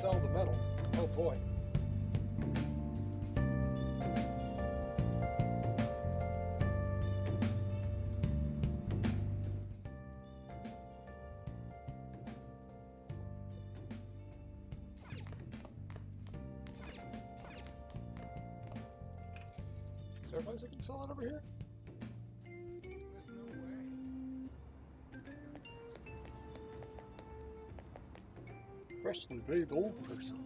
sell the metal. Oh boy. Is there a place I can sell it over here? There's no way. Freshly bathed old person.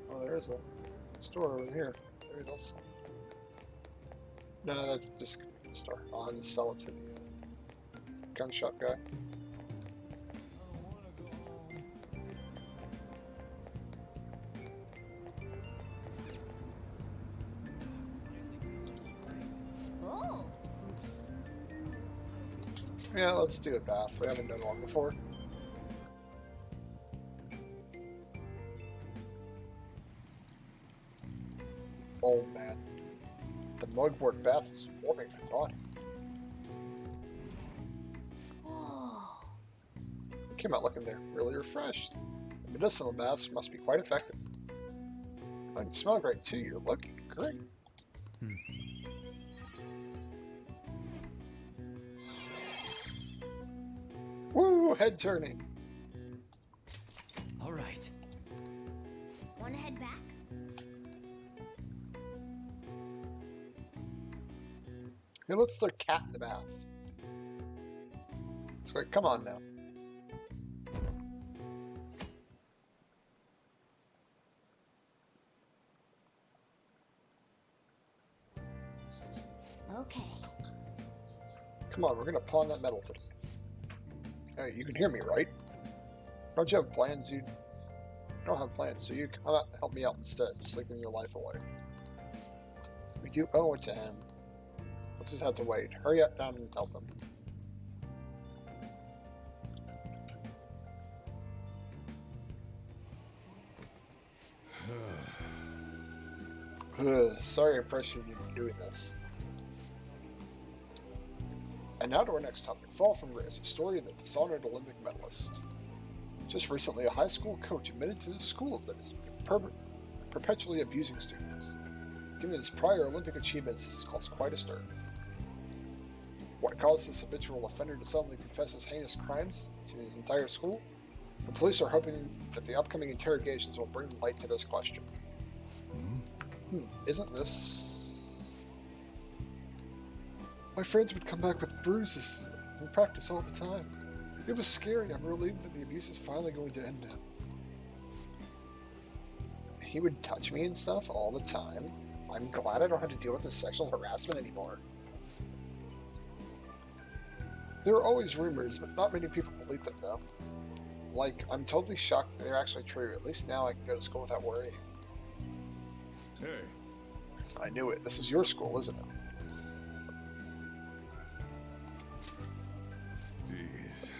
Oh, there is a store over here. There it is. No, that's just a store. I'll just sell it to the gun shop guy. I don't want to go home. Oh, Yeah, let's do a bath. We haven't done one before. Oh man. The mugboard bath is warming my body. whoa. You came out looking there really refreshed. The medicinal baths must be quite effective. Oh, you smell great too. You're looking great. Woo! Head turning. All right. Want to head back? Hey, let's the cat in the bath. So come on now. Okay. Come on, we're gonna pawn that metal today. Hey, you can hear me, right? Don't you have plans? You don't have plans, so you come out and help me out instead, sleeping your life away. We do owe it to him. Let's just have to wait. Hurry up down and help him. Sorry I pressured you into doing this. And now to our next topic, Fall from Grace, a story of the dishonored Olympic medalist. Just recently, a high school coach admitted to the school that is perpetually abusing students. Given his prior Olympic achievements, this has caused quite a stir. What caused this habitual offender to suddenly confess his heinous crimes to his entire school? The police are hoping that the upcoming interrogations will bring light to this question. Isn't this... My friends would come back with bruises in practice all the time. It was scary. I'm relieved that the abuse is finally going to end now. He would touch me and stuff all the time. I'm glad I don't have to deal with this sexual harassment anymore. There are always rumors, but not many people believe them, though. Like, I'm totally shocked that they're actually true. At least now I can go to school without worrying. Hey, I knew it. This is your school, isn't it? jeez.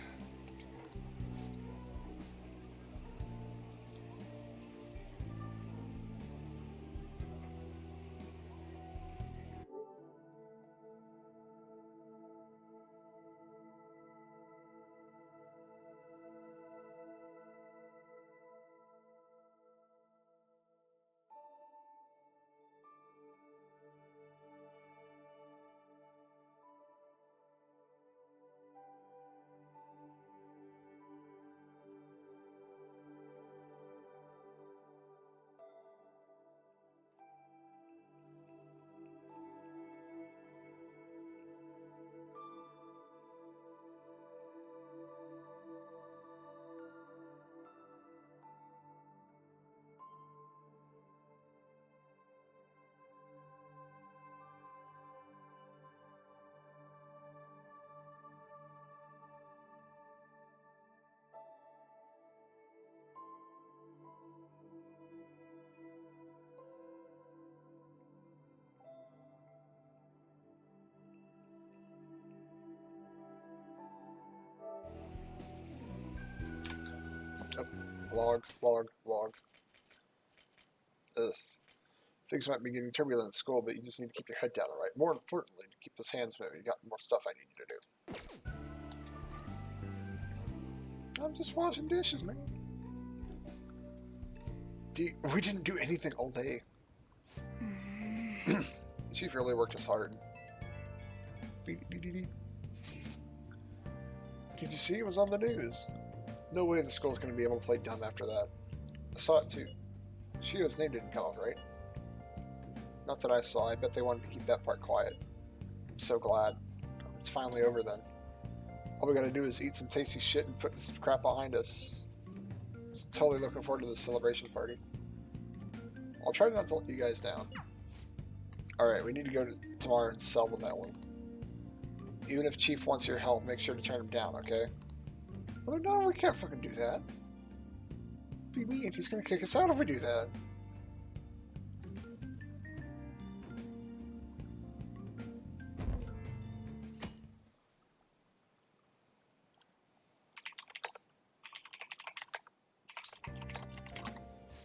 Log. Ugh. Things might be getting turbulent at school, but you just need to keep your head down, alright? More importantly, to keep those hands moving. You got more stuff I need you to do. I'm just washing dishes, man. We didn't do anything all day. She really worked us hard. Did you see it was on the news? No way the school's going to be able to play dumb after that. I saw it too. Shio's name didn't come up, right? Not that I saw. I bet they wanted to keep that part quiet. I'm so glad. It's finally over then. All we gotta do is eat some tasty shit and put this crap behind us. Just totally looking forward to the celebration party. I'll try not to let you guys down. Alright, we need to go tomorrow and sell the melon. Even if Chief wants your help, make sure to turn him down, okay? Oh no, we can't fucking do that. Be mean, he's gonna kick us out if we do that.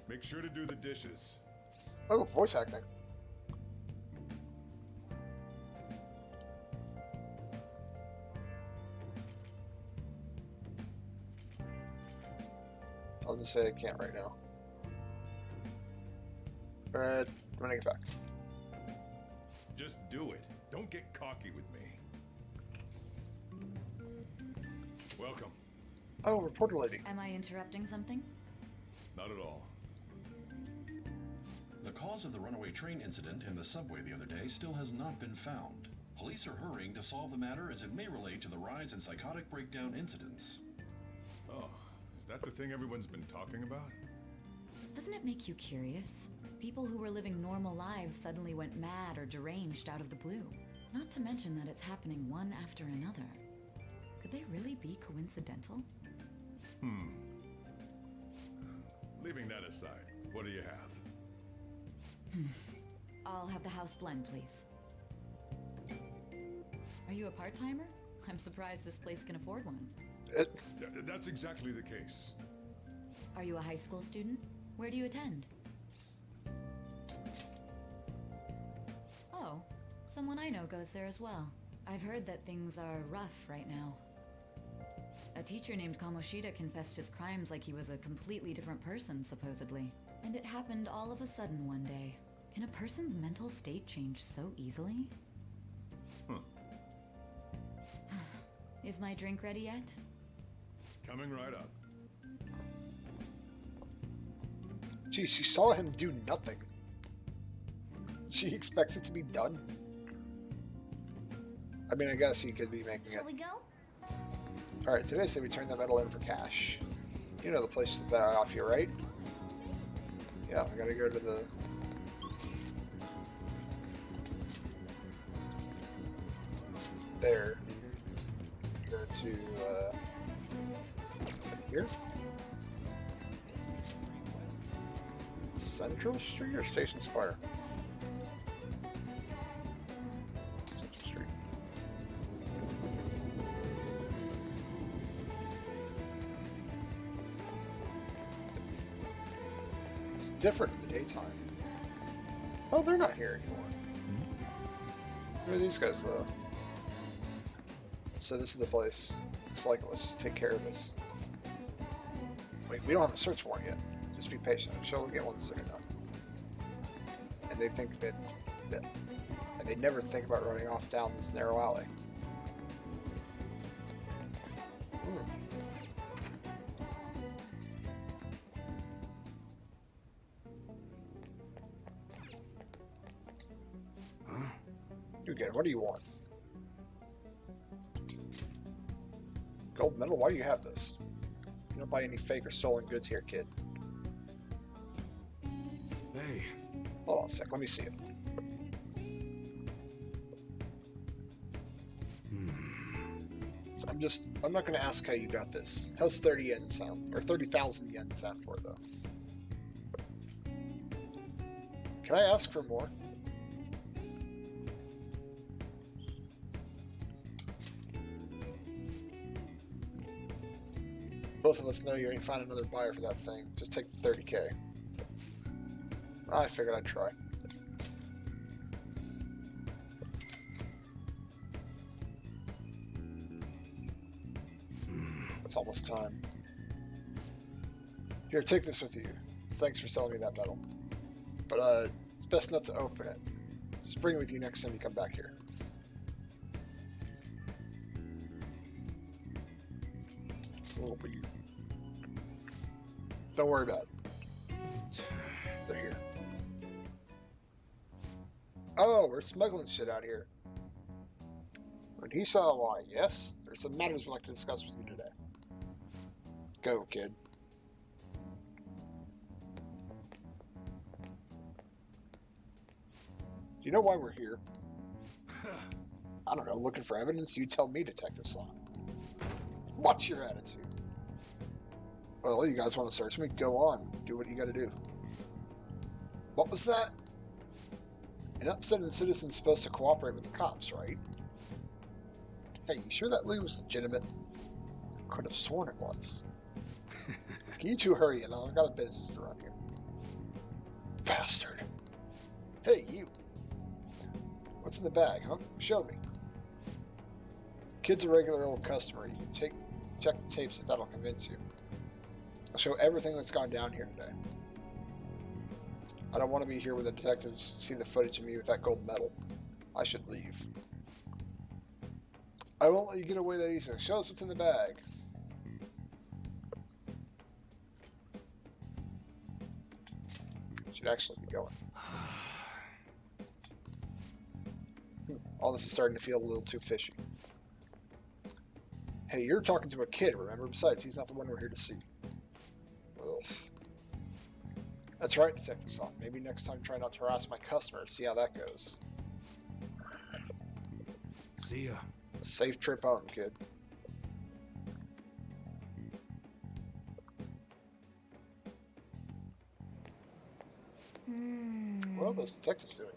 Make sure to do the dishes. Oh, voice acting. I'll just say I can't right now. Alright, when I get back. Just do it. Don't get cocky with me. Welcome. Oh, reporter lady. Am I interrupting something? Not at all. The cause of the runaway train incident in the subway the other day still has not been found. Police are hurrying to solve the matter as it may relate to the rise in psychotic breakdown incidents. Oh, is that the thing everyone's been talking about? Doesn't it make you curious? People who were living normal lives suddenly went mad or deranged out of the blue. Not to mention that it's happening one after another. Could they really be coincidental? Leaving that aside, what do you have? I'll have the house blend, please. Are you a part-timer? I'm surprised this place can afford one. That's exactly the case. Are you a high school student? Where do you attend? Oh, someone I know goes there as well. I've heard that things are rough right now. A teacher named Kamoshida confessed his crimes like he was a completely different person, supposedly. And it happened all of a sudden one day. Can a person's mental state change so easily? Is my drink ready yet? Coming right up. Gee, she saw him do nothing. She expects it to be done. I mean, I guess he could be making it. Shall we go? Alright, today say we turn the metal in for cash. You know the place to buy off here, right? Yeah, I gotta go to the... There. Go to, here? Central Street or Station Square? Central Street. It's different in the daytime. Oh, they're not here anymore. Who are these guys, though? So this is the place. Looks like let's just take care of this. Wait, we don't have a search warrant yet. Just be patient. I'm sure we'll get one soon enough. And they think that and they never think about running off down this narrow alley. You get it. What do you want? Gold medal? Why do you have this? You don't buy any fake or stolen goods here, kid. Hey. Hold on a sec. Let me see it. I'm not going to ask how you got this. How's 30 yen sound? Or 30,000 yen sound for, though? Can I ask for more? Both of us know you ain't find another buyer for that thing. Just take the 30K. I figured I'd try. It's almost time. Here, take this with you. Thanks for selling me that metal. But, it's best not to open it. Just bring it with you next time you come back here. It's a little weird. Don't worry about it. They're here. Oh, we're smuggling shit out here. When he saw why, yes, there's some matters we'd like to discuss with you today. Go, kid. Do you know why we're here? I don't know, looking for evidence? You tell me, Detective Slaw. What's your attitude? Well, you guys want to search me? Go on. Do what you gotta do. What was that? An upsetting citizen's supposed to cooperate with the cops, right? Hey, you sure that lead was legitimate? I could have sworn it was. Can you two hurry along? I got a business to run here. Bastard. Hey, you. What's in the bag, huh? Show me. Kid's a regular old customer. You can check the tapes if that'll convince you. I'll show everything that's gone down here today. I don't want to be here when the detectives see the footage of me with that gold medal. I should leave. I won't let you get away that easy. Show us what's in the bag. Should actually be going. All this is starting to feel a little too fishy. Hey, you're talking to a kid, remember? Besides, he's not the one we're here to see. Ugh. That's right, Detective Slaw. Maybe next time try not to harass my customers. See how that goes. See ya. Safe trip home, kid. What are those detectives doing?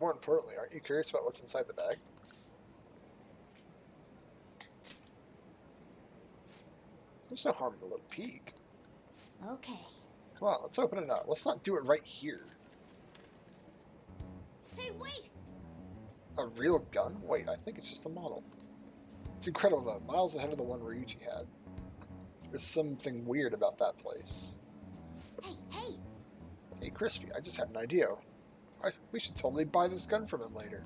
More importantly, aren't you curious about what's inside the bag? There's no harm in a little peek. Okay. Come on, let's open it up. Let's not do it right here. Hey, wait! A real gun? Wait, I think it's just a model. It's incredible though, miles ahead of the one Ryuji had. There's something weird about that place. Hey, hey! Hey, Crispy, I just had an idea. We should totally buy this gun from him later.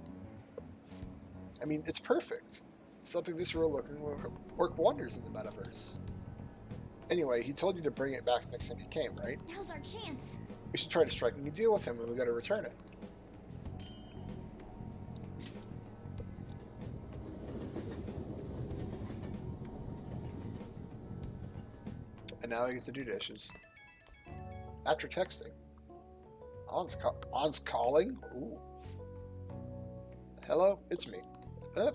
I mean, it's perfect. Something this real looking will work wonders in the metaverse. Anyway, he told you to bring it back next time he came, right? Now's our chance. We should try to strike a deal with him and we gotta return it. And now I get to do dishes. After texting. On's calling? Ooh. Hello? It's me. I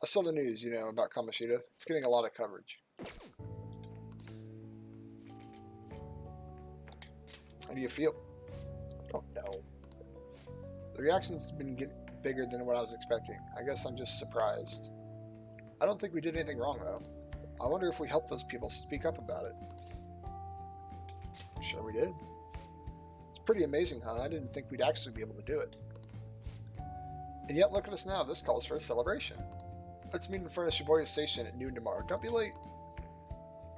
saw the news, about Kamoshida. It's getting a lot of coverage. How do you feel? I don't know. The reaction's been getting bigger than what I was expecting. I guess I'm just surprised. I don't think we did anything wrong, though. I wonder if we helped those people speak up about it. I'm sure we did. It's pretty amazing, huh? I didn't think we'd actually be able to do it. And yet, look at us now. This calls for a celebration. Let's meet in front of Shibuya Station at noon tomorrow. Don't be late.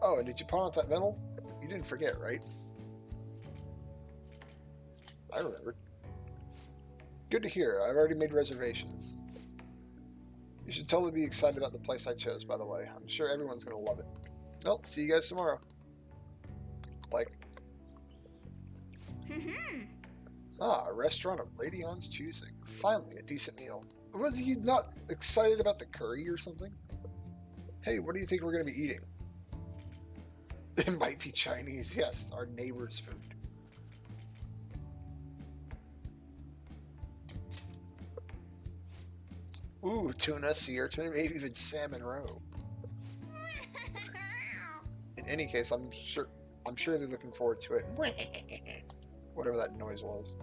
Oh, and did you pawn out that medal? You didn't forget, right? I remembered. Good to hear. I've already made reservations. You should totally be excited about the place I chose, by the way. I'm sure everyone's going to love it. Well, see you guys tomorrow. Like. A restaurant of Lady On's choosing. Finally, a decent meal. Was he not excited about the curry or something? Hey, what do you think we're going to be eating? It might be Chinese. Yes, our neighbor's food. Ooh, tuna, sea urchin, maybe even salmon roe. In any case, I'm sure they're looking forward to it. Whatever that noise was.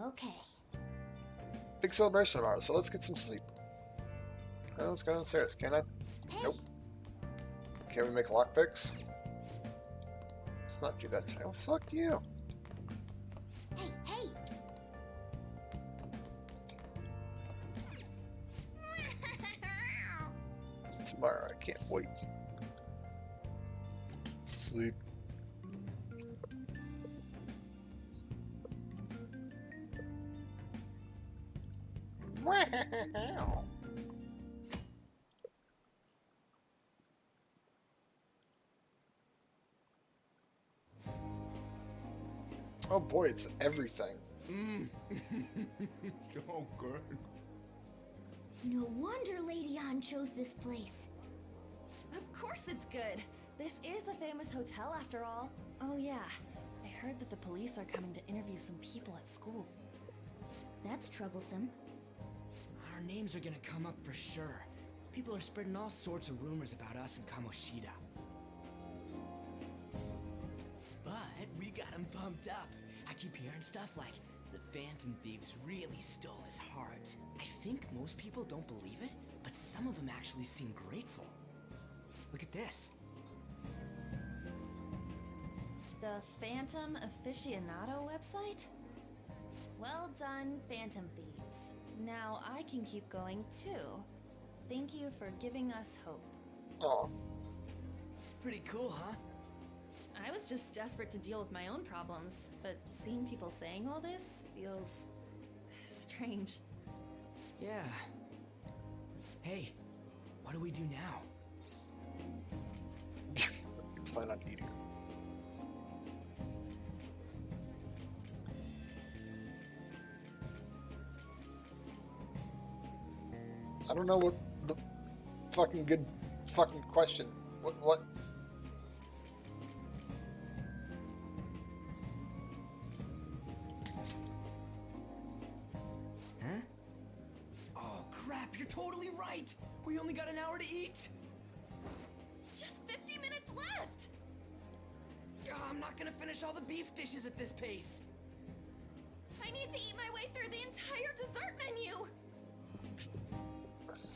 Okay. Big celebration tomorrow, so let's get some sleep. Well, let's go downstairs. Can I? Hey. Nope. Can we make lockpicks? Let's not do that today. Oh, fuck you. Hey, hey! tomorrow. I can't wait. Sleep. Oh boy, it's everything. So good. No wonder Lady Anne chose this place. Of course it's good. This is a famous hotel after all. Oh yeah, I heard that the police are coming to interview some people at school. That's troublesome. Our names are gonna come up for sure. People are spreading all sorts of rumors about us in Kamoshida. But we got him pumped up. I keep hearing stuff like the Phantom Thieves really stole his heart. I think most people don't believe it, but some of them actually seem grateful. Look at this. The Phantom Aficionado website? Well done, Phantom Thieves. Now I can keep going too. Thank you for giving us hope. Oh, Pretty cool, huh? I was just desperate to deal with my own problems, but seeing people saying all this feels strange. Yeah. Hey, what do we do now? plan on eating. I don't know what the fucking good fucking question. What? Huh? Oh crap, you're totally right! We only got an hour to eat! Just 50 minutes left! I'm not gonna finish all the beef dishes at this pace! I need to eat my way through the entire dessert menu!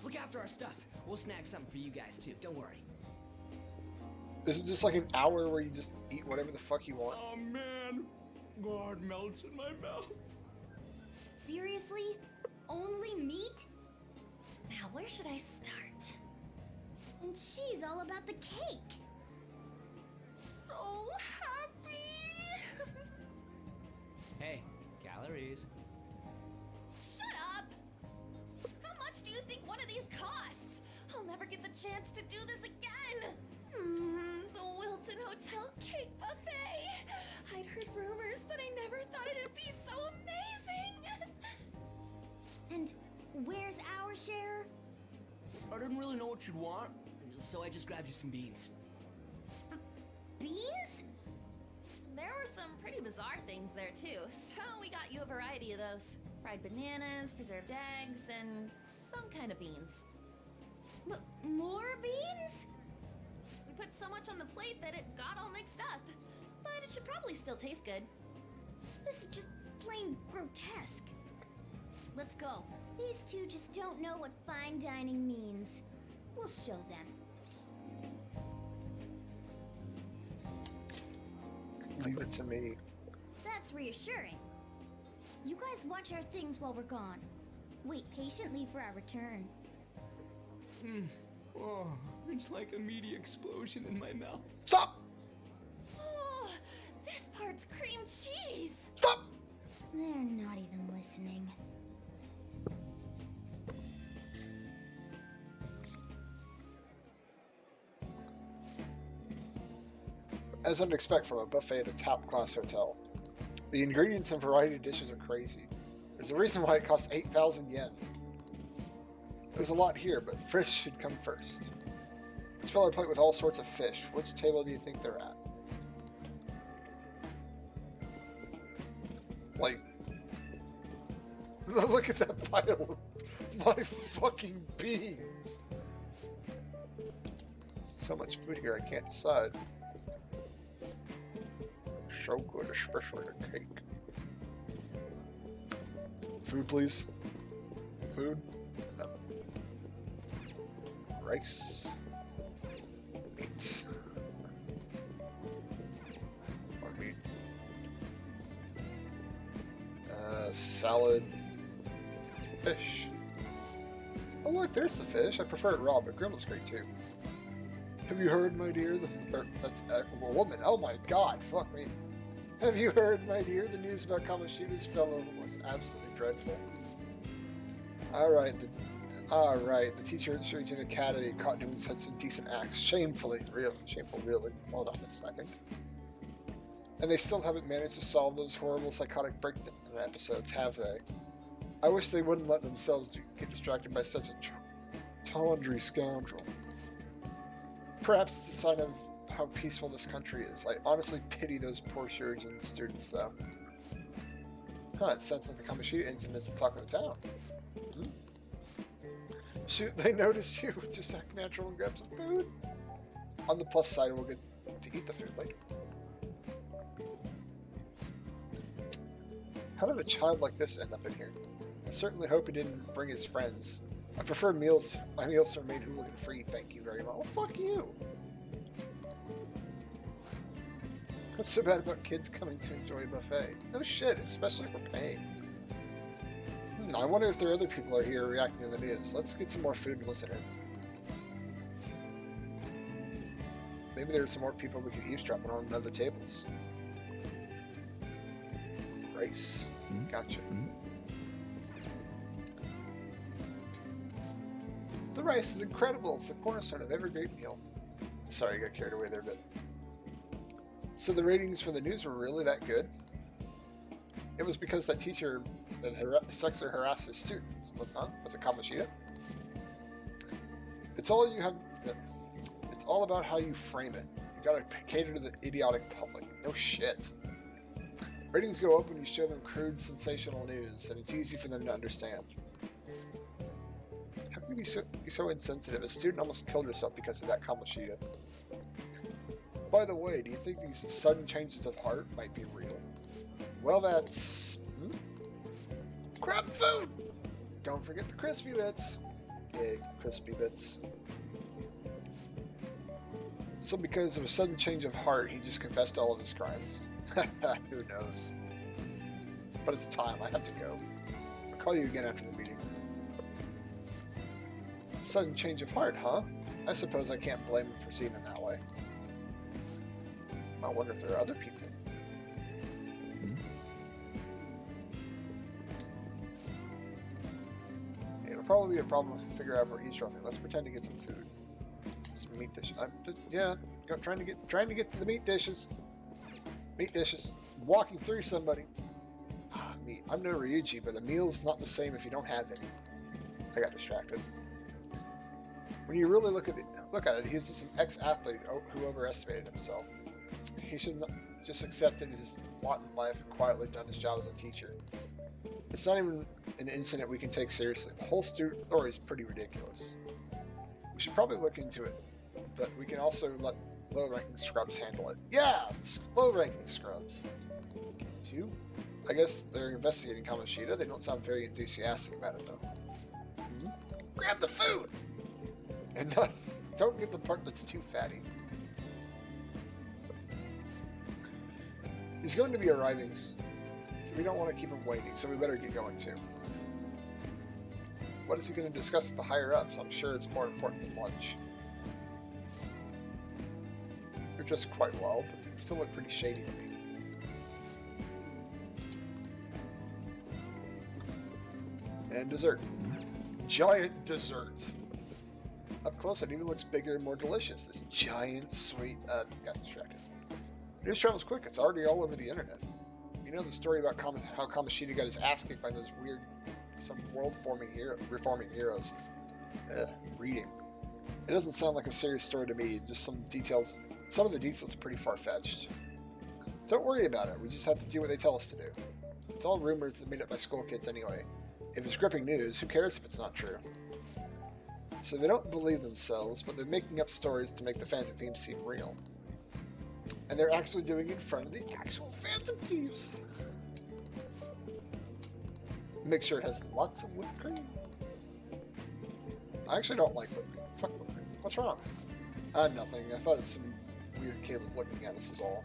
Look after our stuff. We'll snag something for you guys too, don't worry. This is just like an hour where you just eat whatever the fuck you want. Oh man, God melts in my mouth. Seriously? Only meat? Now where should I start? And she's all about the cake. So happy! Hey, calories. Shut up! How much do you think one of these costs? I'll never get the chance to do this again! The Wilton Hotel Cake Buffet! I'd heard rumors, but I never thought it'd be so amazing! And where's our share? I didn't really know what you'd want, so I just grabbed you some beans. Beans? There were some pretty bizarre things there too, so we got you a variety of those. Fried bananas, preserved eggs, and some kind of beans. More beans? We put so much on the plate that it got all mixed up, but it should probably still taste good. This is just plain grotesque. Let's go. These two just don't know what fine dining means. We'll show them. Leave it to me. That's reassuring. You guys watch our things while we're gone. Wait patiently for our return. Oh, it's like a meaty explosion in my mouth. Stop! Oh, this part's cream cheese! Stop! They're not even listening. As I'd expect from a buffet at a top-class hotel, the ingredients and variety of dishes are crazy. There's a reason why it costs 8,000 yen. There's a lot here, but fish should come first. Let's fill our plate with all sorts of fish. Which table do you think they're at? Like, look at that pile of my fucking beans. So much food here, I can't decide. So good, especially the cake. Food, please. Food. No. Rice. Meat. More meat. Salad. Fish. Oh look, there's the fish. I prefer it raw, but grilled is great too. Have you heard, my dear? That's a woman. Oh my god, fuck me. Have you heard, my dear? The news about Kamoshida's fellow was absolutely dreadful. Alright, the teacher in Shuriken Academy caught doing such indecent acts. Shameful, really. Hold on a second. And they still haven't managed to solve those horrible psychotic breakdown episodes, have they? I wish they wouldn't let themselves get distracted by such a tawdry scoundrel. Perhaps it's a sign of how peaceful this country is. I honestly pity those poor Shuriken students, though. Huh, it sounds like the Kamoshida incident is the talk of the town. Shoot, they notice you. Just act natural and grab some food. On the plus side, we'll get to eat the food later. How did a child like this end up in here? I certainly hope he didn't bring his friends. I prefer my meals are made hooligan free, thank you very much. Well, fuck you. What's so bad about kids coming to enjoy a buffet? No shit, especially if we're paying. I wonder if there are other people out here reacting to the news. Let's get some more food and listen in. Maybe there's some more people we could eavesdrop on other tables. Rice. Gotcha. The rice is incredible. It's the cornerstone of every great meal. Sorry, I got carried away there a bit. So the ratings for the news were really that good? It was because that teacher that sexually harassed his students. Was it Kamoshida? It's all about how you frame it. You gotta cater to the idiotic public. No shit. Ratings go up when you show them crude, sensational news, and it's easy for them to understand. How can you be so insensitive? A student almost killed herself because of that Kamoshida. By the way, do you think these sudden changes of heart might be real? Well, that's... Crap food! Don't forget the crispy bits. Big crispy bits. So because of a sudden change of heart, he just confessed all of his crimes. Who knows? But it's time. I have to go. I'll call you again after the meeting. Sudden change of heart, huh? I suppose I can't blame him for seeing it that way. I wonder if there are other people. It'll probably be a problem to figure out where he's from. Let's pretend to get some food. Some meat dishes. Trying to get to the meat dishes. Meat dishes. Walking through somebody. Meat. I'm no Ryuji, but a meal's not the same if you don't have any. I got distracted. When you really look at it, he was just an ex-athlete who overestimated himself. He should not just accepted his lot in life and quietly done his job as a teacher. It's not even an incident we can take seriously. The whole story is pretty ridiculous. We should probably look into it, but we can also let low-ranking scrubs handle it. Yeah, low-ranking scrubs. Two. I guess they're investigating Kamoshida. They don't sound very enthusiastic about it, though. Grab the food! And don't get the part that's too fatty. He's going to be arriving, so we don't want to keep him waiting, so we better get going too. What is he going to discuss with the higher-ups? I'm sure it's more important than lunch. You're dressed quite well, but you still look pretty shady to me. And dessert. Giant dessert. Up close, it even looks bigger and more delicious. This giant, sweet... got distracted. News travels quick. It's already all over the internet. You know the story about how Kamoshida got his ass kicked by those weird, some reforming heroes. Reading. It doesn't sound like a serious story to me. Just some details. Some of the details are pretty far-fetched. Don't worry about it. We just have to do what they tell us to do. It's all rumors that made up by school kids anyway. If it's gripping news, who cares if it's not true? So they don't believe themselves, but they're making up stories to make the Phantom Thieves seem real. And they're actually doing it in front of the actual Phantom Thieves. Make sure it has lots of whipped cream. I actually don't like whipped cream. Fuck whipped cream. What's wrong? Nothing. I thought some weird kid was looking at us is all.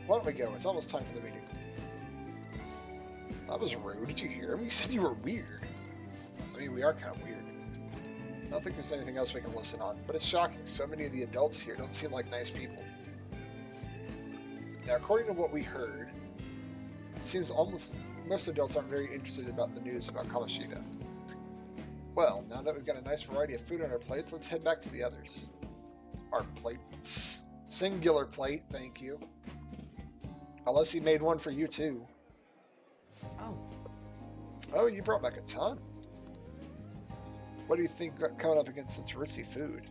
Why don't we go? It's almost time for the meeting. That was rude. Did you hear him? He said you were weird. I mean, we are kind of weird. I don't think there's anything else we can listen on, but it's shocking. So many of the adults here don't seem like nice people. Now, according to what we heard, it seems almost most adults aren't very interested about the news about Kamoshida. Well, now that we've got a nice variety of food on our plates, let's head back to the others. Our plates. Singular plate, thank you. Unless he made one for you too. Oh, Oh, you brought back a ton. What do you think coming up against such ritzy food?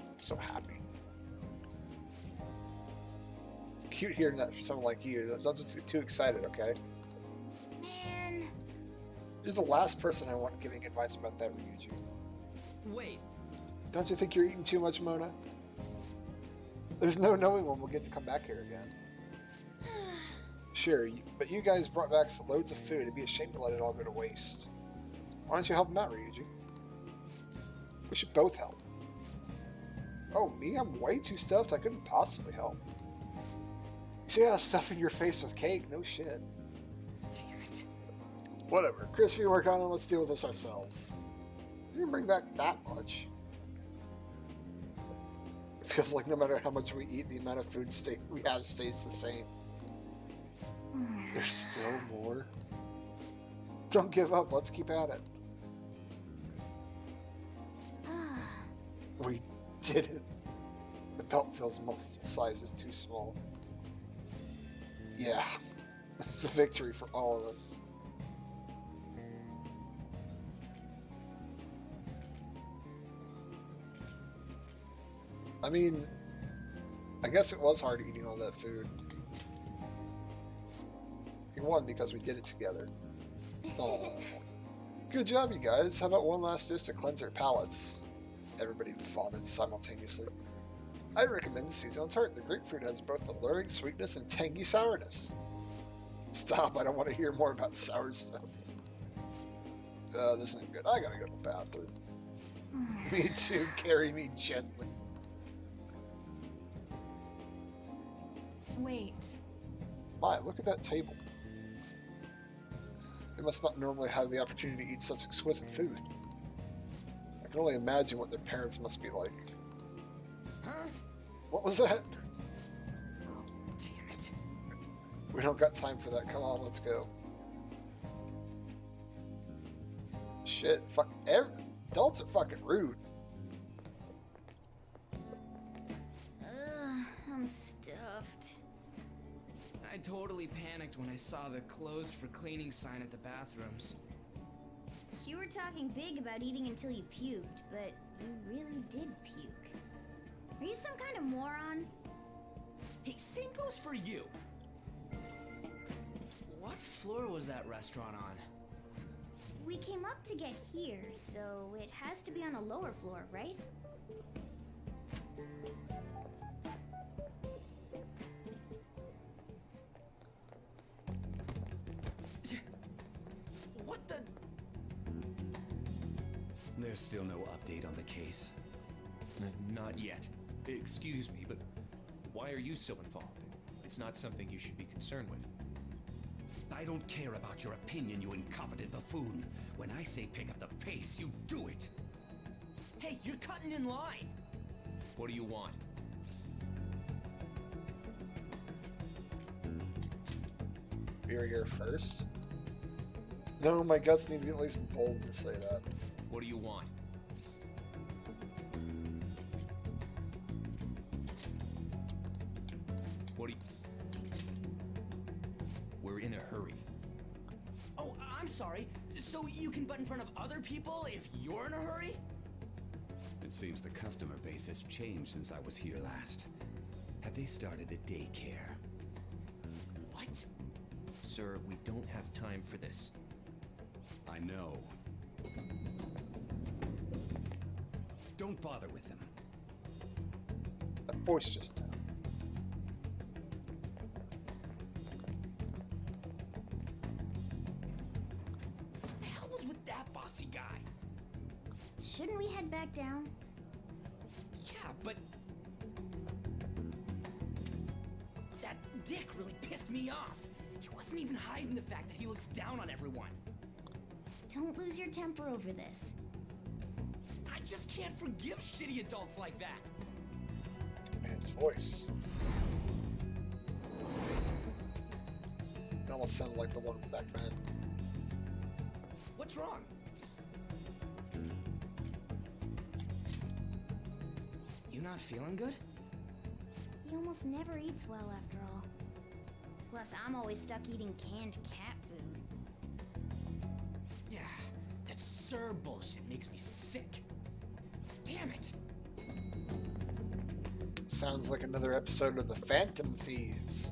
I'm so happy. It's cute hearing that from someone like you. Don't just get too excited, okay? Man, You're the last person I want giving advice about that, Ryuji. wait. Don't you think you're eating too much, Mona? There's no knowing when we'll get to come back here again. Sure, but you guys brought back loads of food. It'd be a shame to let it all go to waste. Why don't you help him out, Ryuji? We should both help. Oh, me? I'm way too stuffed. I couldn't possibly help. Yeah, stuffing your face with cake. No shit. Damn it. Whatever. Chris, we work on it. Let's deal with this ourselves. You didn't bring back that much. It feels like no matter how much we eat, the amount of food we have stays the same. There's still more. Don't give up. Let's keep at it. We did it. The belt feels multiple sizes too small. Yeah, it's a victory for all of us. I mean, I guess it was hard eating all that food. We won because we did it together. Oh, good job, you guys. How about one last dish to cleanse our palates? Everybody vomits simultaneously. I recommend the seasonal tart. The grapefruit has both alluring sweetness and tangy sourness. Stop, I don't want to hear more about sour stuff. This isn't good. I gotta go to the bathroom. Me too. Carry me gently. Wait. My, look at that table. They must not normally have the opportunity to eat such exquisite food. I can only imagine what their parents must be like. Huh? What was that? Damn it. We don't got time for that. Come on, let's go. Shit, fuck. Adults are fucking rude. I'm stuffed. I totally panicked when I saw the closed for cleaning sign at the bathrooms. You were talking big about eating until you puked, but you really did puke. Are you some kind of moron? Hey, same goes for you. What floor was that restaurant on? We came up to get here, so it has to be on a lower floor, right? What the? There's still no update on the case. Not yet. Excuse me, but why are you so involved? It's not something you should be concerned with. I don't care about your opinion, you incompetent buffoon. When I say pick up the pace, you do it. Hey, you're cutting in line. What do you want? We were here first. No, my guts need to be at least bold to say that. What do you want? What do you... We're in a hurry. Oh, I'm sorry. So you can butt in front of other people if you're in a hurry? It seems the customer base has changed since I was here last. Have they started a daycare? What? Sir, we don't have time for this. I know. Don't bother with them. That voice just now. The hell was with that bossy guy? Shouldn't we head back down? Yeah, but... that dick really pissed me off. He wasn't even hiding hiding the fact that he looks down on everyone. Don't lose your temper over this. I just can't forgive shitty adults like that. Man's voice. It almost sounded like the one back then. What's wrong? You not feeling good? He almost never eats well after all. Plus, I'm always stuck eating canned cat food. Yeah, that Sir bullshit makes me sick. Damn it! Sounds like another episode of the Phantom Thieves.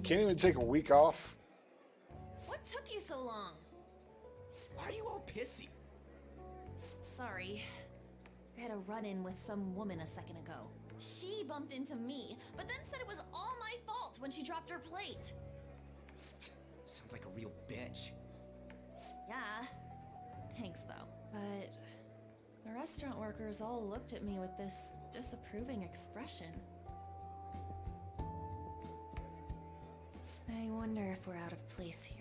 Can't even take a week off. What took you so long? Why are you all pissy? Sorry. I had a run-in with some woman a second ago. She bumped into me, but then said it was all my fault when she dropped her plate. Sounds like a real bitch. Yeah. Thanks, though. But the restaurant workers all looked at me with this disapproving expression. I wonder if we're out of place here.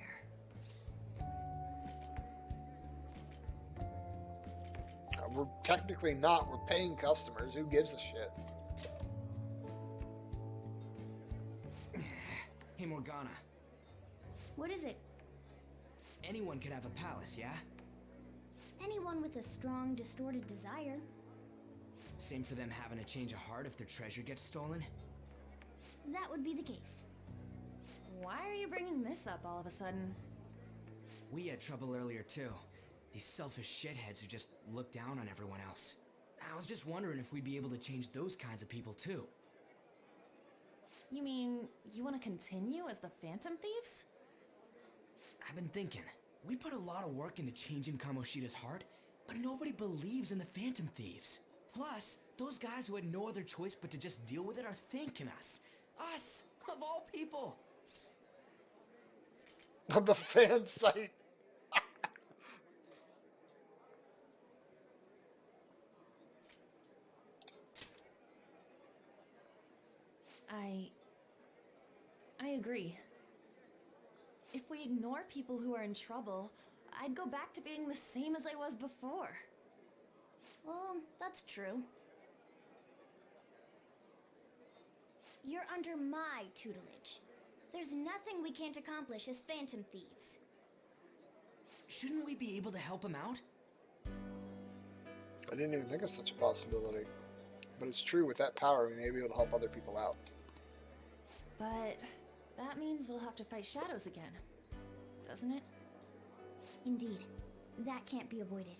We're technically not. We're paying customers. Who gives a shit? Hey, Morgana. What is it? Anyone could have a palace, yeah? Anyone with a strong, distorted desire. Same for them having a change of heart if their treasure gets stolen? That would be the case. Why are you bringing this up all of a sudden? We had trouble earlier, too. These selfish shitheads who just look down on everyone else. I was just wondering if we'd be able to change those kinds of people, too. You mean, you want to continue as the Phantom Thieves? I've been thinking. We put a lot of work into changing Kamoshida's heart, but nobody believes in the Phantom Thieves. Plus, those guys who had no other choice but to just deal with it are thanking us. Us, of all people. On the fan site. I agree. If we ignore people who are in trouble, I'd go back to being the same as I was before. Well, that's true. You're under my tutelage. There's nothing we can't accomplish as Phantom Thieves. Shouldn't we be able to help him out? I didn't even think of such a possibility. But it's true, with that power, we may be able to help other people out. But that means we'll have to fight shadows again, doesn't it? Indeed. That can't be avoided.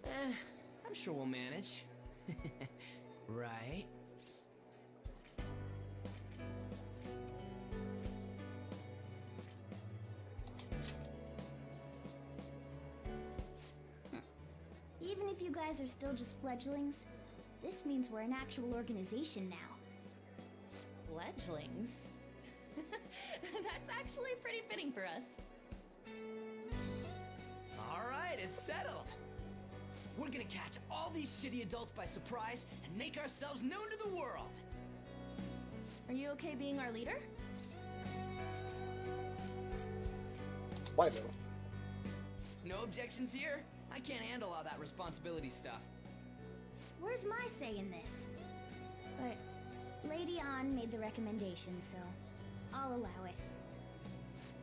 I'm sure we'll manage. Right? Even if you guys are still just fledglings, this means we're an actual organization now. Fledglings? That's actually pretty fitting for us. Alright, it's settled. We're gonna catch all these shitty adults by surprise and make ourselves known to the world. Are you okay being our leader? Why though? No objections here? I can't handle all that responsibility stuff. Where's my say in this? But Lady An made the recommendation, so I'll allow it.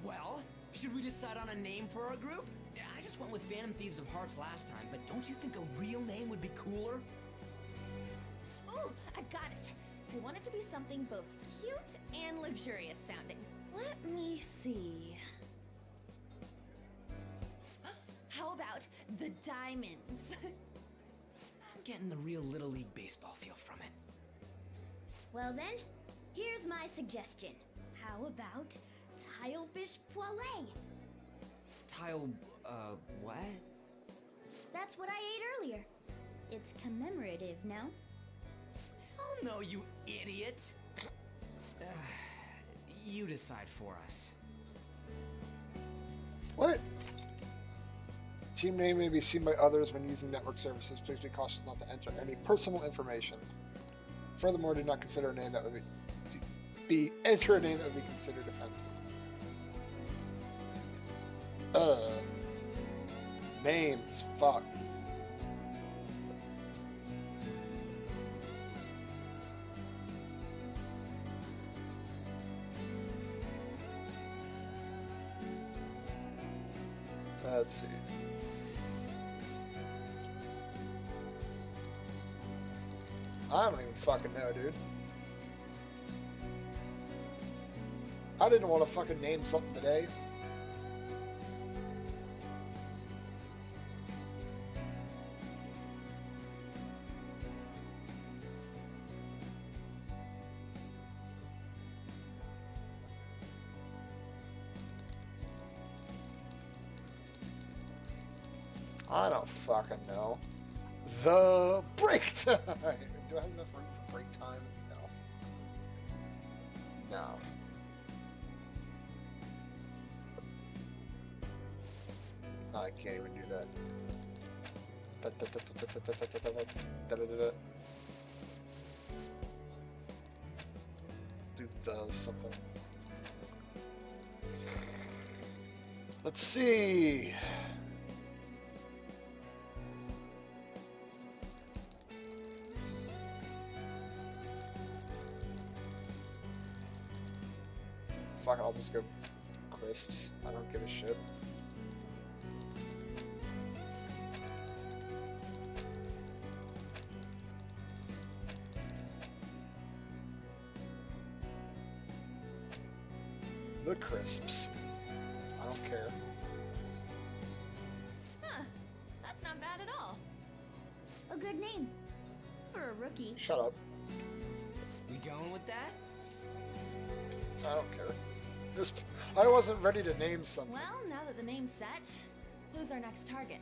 Well, should we decide on a name for our group? I just went with Phantom Thieves of Hearts last time, but don't you think a real name would be cooler? Ooh, I got it. I want it to be something both cute and luxurious sounding. Let me see. How about the Diamonds? I'm getting the real Little League Baseball feel from it. Well then, here's my suggestion. How about Tilefish Poêlée? What? That's what I ate earlier. It's commemorative, no? Oh no, you idiot! You decide for us. What? Team name may be seen by others when using network services. Please be cautious not to enter any personal information. Furthermore, do not consider a name that would be be enter a name that would be considered offensive. Names. Fuck. Let's see. I don't even fucking know, dude. I didn't want to fucking name something today. I don't fucking know. The break time. Do I have enough room for break time? No. No. I can't even do that. Do the something. Let's see. Fuck it, I'll just go crisps. I don't give a shit. The crisps. I don't care. Huh. That's not bad at all. A good name. For a rookie. Shut up. We going with that? I don't care. I wasn't ready to name something. Well, now that the name's set, who's our next target?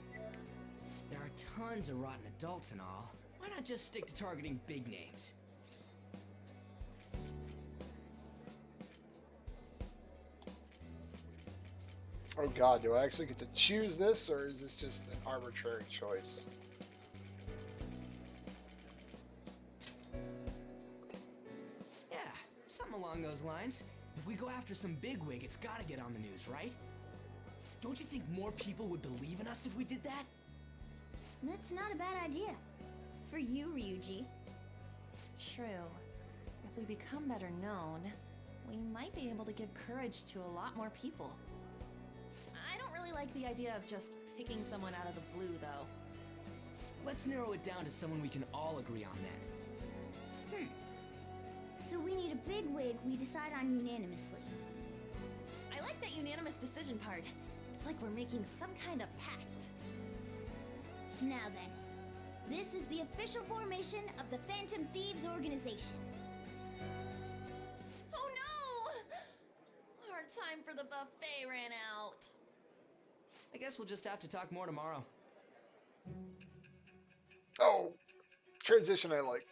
There are tons of rotten adults and all. Why not just stick to targeting big names? Oh god, do I actually get to choose this, or is this just an arbitrary choice? Yeah, something along those lines. If we go after some bigwig, it's gotta get on the news, right? Don't you think more people would believe in us if we did that? That's not a bad idea. For you, Ryuji. True. If we become better known, we might be able to give courage to a lot more people. I don't really like the idea of just picking someone out of the blue, though. Let's narrow it down to someone we can all agree on then. So we need a big wig we decide on unanimously. I like that unanimous decision part. It's like we're making some kind of pact. Now then, this is the official formation of the Phantom Thieves organization. Oh no! Our time for the buffet ran out. I guess we'll just have to talk more tomorrow. Oh, transition I like.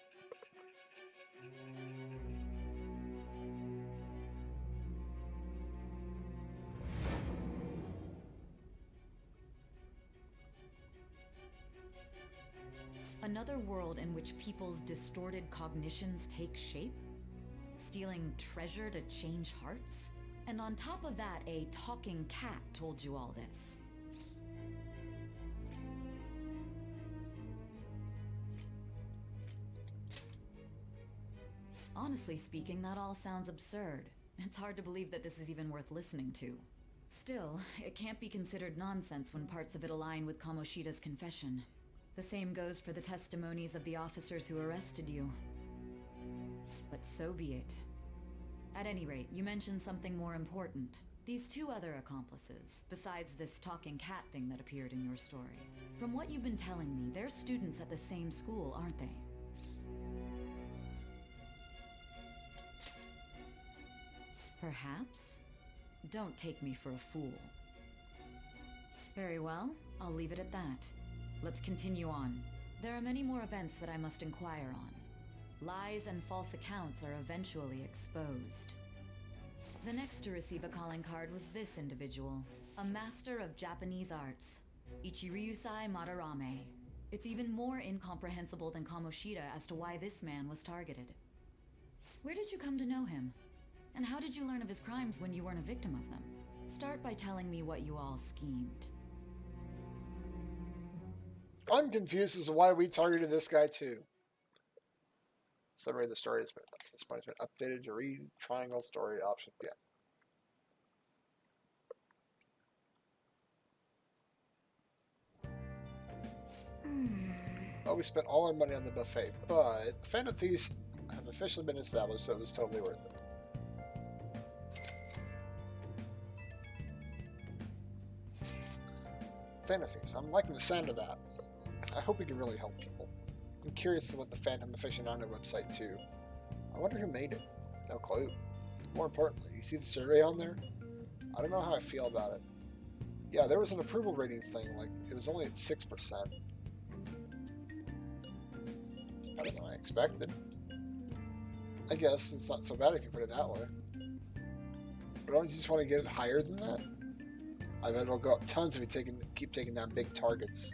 Another world in which people's distorted cognitions take shape? Stealing treasure to change hearts? And on top of that, a talking cat told you all this. Honestly speaking, that all sounds absurd. It's hard to believe that this is even worth listening to. Still, it can't be considered nonsense when parts of it align with Kamoshida's confession. The same goes for the testimonies of the officers who arrested you. But so be it. At any rate, you mentioned something more important. These two other accomplices, besides this talking cat thing that appeared in your story. From what you've been telling me, they're students at the same school, aren't they? Perhaps? Don't take me for a fool. Very well, I'll leave it at that. Let's continue on. There are many more events that I must inquire on. Lies and false accounts are eventually exposed. The next to receive a calling card was this individual, a master of Japanese arts, Ichiryusai Madarame. It's even more incomprehensible than Kamoshida as to why this man was targeted. Where did you come to know him? And how did you learn of his crimes when you weren't a victim of them? Start by telling me what you all schemed. I'm confused as to why we targeted this guy too. Summary of the story has been this point has been updated to read triangle story option. Yeah. Well, we spent all our money on the buffet, but the Phantom Thieves have officially been established, so it was totally worth it. Phantom Thieves. I'm liking the sound of that. I hope we can really help people. I'm curious about the Phantom Aficionado website too. I wonder who made it. No clue. More importantly, you see the survey on there? I don't know how I feel about it. Yeah, there was an approval rating thing, like it was only at 6%. Better than I expected. I guess it's not so bad if you put it that way. But don't you just want to get it higher than that? I bet it'll go up tons if you keep taking down big targets.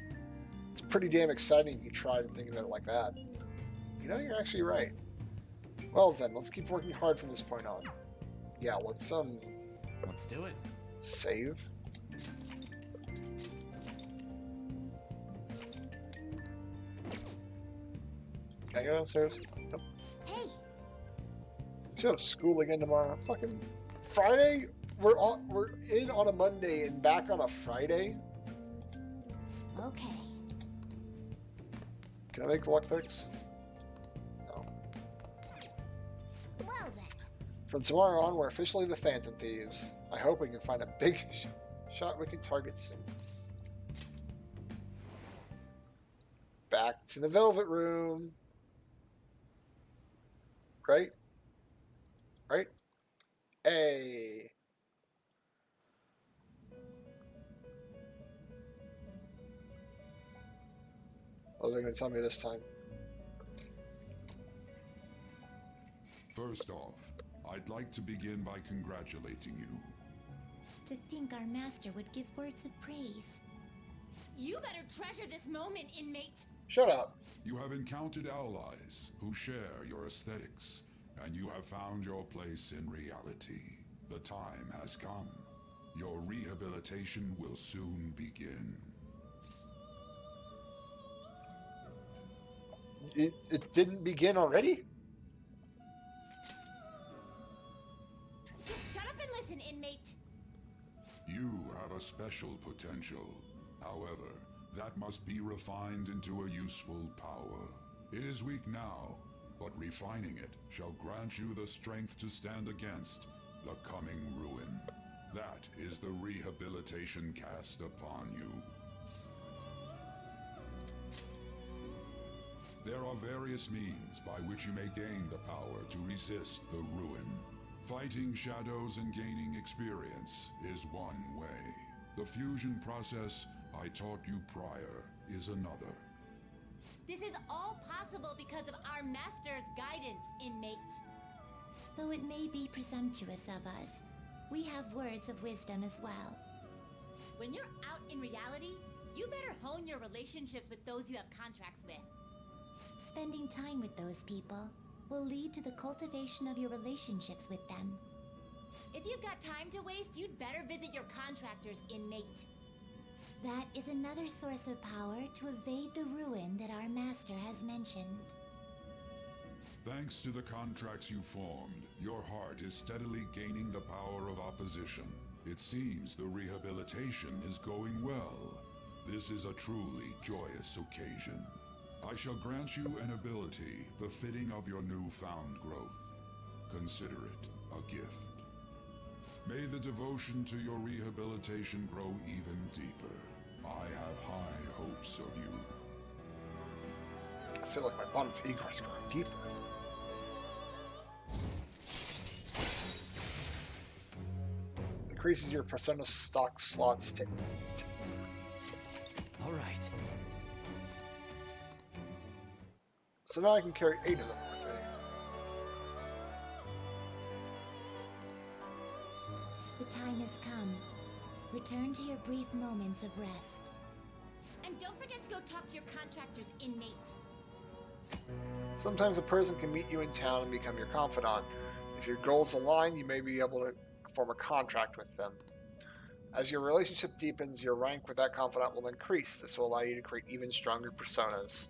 It's pretty damn exciting if you try to think about it like that. You know, you're actually right. Well then, let's keep working hard from this point on. Yeah, let's do it. Save. Can I go downstairs? Nope. Hey, Should have school again tomorrow. Fucking Friday? We're in on a Monday and back on a Friday? okay. Can I make luck fix? No. Well then. From tomorrow on, we're officially the Phantom Thieves. I hope we can find a big shot we can target soon. Back to the Velvet Room. Right? Right? Hey. What are they going to tell me this time? First off, I'd like to begin by congratulating you. To think our master would give words of praise. You better treasure this moment, inmate. Shut up. You have encountered allies who share your aesthetics, and you have found your place in reality. The time has come. Your rehabilitation will soon begin. It didn't begin already? Just shut up and listen, inmate. You have a special potential. However, that must be refined into a useful power. It is weak now, but refining it shall grant you the strength to stand against the coming ruin. That is the rehabilitation cast upon you. There are various means by which you may gain the power to resist the ruin. Fighting shadows and gaining experience is one way. The fusion process I taught you prior is another. This is all possible because of our master's guidance, inmate. Though it may be presumptuous of us, we have words of wisdom as well. When you're out in reality, you better hone your relationships with those you have contracts with. Spending time with those people will lead to the cultivation of your relationships with them. If you've got time to waste, you'd better visit your contractors, inmate. That is another source of power to evade the ruin that our master has mentioned. Thanks to the contracts you formed, your heart is steadily gaining the power of opposition. It seems the rehabilitation is going well. This is a truly joyous occasion. I shall grant you an ability befitting of your newfound growth. Consider it a gift. May the devotion to your rehabilitation grow even deeper. I have high hopes of you. I feel like my bottom of Igor is growing deeper. Increases your persona stock slots to 8. All right. So now I can carry 8 of them with me. The time has come. Return to your brief moments of rest. And don't forget to go talk to your contractors, inmate. Sometimes a person can meet you in town and become your confidant. If your goals align, you may be able to form a contract with them. As your relationship deepens, your rank with that confidant will increase. This will allow you to create even stronger personas.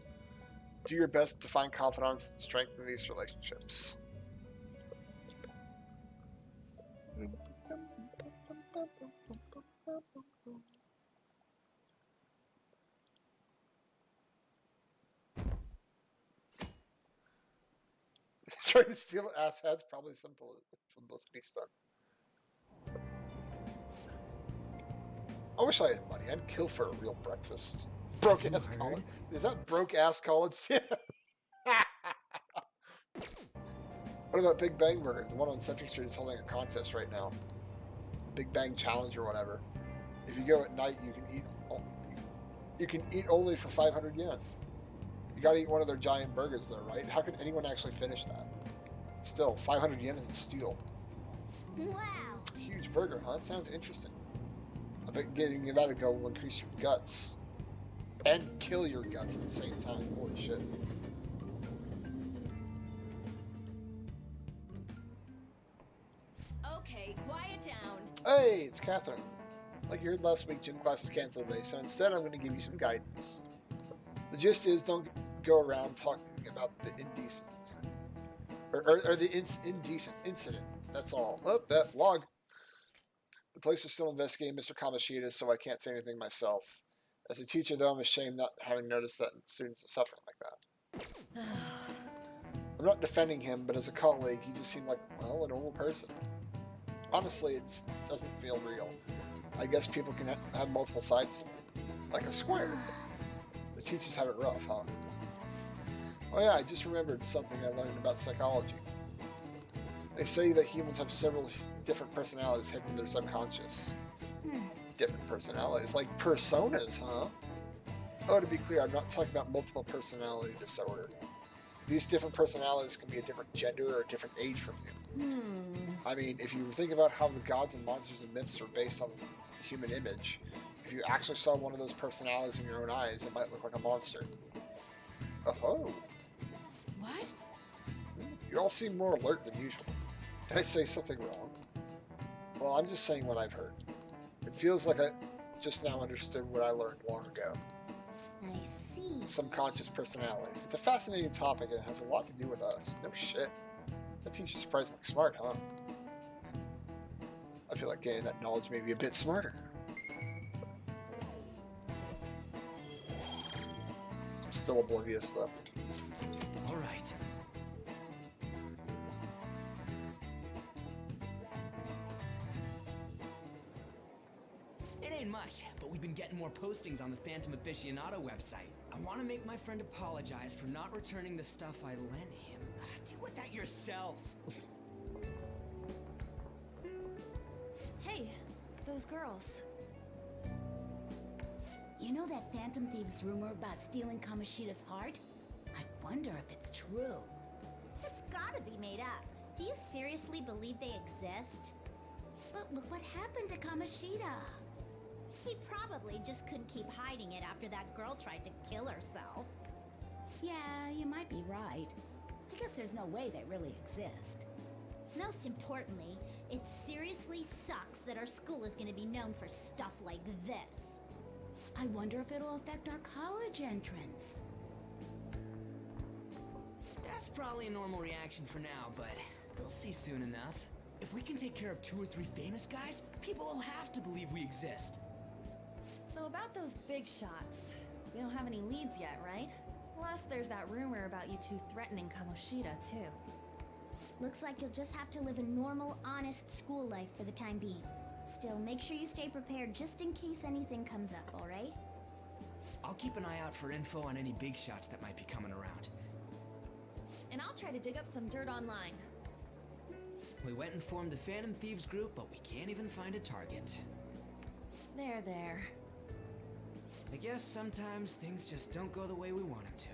Do your best to find confidants and strengthen these relationships. Trying to steal asshats, probably some publicity stunt. I wish I had money. I'd kill for a real breakfast. Broke ass college. Is that broke ass college? What about Big Bang Burger? The one on Central Street is holding a contest right now. Big Bang Challenge or whatever. If you go at night, you can eat only for 500 yen. You gotta eat one of their giant burgers though, right? How can anyone actually finish that? Still, 500 yen is a steal. Wow. Huge burger, huh? That sounds interesting. I bet getting that to go will increase your guts. And kill your guts at the same time. Holy shit. Okay, quiet down. Hey, it's Catherine. Like you heard last week, gym class is canceled today, so instead I'm going to give you some guidance. The gist is don't go around talking about the indecent. Or the indecent incident. That's all. Oh, that log. The police are still investigating Mr. Kamoshida, so I can't say anything myself. As a teacher, though, I'm ashamed not having noticed that students are suffering like that. I'm not defending him, but as a colleague, he just seemed like, well, a normal person. Honestly, it doesn't feel real. I guess people can have multiple sides, like a square. The teachers have it rough, huh? Oh yeah, I just remembered something I learned about psychology. They say that humans have several different personalities hidden in their subconscious. Different personalities, like personas, huh? Oh, to be clear, I'm not talking about multiple personality disorder. These different personalities can be a different gender or a different age from you. I mean, if you think about how the gods and monsters and myths are based on the human image, if you actually saw one of those personalities in your own eyes, it might look like a monster. Oh. What? You all seem more alert than usual. Did I say something wrong? Well, I'm just saying what I've heard. It feels like I just now understood what I learned long ago. I see. Subconscious personalities. It's a fascinating topic and it has a lot to do with us. No shit. That teacher's surprisingly smart, huh? I feel like gaining that knowledge may be a bit smarter. I'm still oblivious, though. All right. It ain't much, but we've been getting more postings on the Phantom Aficionado website. I want to make my friend apologize for not returning the stuff I lent him. Deal with that yourself. Hey, those girls. You know that Phantom Thieves rumor about stealing Kamoshida's heart? I wonder if it's true. It's gotta be made up. Do you seriously believe they exist? But look what happened to Kamoshida. He probably just couldn't keep hiding it after that girl tried to kill herself. Yeah, you might be right. I guess there's no way they really exist. Most importantly, it seriously sucks that our school is going to be known for stuff like this. I wonder if it'll affect our college entrance. That's probably a normal reaction for now, but they'll see soon enough. If we can take care of 2 or 3 famous guys, people will have to believe we exist. So about those big shots, we don't have any leads yet, right? Plus, there's that rumor about you two threatening Kamoshida, too. Looks like you'll just have to live a normal, honest school life for the time being. Still, make sure you stay prepared just in case anything comes up, alright? I'll keep an eye out for info on any big shots that might be coming around. And I'll try to dig up some dirt online. We went and formed the Phantom Thieves group, but we can't even find a target. There. I guess sometimes things just don't go the way we want them to.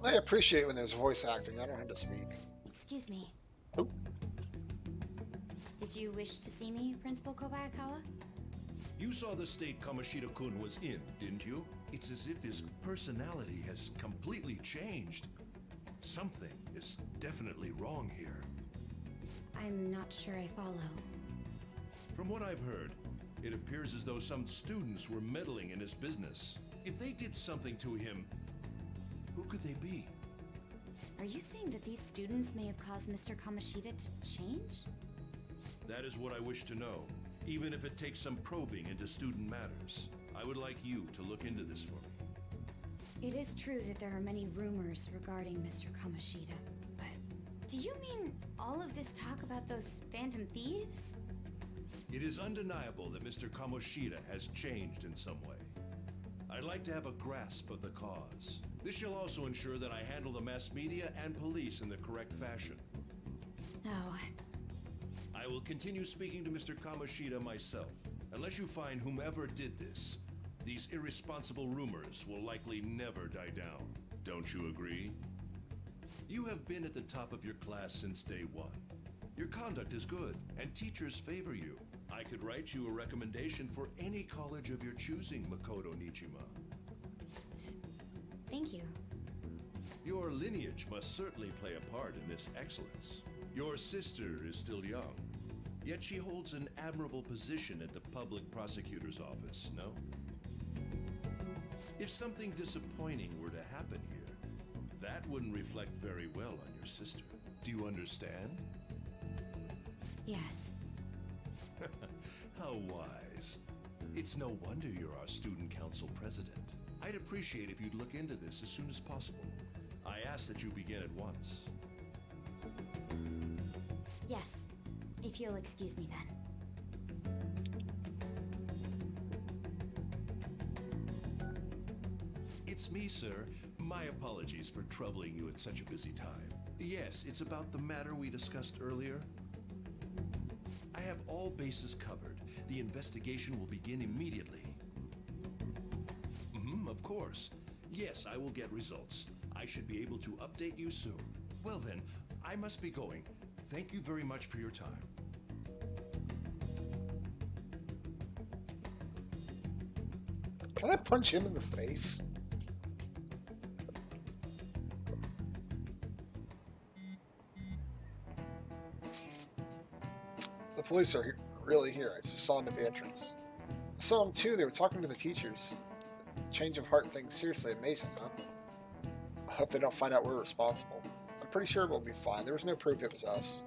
I appreciate when there's voice acting. I don't have to speak. Excuse me. Oh. Did you wish to see me, Principal Kobayakawa? You saw the state Kamoshida-kun was in, didn't you? It's as if his personality has completely changed. Something is definitely wrong here. I'm not sure I follow. From what I've heard, it appears as though some students were meddling in his business. If they did something to him, who could they be? Are you saying that these students may have caused Mr. Kamoshida to change? That is what I wish to know, even if it takes some probing into student matters. I would like you to look into this for me. It is true that there are many rumors regarding Mr. Kamoshida, but do you mean all of this talk about those phantom thieves? It is undeniable that Mr. Kamoshida has changed in some way. I'd like to have a grasp of the cause. This shall also ensure that I handle the mass media and police in the correct fashion. No. I will continue speaking to Mr. Kamoshida myself. Unless you find whomever did this, these irresponsible rumors will likely never die down. Don't you agree? You have been at the top of your class since day one. Your conduct is good, and teachers favor you. I could write you a recommendation for any college of your choosing, Makoto Nichima. Thank you. Your lineage must certainly play a part in this excellence. Your sister is still young, yet she holds an admirable position at the public prosecutor's office, no? If something disappointing were to happen here, that wouldn't reflect very well on your sister. Do you understand? Yes. How wise. It's no wonder you're our student council president. I'd appreciate if you'd look into this as soon as possible. I ask that you begin at once. Yes. If you'll excuse me then. It's me, sir. My apologies for troubling you at such a busy time. Yes, it's about the matter we discussed earlier. I have all bases covered. The investigation will begin immediately. Of course. Yes, I will get results. I should be able to update you soon. Well then, I must be going. Thank you very much for your time. Can I punch him in the face? The police are really here. I just saw them at the entrance. I saw them too. They were talking to the teachers. Change of heart thing, seriously amazing, huh? I hope they don't find out we're responsible. I'm pretty sure we'll be fine. There was no proof it was us.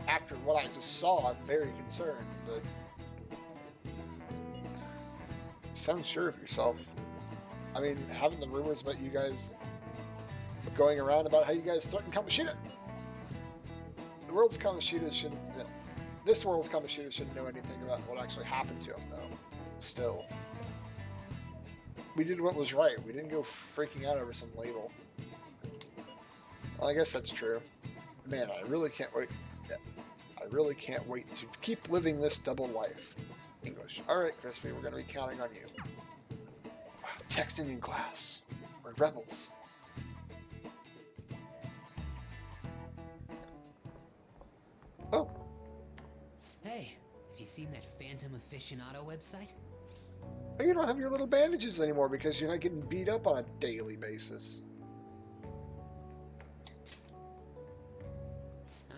After what I just saw, I'm very concerned, but sound sure of yourself. I mean, having the rumors about you guys going around about how you guys threatened Kamoshida. The world's Kamoshida shouldn't. This world's Kamoshida shouldn't know anything about what actually happened to him, though. Still, we did what was right. We didn't go freaking out over some label. Well, I guess that's true. Man, I really can't wait. I really can't wait to keep living this double life. English. All right, Crispy, we're going to be counting on you. Wow, texting in class. We're rebels. Oh. Hey, have you seen that Phantom Aficionado website? You don't have your little bandages anymore because you're not getting beat up on a daily basis.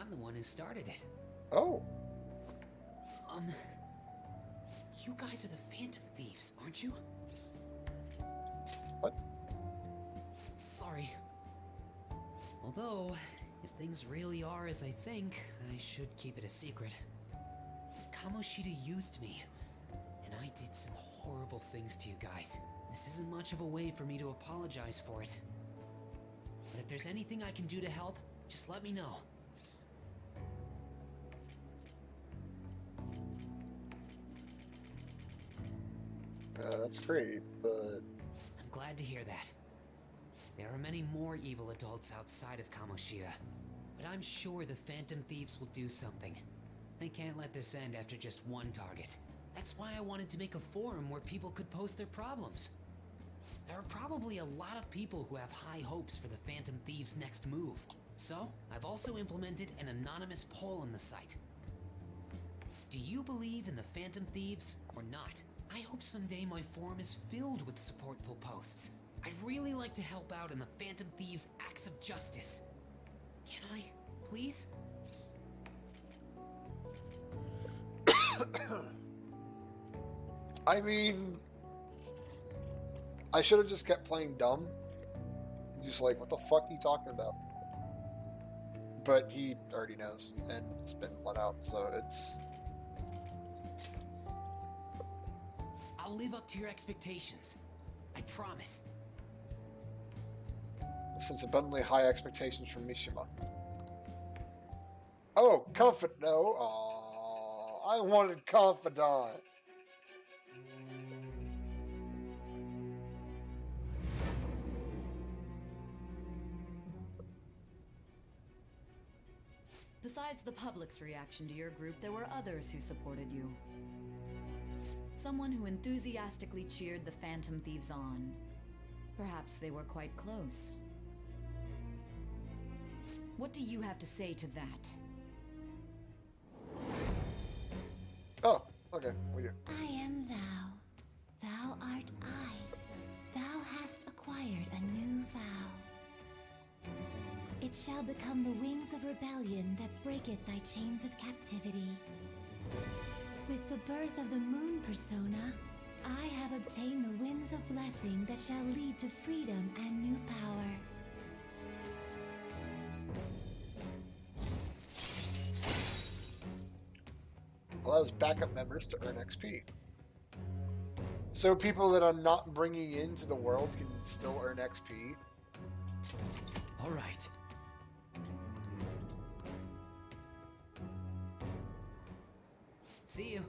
I'm the one who started it. Oh. You guys are the Phantom Thieves, aren't you? What? Sorry. Although, if things really are as I think, I should keep it a secret. Kamoshida used me, and I did some horrible things to you guys. This isn't much of a way for me to apologize for it. But if there's anything I can do to help, just let me know. That's great, but... I'm glad to hear that. There are many more evil adults outside of Kamoshida, but I'm sure the Phantom Thieves will do something. They can't let this end after just one target. That's why I wanted to make a forum where people could post their problems. There are probably a lot of people who have high hopes for the Phantom Thieves' next move. So, I've also implemented an anonymous poll on the site. Do you believe in the Phantom Thieves or not? I hope someday my forum is filled with supportful posts. I'd really like to help out in the Phantom Thieves' acts of justice. Can I, please? I mean, I should have just kept playing dumb. Just like, what the fuck are you talking about? But he already knows, and it's been let out, so it's... I'll live up to your expectations. I promise. Since abundantly high expectations from Mishima. Oh, Confidant. No. Aww, I wanted Confidant. Besides the public's reaction to your group, there were others who supported you. Someone who enthusiastically cheered the Phantom Thieves on. Perhaps they were quite close. What do you have to say to that? Oh, okay. We do. I am thou. Thou art I. Thou hast acquired a new vow. It shall become the wings of rebellion that breaketh thy chains of captivity. With the birth of the moon persona, I have obtained the winds of blessing that shall lead to freedom and new power. Allows backup members to earn XP. So people that I'm not bringing into the world can still earn XP. All right. See you.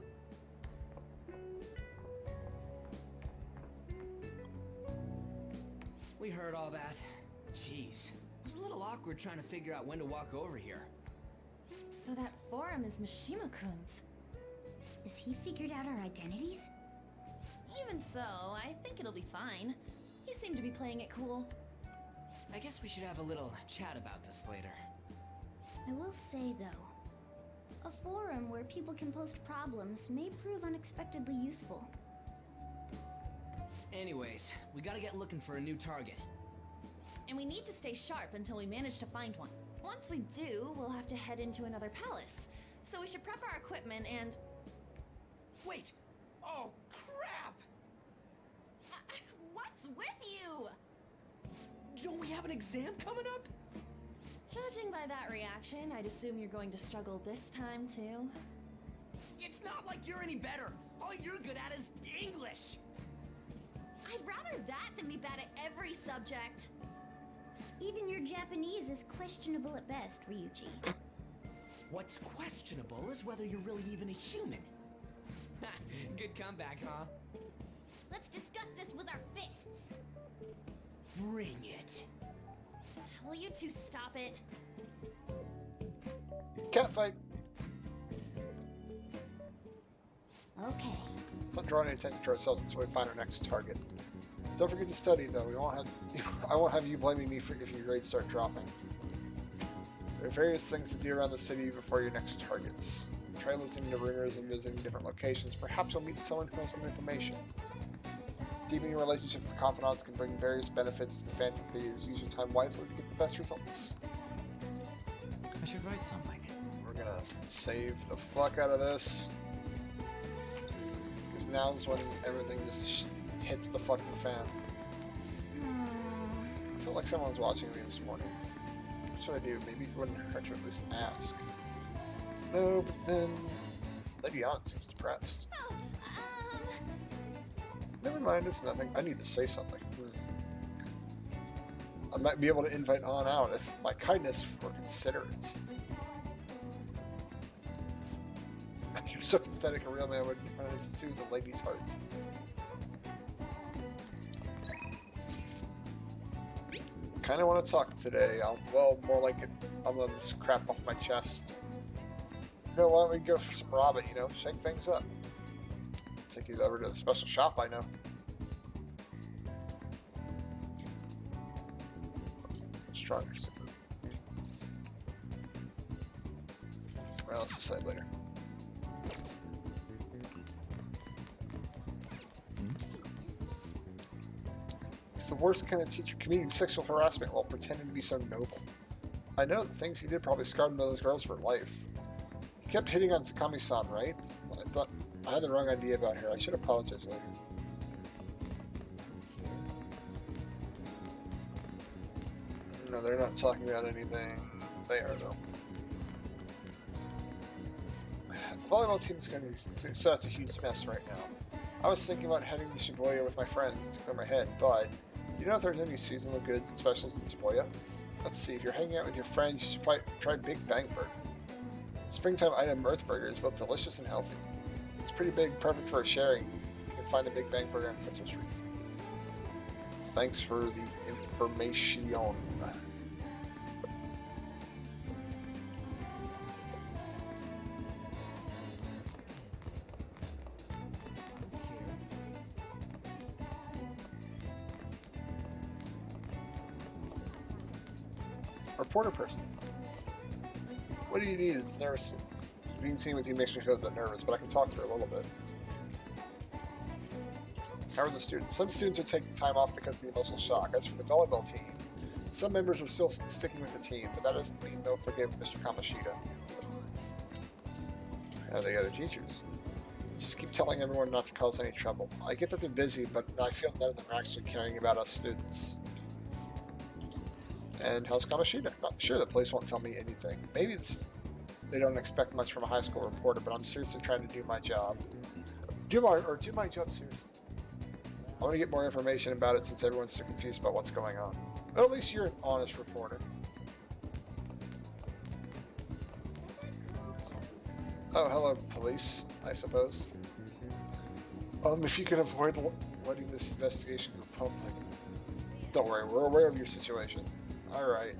We heard all that. Jeez. It was a little awkward trying to figure out when to walk over here. So that forum is Mishima-kun's. Has he figured out our identities? Even so, I think it'll be fine. He seemed to be playing it cool. I guess we should have a little chat about this later. I will say, though, a forum where people can post problems may prove unexpectedly useful. Anyways, we gotta get looking for a new target. And we need to stay sharp until we manage to find one. Once we do, we'll have to head into another palace. So we should prep our equipment and... Wait! Oh, crap! What's with you? Don't we have an exam coming up? Judging by that reaction, I'd assume you're going to struggle this time, too. It's not like you're any better. All you're good at is English. I'd rather that than be bad at every subject. Even your Japanese is questionable at best, Ryuji. What's questionable is whether you're really even a human. Good comeback, huh? Let's discuss this with our fists. Bring it. Will you two stop it? Cat fight. Okay. Let's not draw any attention to ourselves until we find our next target. Don't forget to study, though. We won't have. I won't have you blaming me if your grades start dropping. There are various things to do around the city before your next targets. Try listening to rumors and visiting different locations. Perhaps you'll meet someone who has some information. Deepening your relationship with confidants can bring various benefits to the Phantom Thieves. Use your time wisely to get the best results. I should write something. We're gonna save the fuck out of this. Because now's when everything just hits the fucking fan. I feel like someone's watching me this morning. What should I do? Maybe it wouldn't hurt to at least ask. No, but then Lady Aunt seems depressed. Oh, Never mind, it's nothing. I need to say something. I might be able to invite On out if my kindness were considerate. I'm so pathetic a real man would institute the lady's heart. Kinda want to talk today. Well, more like it. I'm letting this crap off my chest. You know, why don't we go for some rabbit, you know? Shake things up. Take you over to the special shop I know. Stronger super. Well, let's decide later. worst kind of teacher committing sexual harassment while pretending to be so noble. I know the things he did probably scarred those girls for life. He kept hitting on Sakami-san, right? I thought I had the wrong idea about her. I should apologize later. No, they're not talking about anything. They are, though. The volleyball team is going to be such a huge mess right now. I was thinking about heading to Shibuya with my friends to clear my head, but you know if there's any seasonal goods and specials in Shibuya? Let's see, if you're hanging out with your friends, you should probably try Big Bang Burger. Springtime item Earth Burger is both delicious and healthy. It's pretty big, perfect for sharing. You can find a Big Bang Burger on Central Street. Thanks for the information. Reporter person. What do you need? It's nervous. Being seen with you makes me feel a bit nervous, but I can talk to her a little bit. How are the students? Some students are taking time off because of the emotional shock. As for the volleyball team, some members are still sticking with the team, but that doesn't mean they'll forgive Mr. Kamoshida. And the other teachers. Just keep telling everyone not to cause any trouble. I get that they're busy, but I feel none of them are actually caring about us students. And how's Kamoshida? Not sure the police won't tell me anything. Maybe they don't expect much from a high school reporter, but I'm seriously trying to do my job. Do my job seriously. I want to get more information about it since everyone's so confused about what's going on. But at least you're an honest reporter. Oh, hello, police, I suppose. If you can avoid letting this investigation go public. Don't worry, we're aware of your situation. Alright.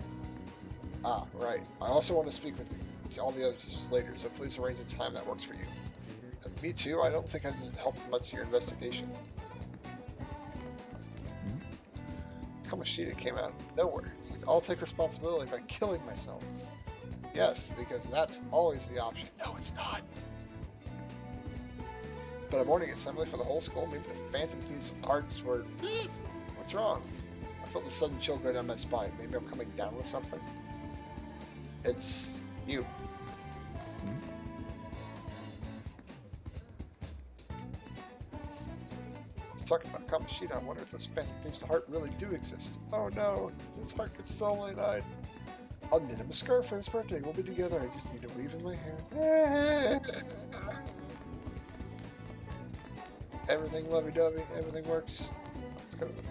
Right. I also want to speak with all the other teachers later, so please arrange a time that works for you. And me too, I don't think I can help much in your investigation. Kamoshida came out of nowhere. It's like, I'll take responsibility by killing myself. Yes, because that's always the option. No, it's not. But I'm warning assembly for the whole school. Maybe the Phantom Thieves' parts were... What's wrong? I felt a sudden chill go down my spine. Maybe I'm coming down with something. It's you. He's talking about Kamoshida. I wonder if those Phantom Thieves' heart really do exist. Oh no, his heart gets sullen. I'll knit him a scarf for his birthday. We'll be together. I just need to weave in my hair. Everything lovey-dovey. Everything works. Let's go to the...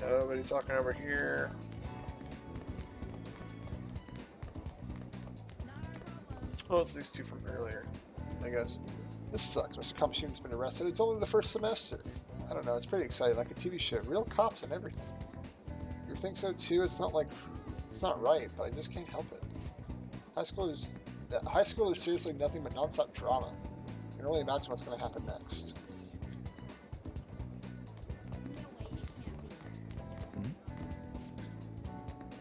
Nobody talking over here. Oh, it's these two from earlier, I guess. This sucks. Mr. Kamoshida's been arrested. It's only the first semester. I don't know. It's pretty exciting. Like a TV show. Real cops and everything. You think so too? It's not like... It's not right, but I just can't help it. High school is seriously nothing but non-stop drama. You can only imagine what's going to happen next.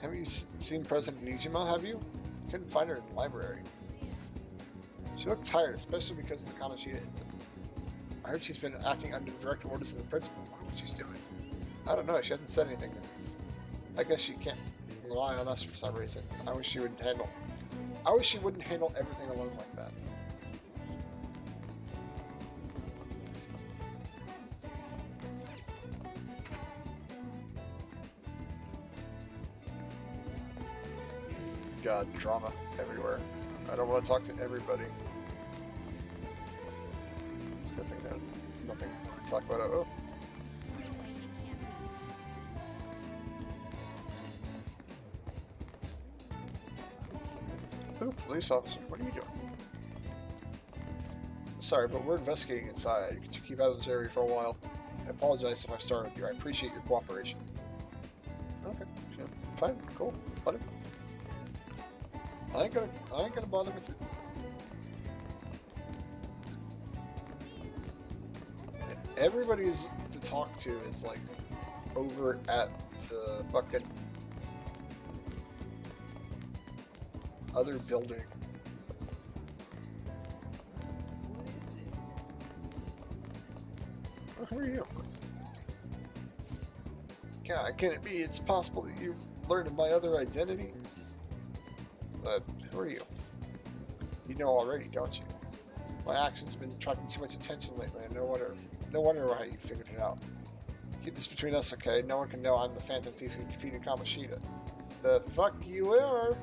Have you seen President Nijima, have you? Couldn't find her in the library. She looked tired, especially because of the Kamoshida incident. I heard she's been acting under direct orders of the principal. I wonder what she's doing. I don't know, she hasn't said anything. I guess she can't rely on us for some reason. I wish she wouldn't handle everything alone like that. God, drama everywhere. I don't want to talk to everybody. It's a good thing there's nothing to talk about. Oh. Oh, police officer, what are you doing? Sorry, but we're investigating inside. Could you keep out of this area for a while? I apologize if I started you. I appreciate your cooperation. Okay, yeah, fine, cool. Let it. I ain't gonna bother with it. Everybody's to talk to is like over at the fucking other building. Who are you? God, can it be? It's possible that you learned of my other identity? But who are you? You know already, don't you? My actions have been attracting too much attention lately, and no wonder why you figured it out. Keep this between us, okay? No one can know I'm the Phantom Thief who defeated Kamoshida. The fuck you are!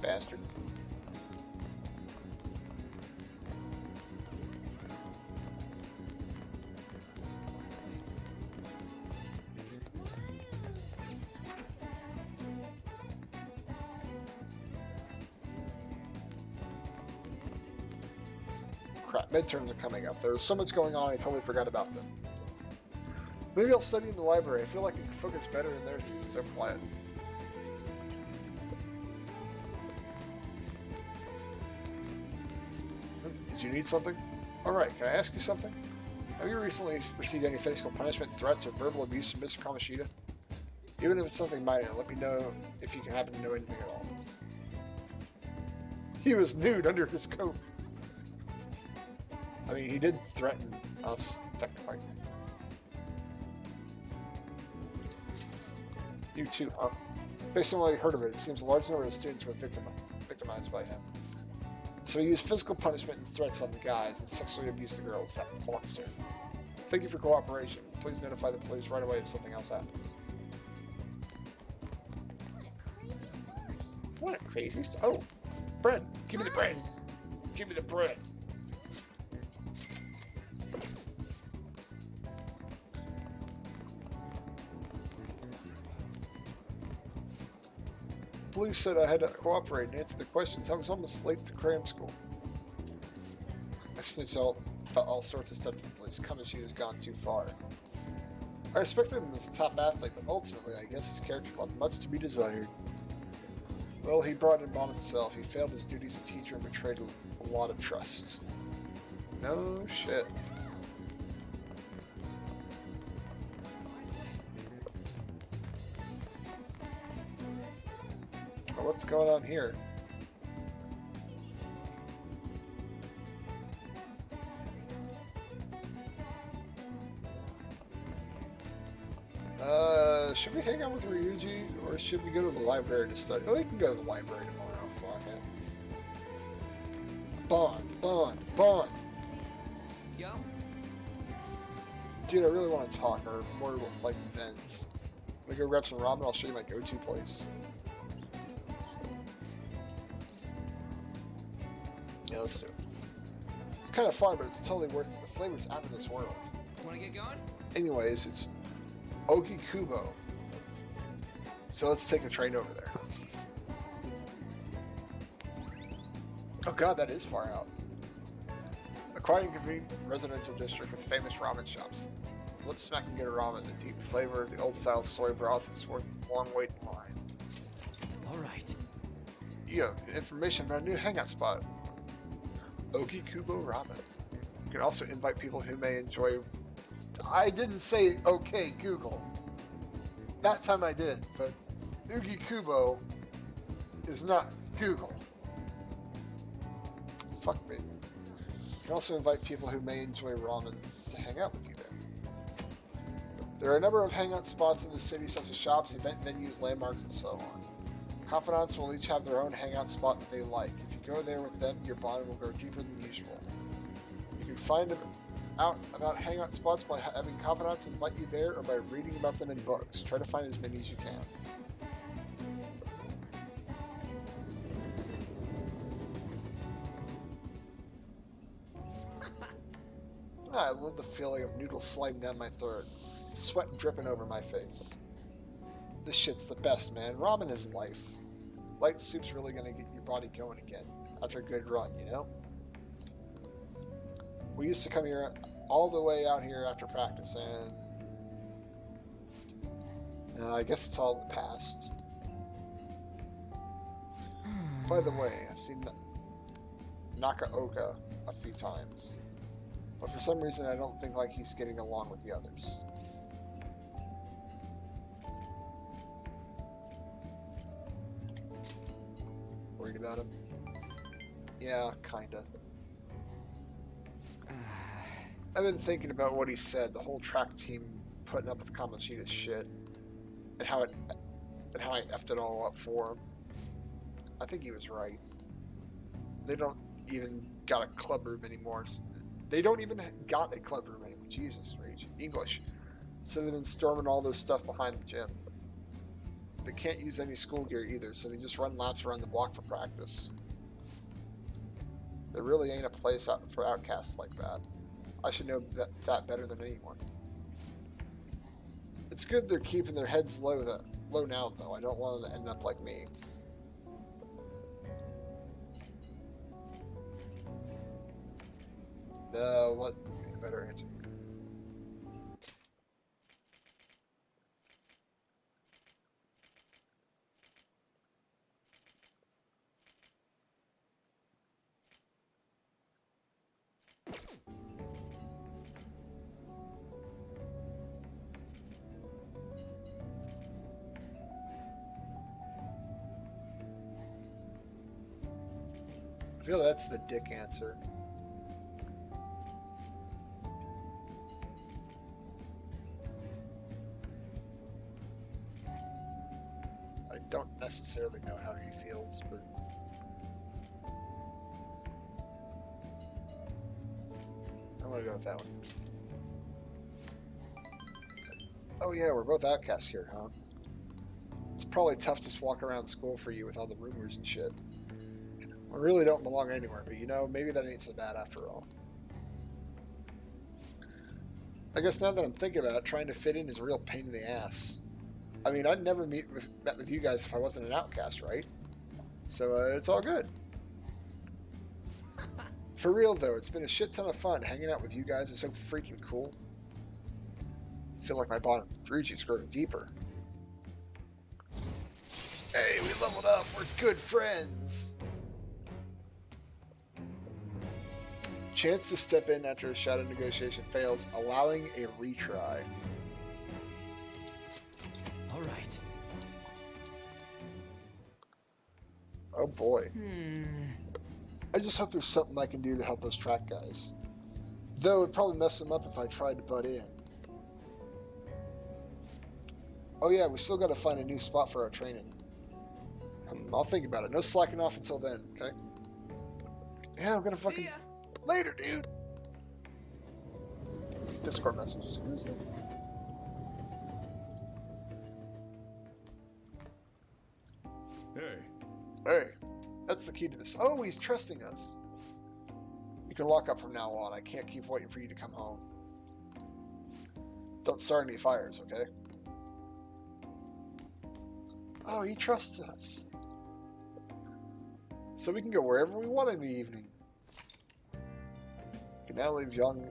Bastard. Crap, midterms are coming up. There's so much going on, I totally forgot about them. Maybe I'll study in the library. I feel like I can focus better in there since it's so quiet. Did you need something? Alright, can I ask you something? Have you recently received any physical punishment, threats, or verbal abuse from Mr. Kamoshida? Even if it's something minor, let me know if you can happen to know anything at all. He was nude under his coat. I mean, he did threaten us, technically. You too, huh? Based on what I heard of it, it seems a large number of students were victimized by him. So he used physical punishment and threats on the guys and sexually abused the girls. That monster. Thank you for cooperation. Please notify the police right away if something else happens. What a crazy story. Oh, bread. Give me the bread. Give me the bread. Police said I had to cooperate and answer the questions. I was almost late to cram school. I snitched about all sorts of stuff to the police. Kamoshida's gone too far. I respected him as a top athlete, but ultimately I guess his character left much to be desired. Well, he brought it on himself. He failed his duty as a teacher and betrayed a lot of trust. No shit. What's going on here? Should we hang out with Ryuji, or should we go to the library to study? Oh, we can go to the library tomorrow. Fuck it. Bond. Yo? Dude, I really want to talk, or more like events. We go grab some ramen, I'll show you my go-to place. Yeah, let's do it. It's kind of fun, but it's totally worth it. The flavor's out of this world. Wanna get going? Anyways, it's Okikubo. So let's take the train over there. Oh god, that is far out. A quiet and convenient residential district with famous ramen shops. Let's smack and get a ramen. The deep flavor of the old-style soy broth is worth a long wait in line. Alright. You have information about a new hangout spot. Okikubo Ramen. You can also invite people who may enjoy... I didn't say okay, Google. That time I did, but Okikubo is not Google. Fuck me. You can also invite people who may enjoy ramen to hang out with you there. There are a number of hangout spots in the city, such as shops, event venues, landmarks, and so on. Confidants will each have their own hangout spot that they like. If you go there with them, your bond will go deeper than usual. You can find out about hangout spots by having confidants invite you there or by reading about them in books. Try to find as many as you can. I love the feeling of noodles sliding down my throat, sweat dripping over my face. This shit's the best, man. Ramen is life. Light soup's really gonna get your body going again after a good run, you know? We used to come here all the way out here after practice, and I guess it's all in the past. By the way, I've seen Nakaoka a few times, but for some reason I don't think like he's getting along with the others. Worried about him? Yeah, kinda. I've been thinking about what he said. The whole track team putting up with Kamoshida's shit, and how I effed it all up for him. I think he was right. They don't even got a club room anymore. They don't even got a club room anymore. Jesus, rage. English. So they've been storming all their stuff behind the gym. They can't use any school gear either, so they just run laps around the block for practice. There really ain't a place out for outcasts like that. I should know that better than anyone. It's good they're keeping their heads low now, though. I don't want them to end up like me. What? A better answer. I feel that's the dick answer. I don't necessarily know how he feels, but I'm gonna go with that one. Oh yeah, we're both outcasts here, huh? It's probably tough to just walk around school for you with all the rumors and shit. I really don't belong anywhere, but you know, maybe that ain't so bad after all. I guess now that I'm thinking about it, trying to fit in is a real pain in the ass. I mean, I'd never met with you guys if I wasn't an outcast, right? So it's all good. For real though, it's been a shit ton of fun. Hanging out with you guys is so freaking cool. I feel like my bond with Ryuji's growing deeper. Hey, we leveled up. We're good friends. Chance to step in after a shadow negotiation fails, allowing a retry. All right. Oh boy. I just hope there's something I can do to help those track guys. Though it'd probably mess them up if I tried to butt in. Oh yeah, we still gotta find a new spot for our training. I'll think about it. No slacking off until then, okay? Yeah, I'm gonna fucking... Later, dude! Discord messages. Who's that? Hey. Hey, that's the key to this. Oh, he's trusting us. You can lock up from now on. I can't keep waiting for you to come home. Don't start any fires, okay? Oh, he trusts us. So we can go wherever we want in the evening. We can now leave Yogan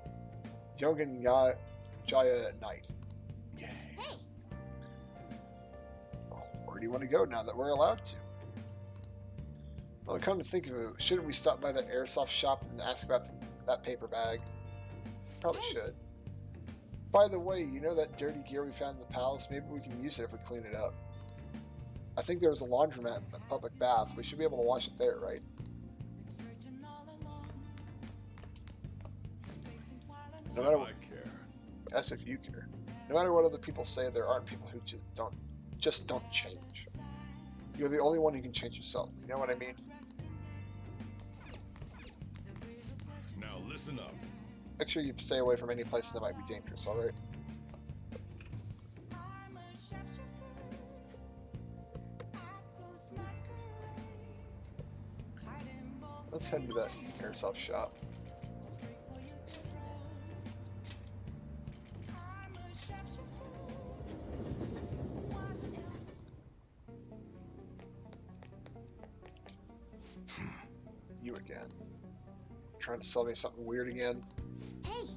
Jaya at night. Yay. Hey, Well, where do you want to go now that we're allowed to? Well, come to think of it, shouldn't we stop by that airsoft shop and ask about that paper bag? Probably should. By the way, you know that dirty gear we found in the palace? Maybe we can use it if we clean it up. I think there was a laundromat in the public bath. We should be able to wash it there, right? No matter what, I care. as if you care. No matter what other people say, there aren't people who just don't change. You're the only one who can change yourself. You know what I mean? Now listen up. Make sure you stay away from any place that might be dangerous, alright? Let's head to that airsoft shop. You again. Trying to sell me something weird again? hey,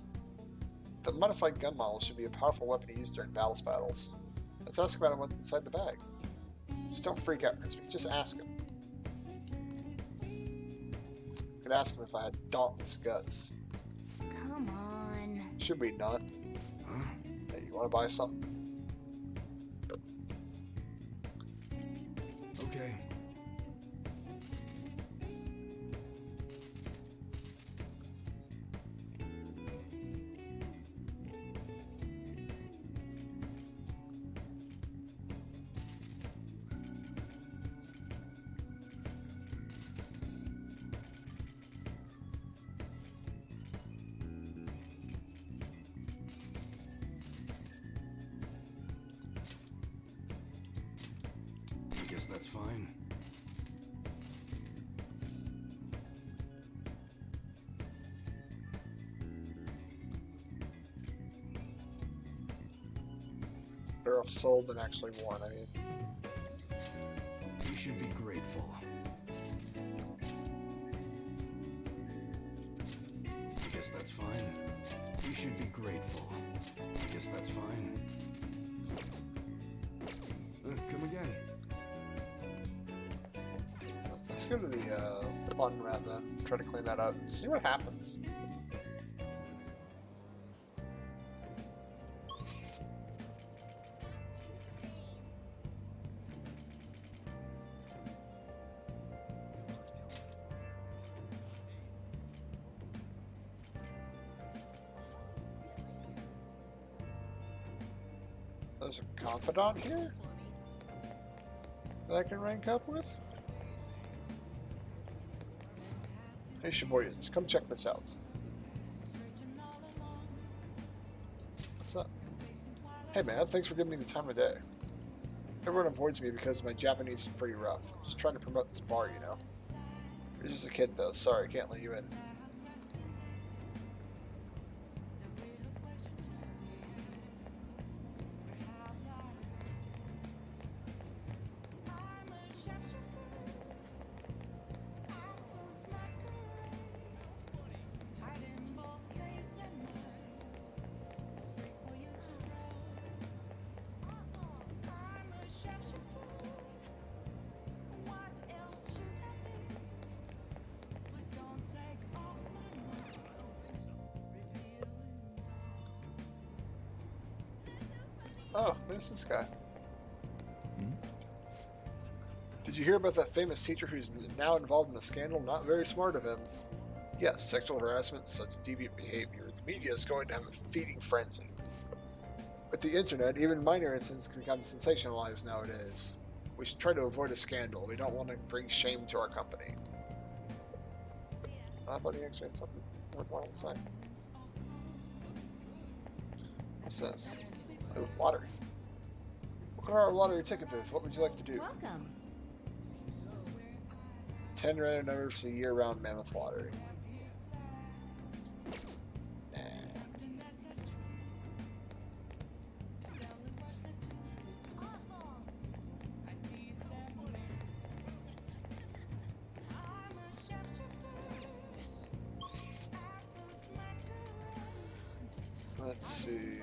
The modified gun model should be a powerful weapon to use during battles. Let's ask about what's inside the bag. Just don't freak out, Crispy. Just ask him. I could ask him if I had dauntless guts. come on. Should we not? Huh? Hey, you want to buy something? Okay. fine. Better off sold than actually worn, I mean. You should be grateful. I guess that's fine. You should be grateful. I guess that's fine. Come again. Let's go to the laundromat then. Try to clean that up. See what happens. There's a confidant here that I can rank up with? Hey Shibuya, come check this out. What's up? Hey man, thanks for giving me the time of day. Everyone avoids me because my Japanese is pretty rough. I'm just trying to promote this bar, you know. You're just a kid though, sorry, I can't let you in. Oh, there's this guy. Did you hear about that famous teacher who's now involved in the scandal? Not very smart of him. Yes, sexual harassment and such deviant behavior. The media is going to have a feeding frenzy. With the internet, even minor incidents can become sensationalized nowadays. We should try to avoid a scandal. We don't want to bring shame to our company. I thought he actually had something worthwhile to say. What's this? Oh, lottery. Look at our lottery ticket booth. What would you like to do? Welcome. 10 random numbers for the year-round Mammoth Lottery. Nah. Let's see.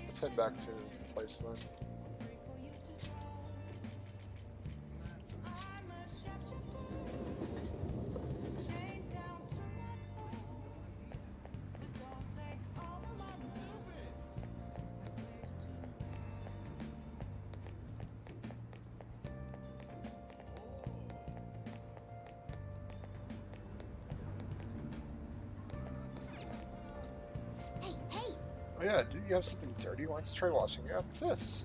Let's head back to the place then. Oh yeah, do you have something dirty? Why don't you try washing it up with this?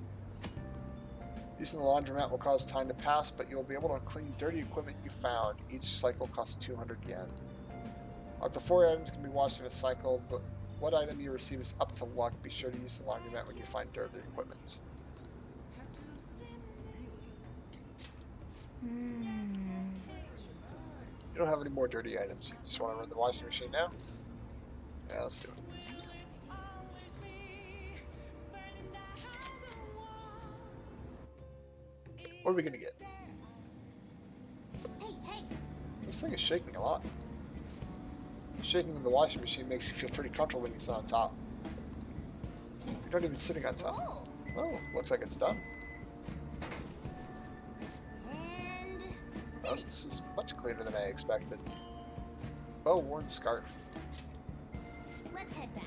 Using the laundromat will cause time to pass, but you'll be able to clean dirty equipment you found. Each cycle costs 200 yen. Up to 4 items can be washed in a cycle, but what item you receive is up to luck. Be sure to use the laundromat when you find dirty equipment. You don't have any more dirty items. You just want to run the washing machine now? Yeah, let's do it. What are we gonna get? Hey. This thing is shaking a lot. Shaking in the washing machine makes you feel pretty comfortable when you sit on top. You're not even sitting on top. Oh, looks like it's done. And Oh, this is much cleaner than I expected. Well-worn scarf. let's head back.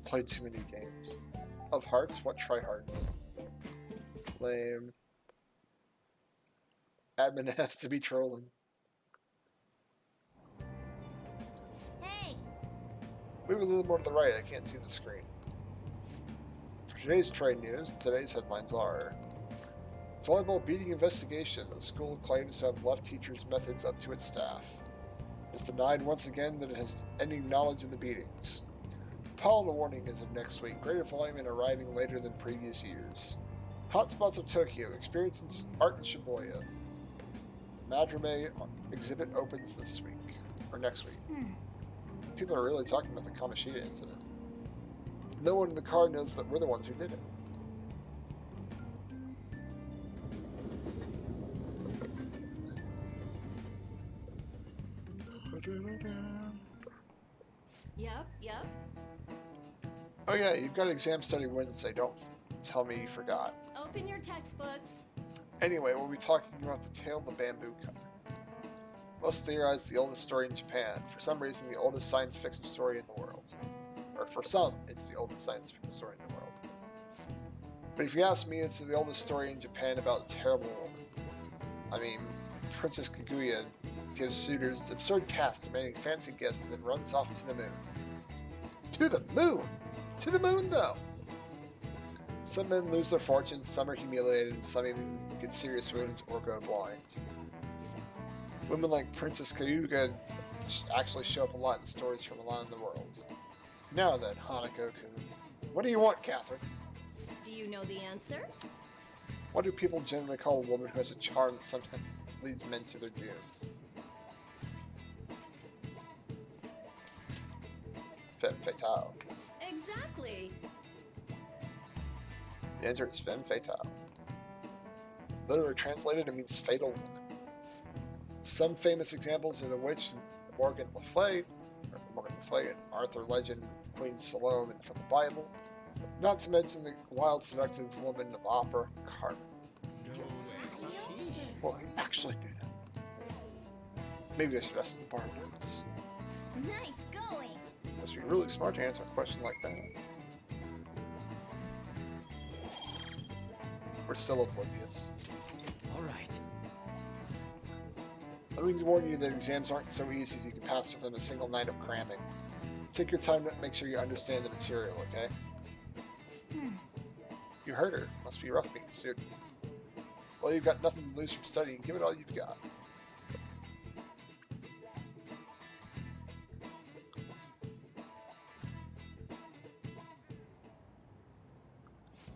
Played too many games. Of hearts? What tryhards? Lame. Admin has to be trolling. Hey, Move a little more to the right, I can't see the screen. For today's trade news, today's headlines are: volleyball beating investigation. The school claims to have left teachers' methods up to its staff. It's denied once again that it has any knowledge of the beatings. Pollen warning as of next week. Greater volume and arriving later than previous years. Hotspots of Tokyo. Experiencing art in Shibuya. The Madrame exhibit opens this week. Or next week. People are really talking about the Kamoshida incident. No one in the car knows that we're the ones who did it. Yep. Oh yeah, you've got exam study Wednesday. Don't tell me you forgot. Open your textbooks. Anyway, we'll be talking about the tale of the bamboo cutter. Most theorize the oldest story in Japan. For some reason, the oldest science fiction story in the world. Or for some, it's the oldest science fiction story in the world. But if you ask me, it's the oldest story in Japan about a terrible woman. I mean, Princess Kaguya gives suitors an absurd task demanding fancy gifts and then runs off to the moon. To the moon! To the moon, though! Some men lose their fortunes, some are humiliated, and some even get serious wounds or go blind. Women like Princess Kaguya actually show up a lot in stories from around the world. Now then, Hanako-kun, what do you want, Catherine? Do you know the answer? What do people generally call a woman who has a charm that sometimes leads men to their doom? Femme fatale. Exactly. The answer is femme fatale. Literally translated, it means fatal woman. Some famous examples are the witch Morgan Le Fay, and Arthur Legend, Queen Salome from the Bible. Not to mention the wild, seductive woman of opera, Carmen. Well, I actually knew that. Maybe I should ask the bar notes. Nice going. Must be really smart to answer a question like that. We're still oblivious. All right. Let me warn you that exams aren't so easy as you can pass within a single night of cramming. Take your time to make sure you understand the material, okay? You heard her. Must be rough being a student. Well, you've got nothing to lose from studying. Give it all you've got.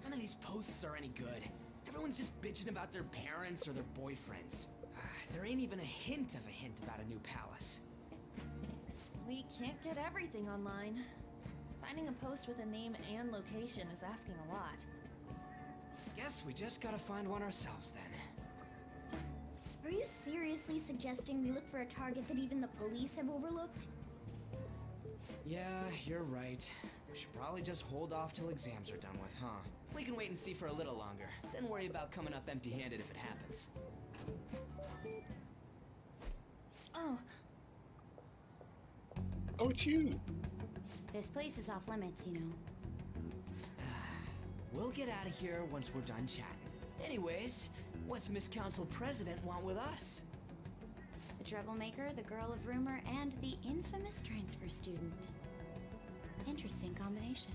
None of these posts are any good. Everyone's just bitching about their parents or their boyfriends. There ain't even a hint about a new palace. We can't get everything online. Finding a post with a name and location is asking a lot. Guess we just gotta find one ourselves then. Are you seriously suggesting we look for a target that even the police have overlooked? Yeah, you're right. We should probably just hold off till exams are done with, huh? We can wait and see for a little longer, then worry about coming up empty-handed if it happens. Oh, Oh, it's you. This place is off limits, you know. We'll get out of here once we're done chatting. Anyways, what's Miss Council President want with us? The troublemaker, the girl of rumor, and the infamous transfer student. Interesting combination.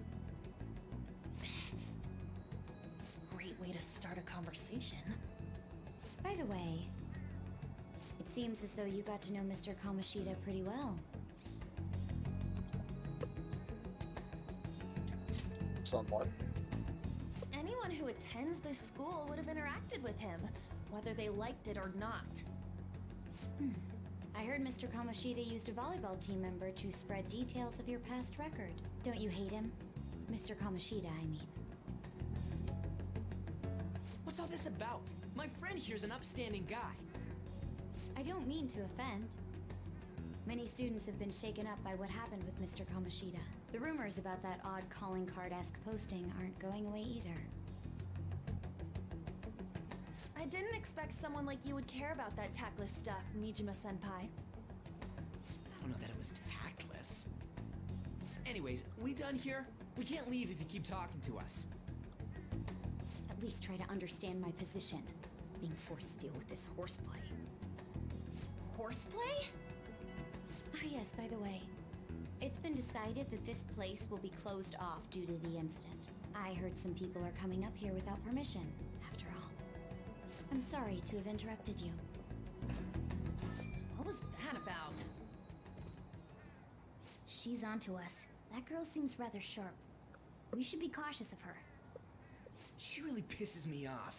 great way to start a conversation. By the way, it seems as though you got to know Mr. Kamoshida pretty well. Somewhat. Anyone who attends this school would have interacted with him, whether they liked it or not. I heard Mr. Kamoshida used a volleyball team member to spread details of your past record. Don't you hate him? Mr. Kamoshida, I mean. What's all this about? My friend here's an upstanding guy. I don't mean to offend. Many students have been shaken up by what happened with Mr. Kamoshida. The rumors about that odd calling card-esque posting aren't going away either. I didn't expect someone like you would care about that tactless stuff, Nijima-senpai. I don't know that it was tactless. Anyways, we done here? We can't leave if you keep talking to us. At least try to understand my position. Being forced to deal with this horseplay. Horseplay? Ah yes, by the way. It's been decided that this place will be closed off due to the incident. I heard some people are coming up here without permission, after all. I'm sorry to have interrupted you. What was that about? She's onto us. That girl seems rather sharp. We should be cautious of her. She really pisses me off.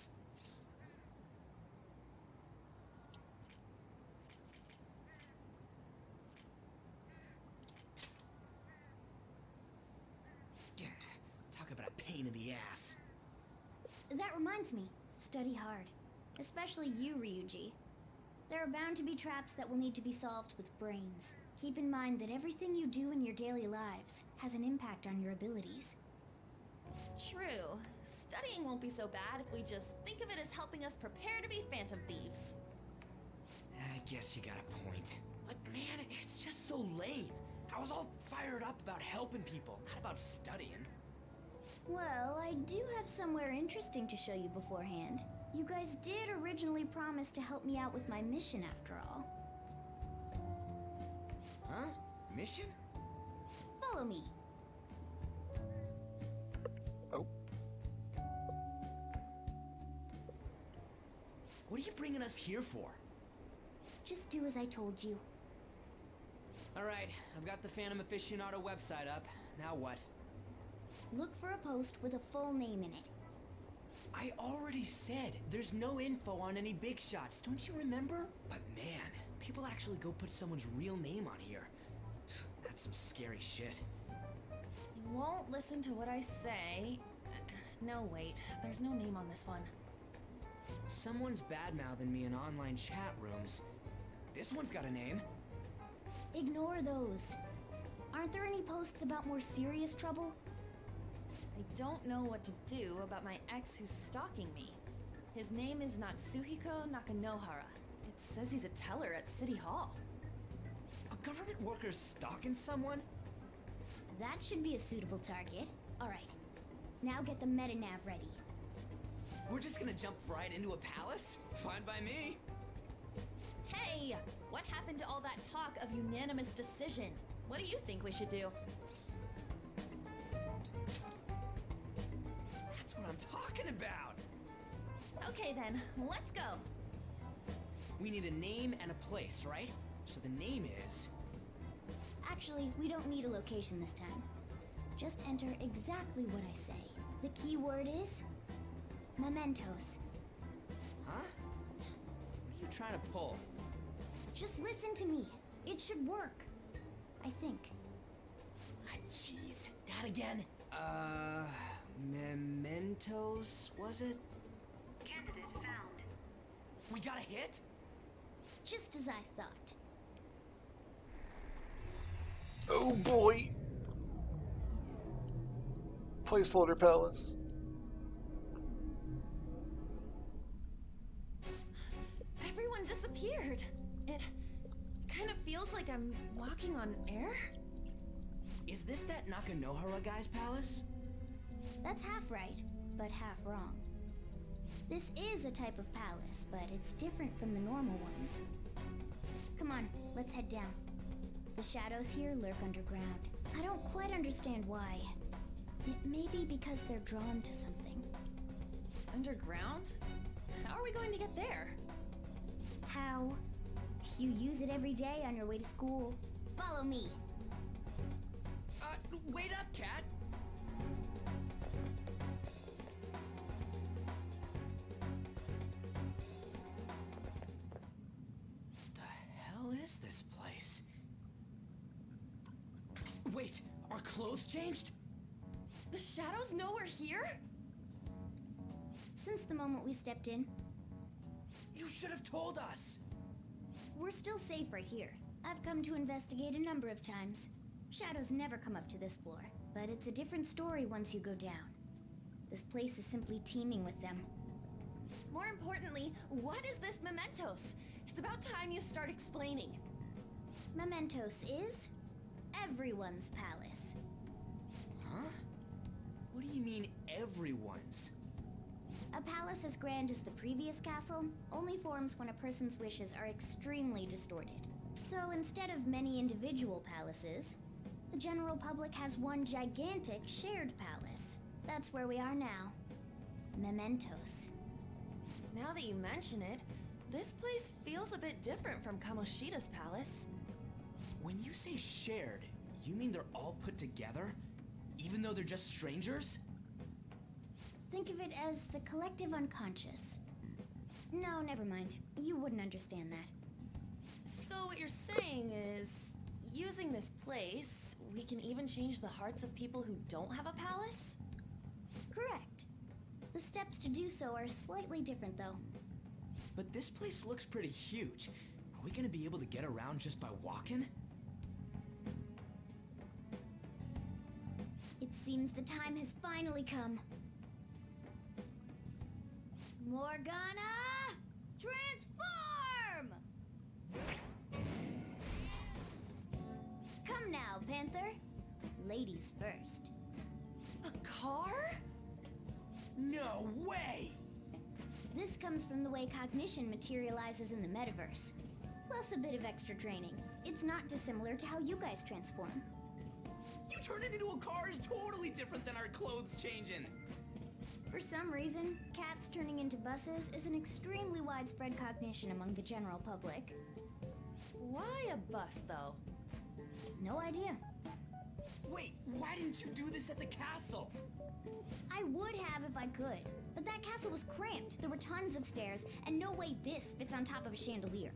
Yeah, talk about a pain in the ass. That reminds me, study hard. Especially you, Ryuji. There are bound to be traps that will need to be solved with brains. Keep in mind that everything you do in your daily lives has an impact on your abilities. True. Studying won't be so bad if we just think of it as helping us prepare to be Phantom Thieves. I guess you got a point. But man, it's just so lame. I was all fired up about helping people, not about studying. Well, I do have somewhere interesting to show you beforehand. You guys did originally promise to help me out with my mission after all. Huh? Mission? Follow me. Oh. What are you bringing us here for? Just do as I told you. Alright, I've got the Phantom Aficionado website up. Now what? Look for a post with a full name in it. I already said there's no info on any big shots, don't you remember? But man, people actually go put someone's real name on here. That's some scary shit. You won't listen to what I say. No, wait. There's no name on this one. Someone's bad-mouthing me in online chat rooms. This one's got a name. Ignore those. Aren't there any posts about more serious trouble? I don't know what to do about my ex who's stalking me. His name is Natsuhiko Nakanohara. It says he's a teller at City Hall. A government worker stalking someone? That should be a suitable target. Alright. Now get the metanav ready. We're just gonna jump right into a palace? Fine by me. Hey! What happened to all that talk of unanimous decision? What do you think we should do? That's what I'm talking about! Okay then, let's go. We need a name and a place, right? So the name is... Actually, we don't need a location this time. Just enter exactly what I say. The key word is... Mementos. Huh? What are you trying to pull? Just listen to me. It should work. I think. Ah, jeez. That again? Mementos, was it? Candidate found. We got a hit? Just as I thought. Oh boy! Placeholder Palace. Everyone disappeared. It kind of feels like I'm walking on air. Is this that Nakanohara guy's palace? That's half right, but half wrong. This is a type of palace, but it's different from the normal ones. Come on, let's head down. The shadows here lurk underground. I don't quite understand why. It may be because they're drawn to something. Underground? How are we going to get there? How? You use it every day on your way to school. Follow me. Wait up, Cat! The hell is this place? Wait, our clothes changed? The shadows know we're here? Since the moment we stepped in, You should have told us! we're still safe right here. I've come to investigate a number of times. Shadows never come up to this floor, but it's a different story once you go down. This place is simply teeming with them. More importantly, what is this Mementos? It's about time you start explaining. Mementos is everyone's palace. Huh? What do you mean, everyone's? A palace as grand as the previous castle only forms when a person's wishes are extremely distorted. So instead of many individual palaces, the general public has one gigantic shared palace. That's where we are now. Mementos. Now that you mention it, this place feels a bit different from Kamoshida's palace. When you say shared, You mean they're all put together? Even though they're just strangers? Think of it as the collective unconscious. No, never mind. You wouldn't understand that. So what you're saying is, using this place, we can even change the hearts of people who don't have a palace? Correct. The steps to do so are slightly different, though. But this place looks pretty huge. Are we gonna be able to get around just by walking? It seems the time has finally come. Morgana! Transform! Come now, Panther. Ladies first. A car? No way! This comes from the way cognition materializes in the metaverse. Plus a bit of extra training. It's not dissimilar to how you guys transform. You turned it into a car is totally different than our clothes changing. For some reason, cats turning into buses is an extremely widespread cognition among the general public. Why a bus, though? No idea. Wait, why didn't you do this at the castle? I would have if I could, but that castle was cramped. There were tons of stairs, and no way this fits on top of a chandelier.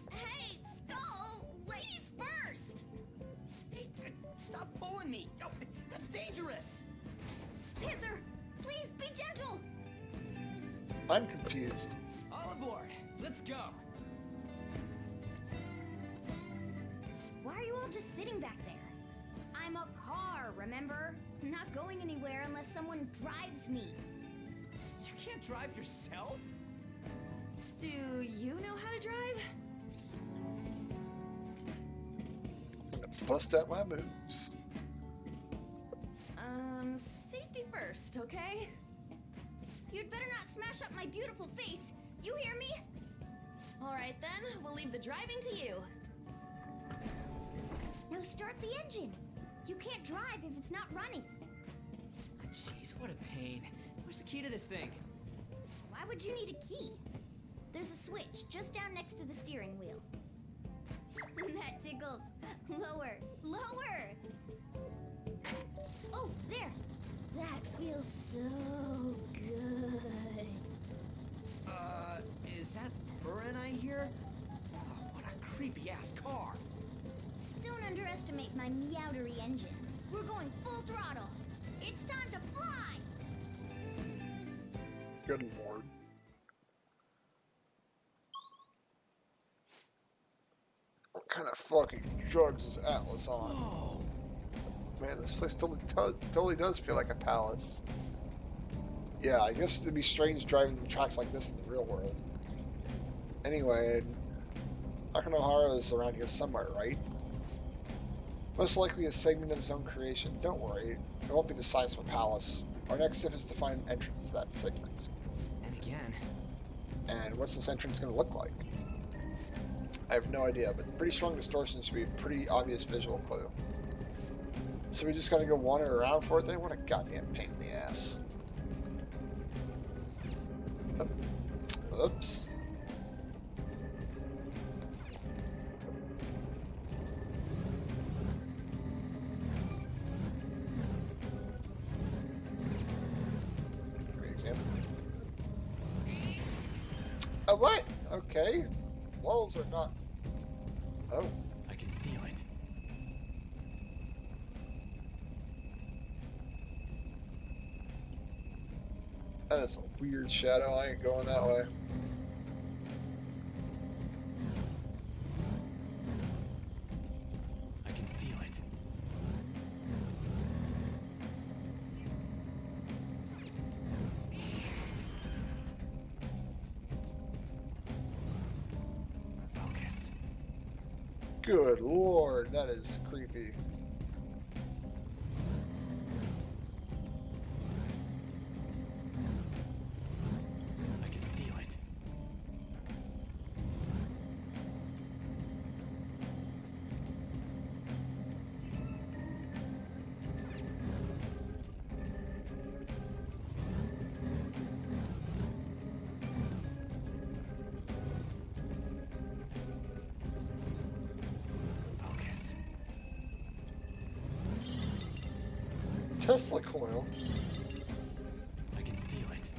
Hey, Skull! Ladies first! Hey, stop pulling me! Oh, that's dangerous! Panther, please be gentle! I'm confused. All aboard! Let's go! Why are you all just sitting back there? I'm a car, remember? I'm not going anywhere unless someone drives me. You can't drive yourself? Do you know how to drive? Bust out my moves. Safety first, okay? You'd better not smash up my beautiful face. You hear me? Alright then, we'll leave the driving to you. Now start the engine. You can't drive if it's not running. Jeez, what a pain. Where's the key to this thing? Why would you need a key? There's a switch just down next to the steering wheel. That tickles. Lower, lower! Oh, there! That feels so good. Is that Burin I hear? Oh, what a creepy-ass car. Don't underestimate my meowdery engine. We're going full throttle. It's time to fly! Good lord. What kind of fucking drugs is Atlas on? Oh, Man, this place totally does feel like a palace. Yeah, I guess it'd be strange driving the tracks like this in the real world. Anyway, Nakanohara is around here somewhere, right? Most likely a segment of his own creation. Don't worry, it won't be the size of a palace. Our next step is to find an entrance to that segment. and again. And what's this entrance going to look like? I have no idea, but pretty strong distortion should be a pretty obvious visual clue. So we just gotta go wander around for it then? What a goddamn pain in the ass. Oops. Oh, what? Okay. Walls are not... Oh. I can feel it. That is a weird shadow. I ain't going that way. I can feel it. Focus. Good lord, that is creepy. I can feel it. Focus. Tesla coil. I can feel it.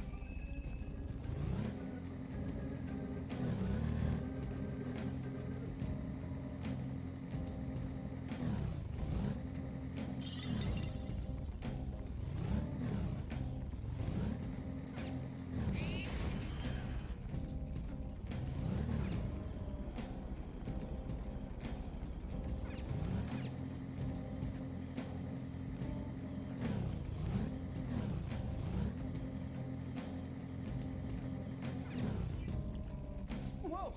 Whoa!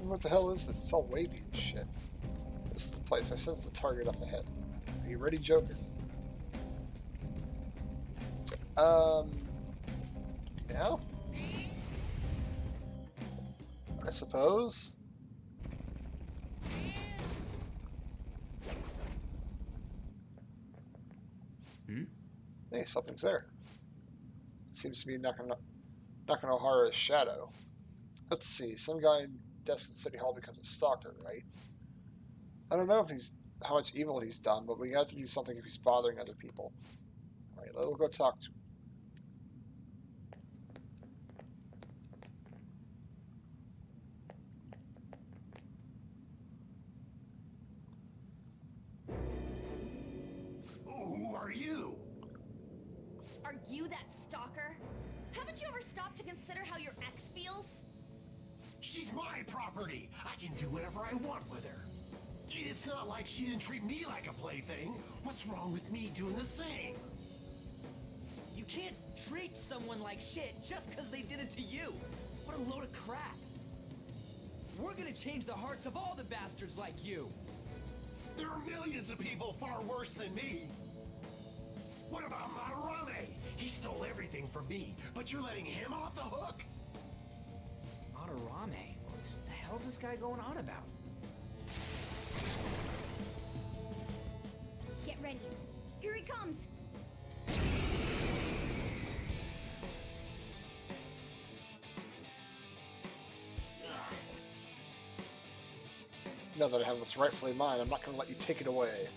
What the hell is this? It's all wavy and shit. This is the place. I sense the target up ahead. Are you ready, Joker? Yeah? I suppose? Hey, something's there. It seems to be knocking O'Hara's shadow. Let's see. Some guy in Destin City Hall becomes a stalker, right? I don't know if how much evil he's done, but we have to do something if he's bothering other people. All right, we'll go talk to him. Who are you? Are you that stalker? Haven't you ever stopped to consider how your ex feels? She's my property. I can do whatever I want with her. It's not like she didn't treat me like a plaything. What's wrong with me doing the same? You can't treat someone like shit just because they did it to you. What a load of crap. We're gonna change the hearts of all the bastards like you. There are millions of people far worse than me. What about Madarame? He stole everything from me, but you're letting him off the hook? Madarame? What the hell's this guy going on about? Get ready. Here he comes. Now that I have what's rightfully mine, I'm not going to let you take it away.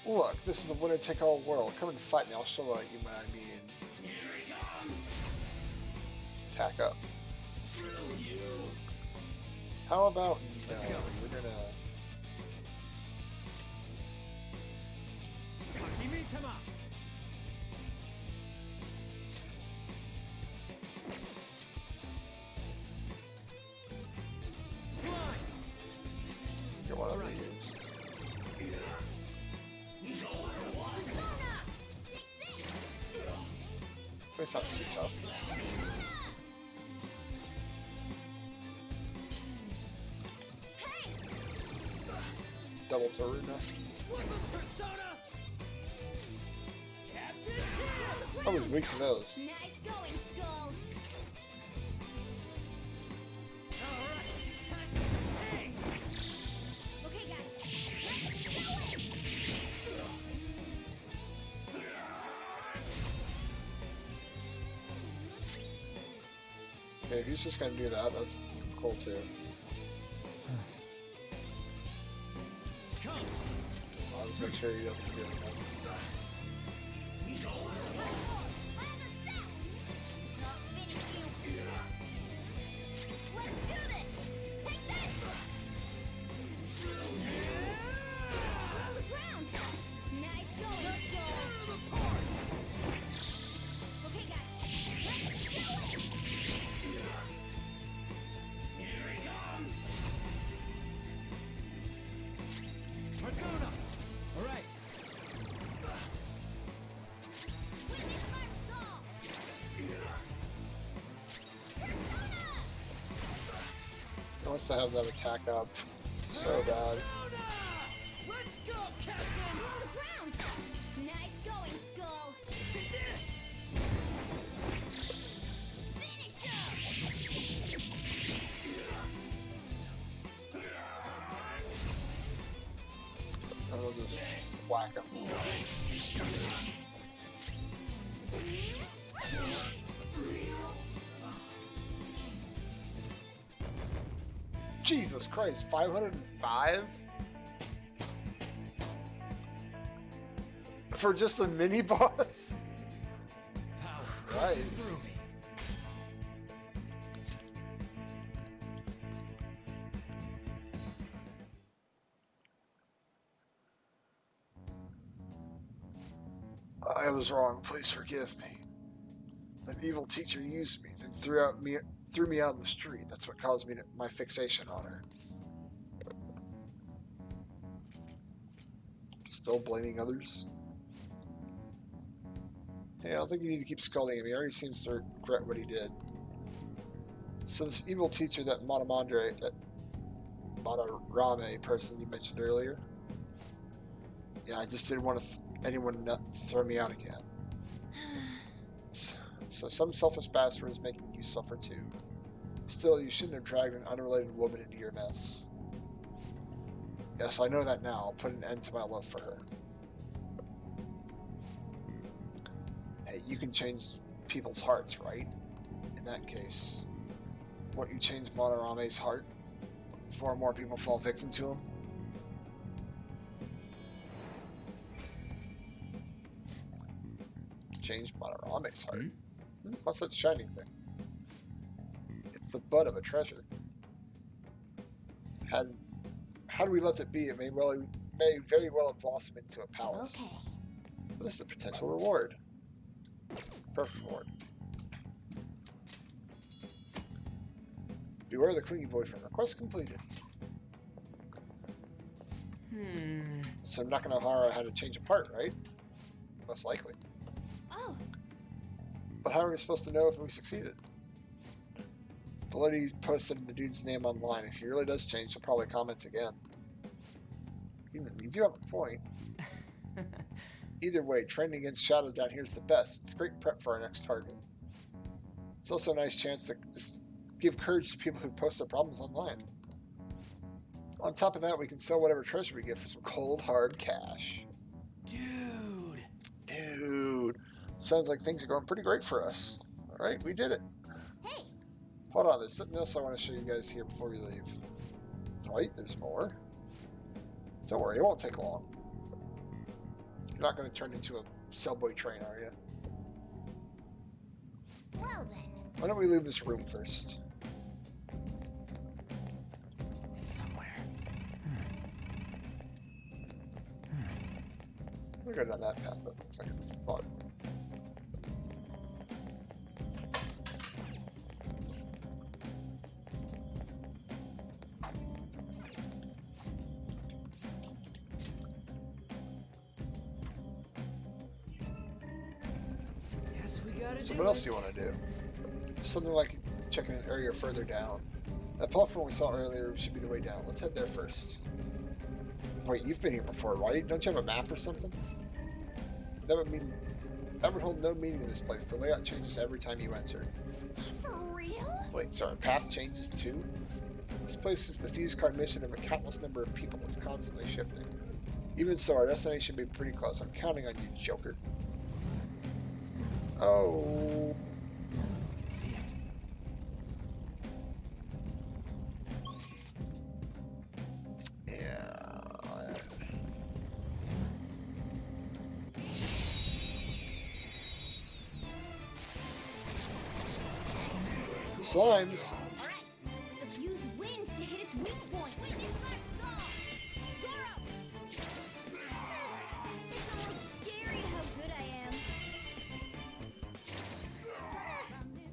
Look, this is a winner-take-all world. Come and fight me. I'll show you what I mean. Tack up. How about no? Let's go. We're gonna. Hakimitama! Get one of Right. these. It's not too tough. Double Taruna. I was weak to those. Nice going, Skull. Okay, guys. Let's do it! Okay, if he's just gonna do that, that's cool too. I'll just make sure he doesn't do anything. Not finish you. Let's do this! Take this! On the ground! Nice going, Skull. Okay, guys. Let's do it! Persona! Alright. Witness my resolve! He wants to have that attack up so bad. Let's go, Captain! On the ground! Nice going, Skull. Finish him! And we'll just whack him. Jesus Christ, 505? For just a mini boss? Power Christ. courses through me. I was wrong. Please forgive me. That evil teacher used me, then threw me out in the street. That's what caused me my fixation on her. Still blaming others? Hey, I don't think you need to keep scolding him. He already seems to regret what he did. So this evil teacher, that Madarame person you mentioned earlier. Yeah, I just didn't want anyone to throw me out again. So some selfish bastard is making you suffer too. Still, you shouldn't have dragged an unrelated woman into your mess. Yes, I know that now. I'll put an end to my love for her. Hey, you can change people's hearts, right? In that case, won't you change Madarame's heart before more people fall victim to him? Change Madarame's heart? What's that shiny thing? It's the bud of a treasure. Had we left it be, it may very well have blossomed into a palace. Okay. But this is a potential reward. Perfect reward. Beware the clingy boyfriend. Request completed. So Nakanohara had a change of heart, right? Most likely. Oh, But how are we supposed to know if we succeeded? The lady posted the dude's name online. If he really does change, she'll probably comment again. You do have a point. Either way, training against Shadow down here is the best. It's great prep for our next target. It's also a nice chance to just give courage to people who post their problems online. On top of that, we can sell whatever treasure we get for some cold, hard cash. Dude. Sounds like things are going pretty great for us. All right, we did it. Hey, Hold on, there's something else I want to show you guys here before we leave. Right, there's more. Don't worry, it won't take long. You're not going to turn into a subway train, are you? well then. Why don't we leave this room first? It's somewhere. We'll go down that path, but it looks like it's fun. Guess we gotta So do what else it. do you want to do? Something like checking an area further down. That platform we saw earlier should be the way down. Let's head there first. Wait, you've been here before, right? Don't you have a map or something? That would hold no meaning in this place. The layout changes every time you enter. for real? Wait, so our path changes too? This place is the fuse cognition of a countless number of people that's constantly shifting. Even so, our destination should be pretty close. I'm counting on you, Joker. Oh. I can see it. Yeah. Slimes. Alright. The fuse wins to hit its weak point. Zoro! It's almost scary how good I am.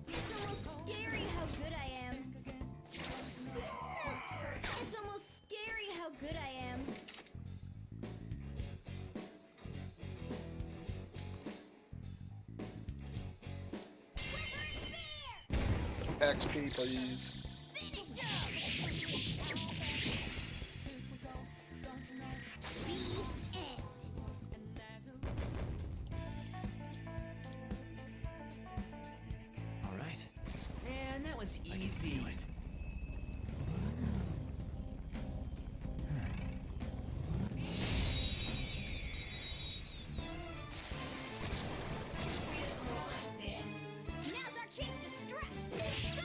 It's almost scary how good I am. It's almost scary how good I am. XP, please. Finish him! The end. All right. Man, that was easy. Now's our chance to strike. Go!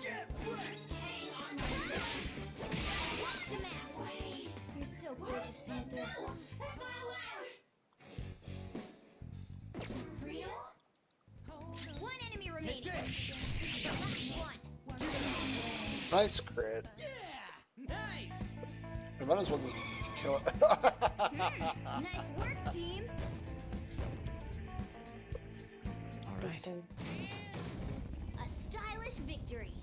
Get wrecked! Hang on my nuts! Watch him out! Nice crit. Yeah! Nice! I might as well just kill it. Nice work, team. Alright. A stylish victory.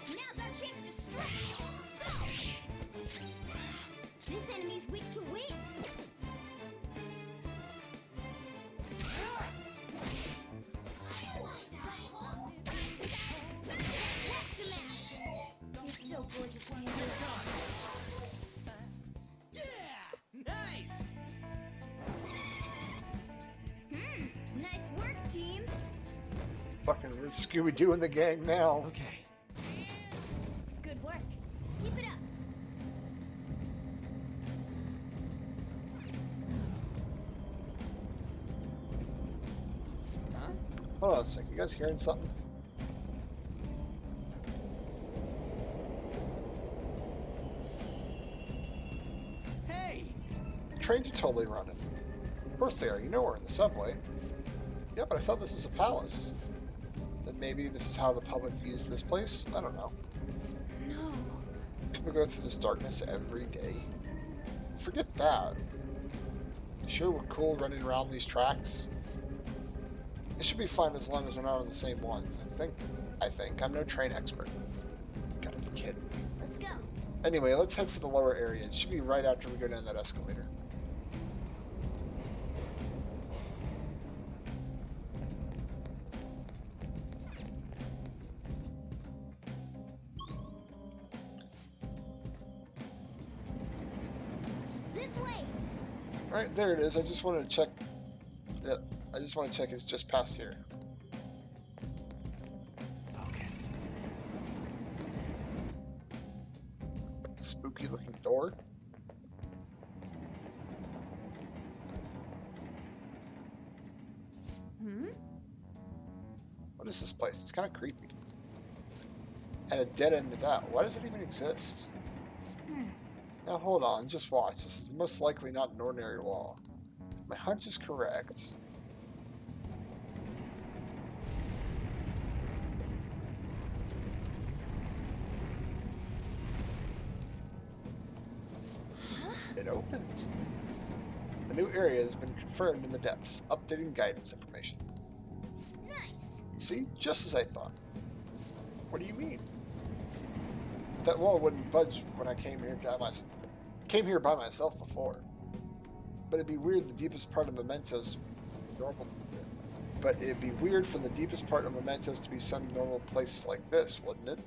Now's our chance to strike. Go! This enemy's weak to wind. You're so gorgeous when you're Yeah! Nice! Nice work, team. Fucking Scooby-Doo and the gang now. Okay. Good work. Keep it up. Huh? Hold on a sec. You guys hearing something? Hey! Trains are totally running. Of course they are. You know we're in the subway. Yeah, but I thought this was a palace. Then maybe this is how the public views this place? I don't know. No. People go through this darkness every day. Forget that. You sure we're cool running around these tracks? It should be fine as long as we're not on the same ones. I think. I'm no train expert. Gotta be kidding. Let's go. Anyway, let's head for the lower area. It should be right after we go down that escalator. This way. Alright, there it is. I just wanted to check. Yeah, I just want to check it's just past here. Focus. Spooky looking door. What is this place? It's kind of creepy. And a dead end to that. Why does it even exist? Now hold on, just watch. This is most likely not an ordinary wall. My hunch is correct. It opened. The new area has been confirmed in the depths. Updating guidance information. Nice. See? Just as I thought. What do you mean? That wall wouldn't budge when I came here by myself before. But it'd be weird the deepest part of Mementos normal. But it'd be weird for the deepest part of Mementos to be some normal place like this, wouldn't it?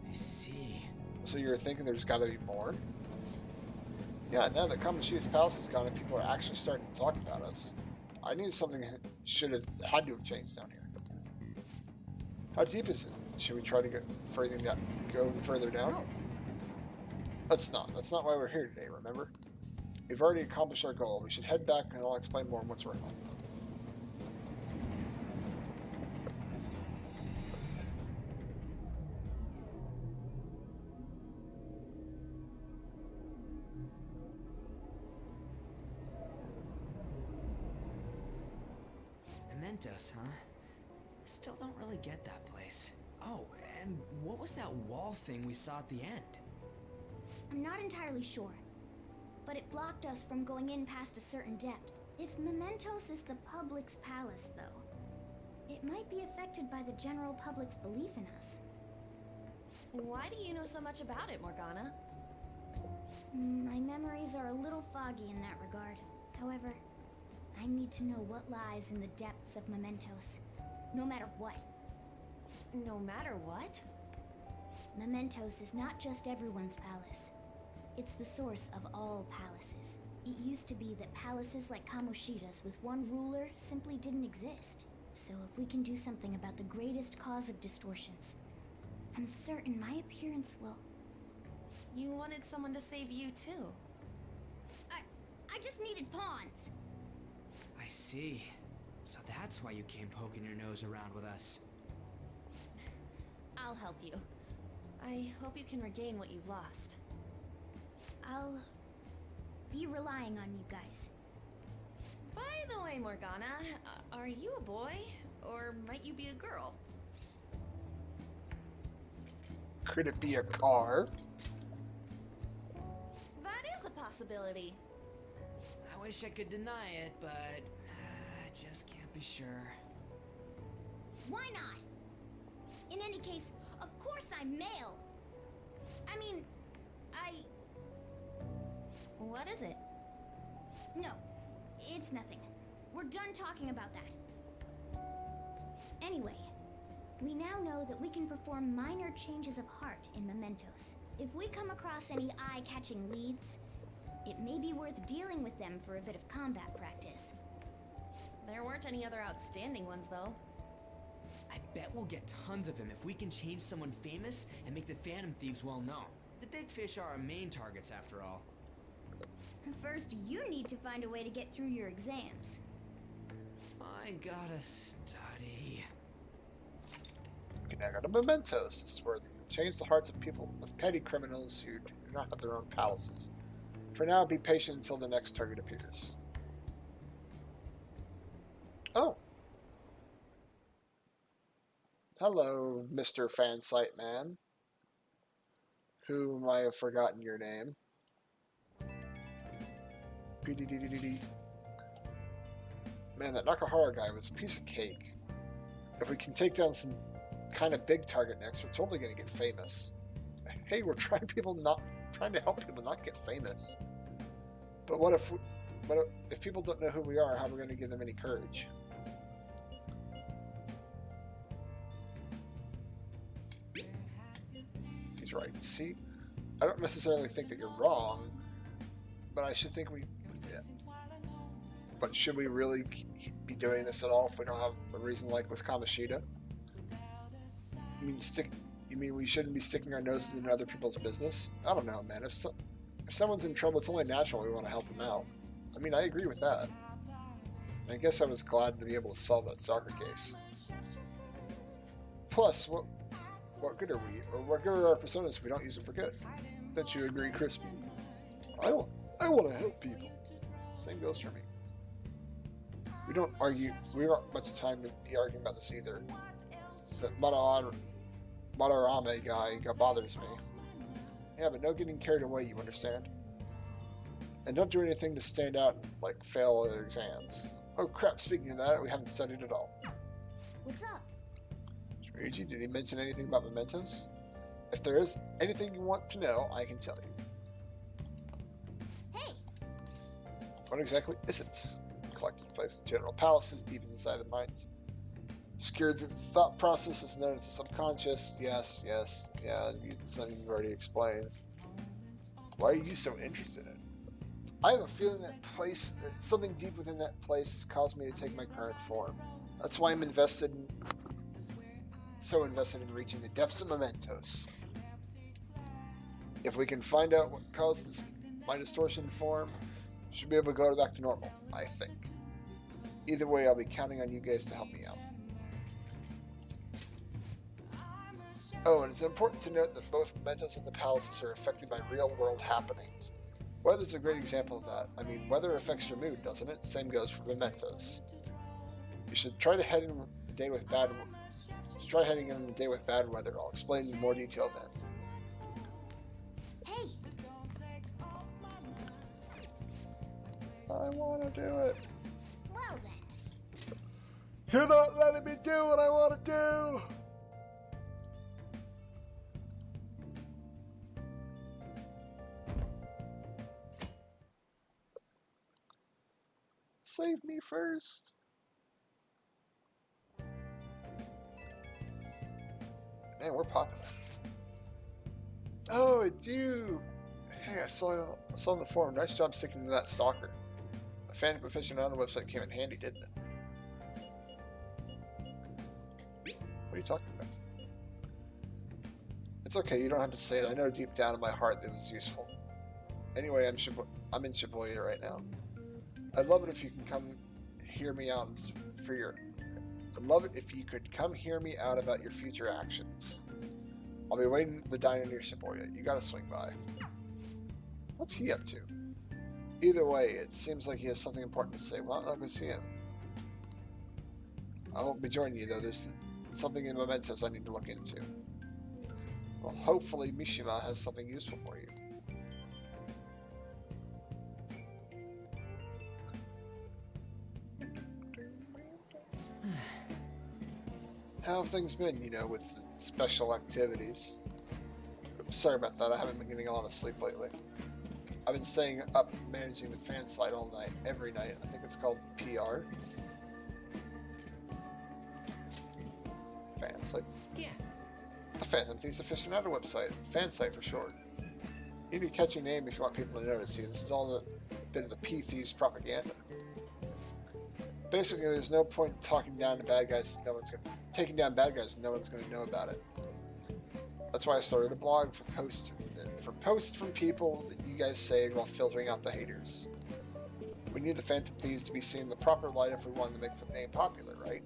I see. So you're thinking there's got to be more? Yeah, now that Kamoshida's palace is gone and people are actually starting to talk about us, I knew something had to have changed down here. How deep is it? Should we try to go further down? No. Let's not. That's not why we're here today, remember? We've already accomplished our goal. We should head back and I'll explain more once we're home. Mementos, huh? Still don't really get that place. Oh, and what was that wall thing we saw at the end? I'm not entirely sure, but it blocked us from going in past a certain depth. If Mementos is the public's palace, though, it might be affected by the general public's belief in us. Why do you know so much about it, Morgana? My memories are a little foggy in that regard. However, I need to know what lies in the depths of Mementos, no matter what. No matter what? Mementos is not just everyone's palace. It's the source of all palaces. It used to be that palaces like Kamoshida's with one ruler simply didn't exist. So if we can do something about the greatest cause of distortions, I'm certain my appearance will... You wanted someone to save you, too. I just needed pawns. I see. So that's why you came poking your nose around with us. I'll help you. I hope you can regain what you've lost. be relying on you guys. By the way, Morgana, are you a boy? Or might you be a girl? Could it be a car? That is a possibility. I wish I could deny it, but I just can't be sure. Why not? In any case, of course I'm male. I mean, What is it? No, it's nothing. We're done talking about that. Anyway, we now know that we can perform minor changes of heart in Mementos. If we come across any eye-catching leads, it may be worth dealing with them for a bit of combat practice. There weren't any other outstanding ones, though. I bet we'll get tons of them if we can change someone famous and make the Phantom Thieves well known. The big fish are our main targets, after all. First, you need to find a way to get through your exams. I gotta study. You now go to Mementos. This is where you change the hearts of people, of petty criminals who do not have their own palaces. For now, be patient until the next target appears. Oh. Hello, Mr. Fansite Man. Whom I have forgotten your name. PDDDD. Man, that Nakahara guy was a piece of cake. If we can take down some kind of big target next, we're totally going to get famous. Hey, we're trying to help people not get famous. But what if people don't know who we are? How are we going to give them any courage? He's right. See, I don't necessarily think that you're wrong, but I should think we. Yeah. But should we really be doing this at all if we don't have a reason, like with Kamoshida? You mean we shouldn't be sticking our noses in other people's business? I don't know, man. If someone's in trouble, it's only natural we want to help them out. I mean, I agree with that. I guess I was glad to be able to solve that soccer case. Plus, what good are we? Or what good are our personas if we don't use them for good? Don't you agree, Crispy? I want to help people. Same goes for me. We don't argue. We don't much time to be arguing about this either. That Madarame guy bothers me. Yeah, but no getting carried away, you understand? And don't do anything to stand out like fail other exams. Oh crap, speaking of that, we haven't studied at all. What's up? Ryuji, did he mention anything about Mementos? If there is anything you want to know, I can tell you. Hey! What exactly is it? Collected place in general palaces deep inside the minds. Obscured the thought process is known as the subconscious. Yes, yeah, something you've already explained. Why are you so interested in it? I have a feeling that something deep within that place has caused me to take my current form. That's why I'm so invested in reaching the depths of Mementos. If we can find out what caused my distortion form, we should be able to go back to normal, I think. Either way, I'll be counting on you guys to help me out. Oh, and it's important to note that both Mementos and the palaces are affected by real-world happenings. Weather's a great example of that. I mean, weather affects your mood, doesn't it? Same goes for Mementos. You should try to head in the day with bad. Try heading in the day with bad weather. I'll explain in more detail then. Hey! I want to do it. Well then. You're not letting me do what I want to do. Save me first. Man, we're popular. Oh, I do. Hey, I saw on the forum. Nice job sticking to that stalker. A fan profession on the website came in handy, didn't it? What are you talking about? It's okay. You don't have to say it. I know deep down in my heart that it was useful. Anyway, I'm in Shibuya right now. I'd love it if you can come hear me out I'd love it if you could come hear me out about your future actions. I'll be waiting at the diner near Shibuya. You gotta swing by. What's he up to? Either way, it seems like he has something important to say. Well, I'll go see him. I won't be joining you, though. There's something in Mementos I need to look into. Well, hopefully Mishima has something useful for you. How have things been, with special activities? Sorry about that, I haven't been getting a lot of sleep lately. I've been staying up managing the fan site all night, every night. I think it's called PR. Fan site? Yeah. The Phantom Thieves aficionado website. Fan site for short. You need a catchy name if you want people to notice you. This is all a bit of the P-Thieves propaganda. Basically, there's no point in taking down bad guys no one's gonna know about it. That's why I started a blog for posts from people that you guys saved while filtering out the haters. We need the Phantom Thieves to be seen in the proper light if we wanted to make the name popular, right?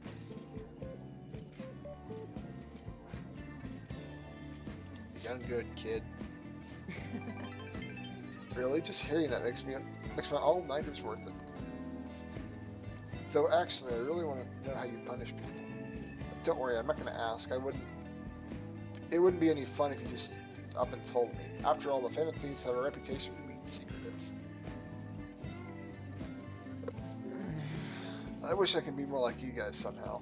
You done good, kid. Really? Just hearing that makes my all-nighters worth it. Though actually, I really want to know how you punish people. Don't worry, I'm not going to ask. It wouldn't be any fun if you just up and told me. After all, the Phantom Thieves have a reputation for being secretive. I wish I could be more like you guys somehow.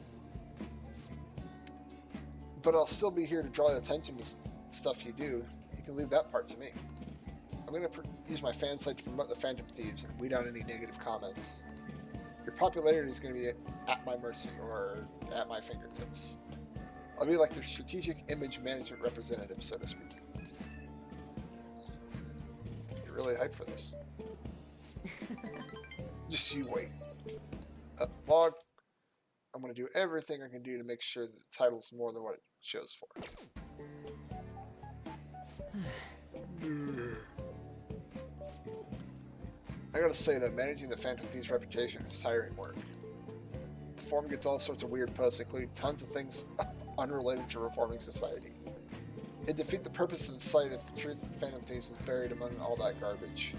But I'll still be here to draw attention to stuff you do. You can leave that part to me. I'm going to use my fan site to promote the Phantom Thieves and weed out any negative comments. Your popularity is going to be at my mercy or at my fingertips. I'll be like your strategic image management representative, so to speak. You're really hyped for this. Just you wait. Blog. I'm going to do everything I can do to make sure that the title's more than what it shows for. I gotta say that managing the Phantom Thieves' reputation is tiring work. The forum gets all sorts of weird posts, including tons of things unrelated to reforming society. It'd defeat the purpose of the site if the truth of the Phantom Thieves was buried among all that garbage.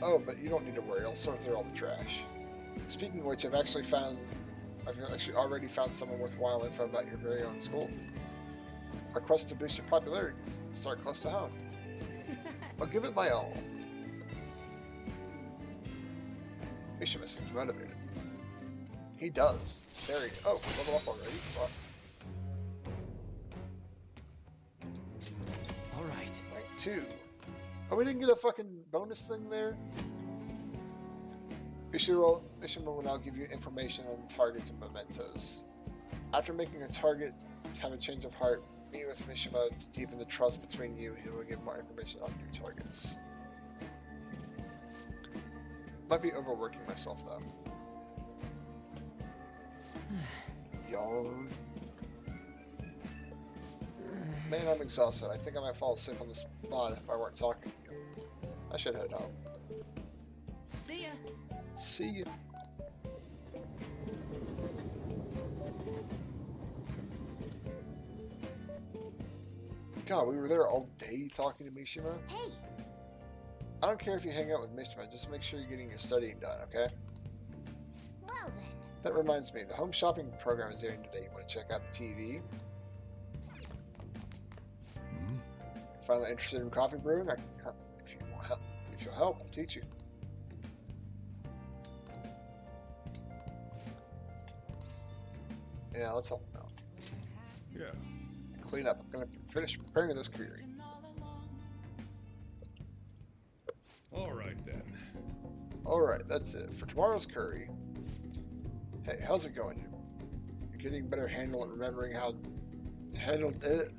Oh, but you don't need to worry, I'll sort through all the trash. Speaking of which, I've actually already found someone worthwhile info about your very own school. Our quest to boost your popularity start close to home. I'll give it my all. Mishima seems motivated. He does. There he goes. Oh, level up already? Fuck. Alright. Rank 2. Oh, we didn't get a fucking bonus thing there? Mishima will now give you information on targets and mementos. After making a target to have a change of heart, meet with Mishima to deepen the trust between you. He will give more information on new targets. Might be overworking myself though. Yawn. Man, I'm exhausted. I think I might fall asleep on the spot if I weren't talking to you. I should head home. See ya. See ya. God, we were there all day talking to Mishima. Hey, I don't care if you hang out with Mishima, just make sure you're getting your studying done, okay? well then. That reminds me, the home shopping program is airing today. You want to check out the TV? Finally interested in coffee brewing? I can help. If you want help, if you'll help, I'll teach you. Yeah, let's help them out. Yeah. Clean up. I'm gonna finish preparing this curry. Alright then. Alright, that's it. For tomorrow's curry. Hey, how's it going? You're getting better handle at remembering how to handle it?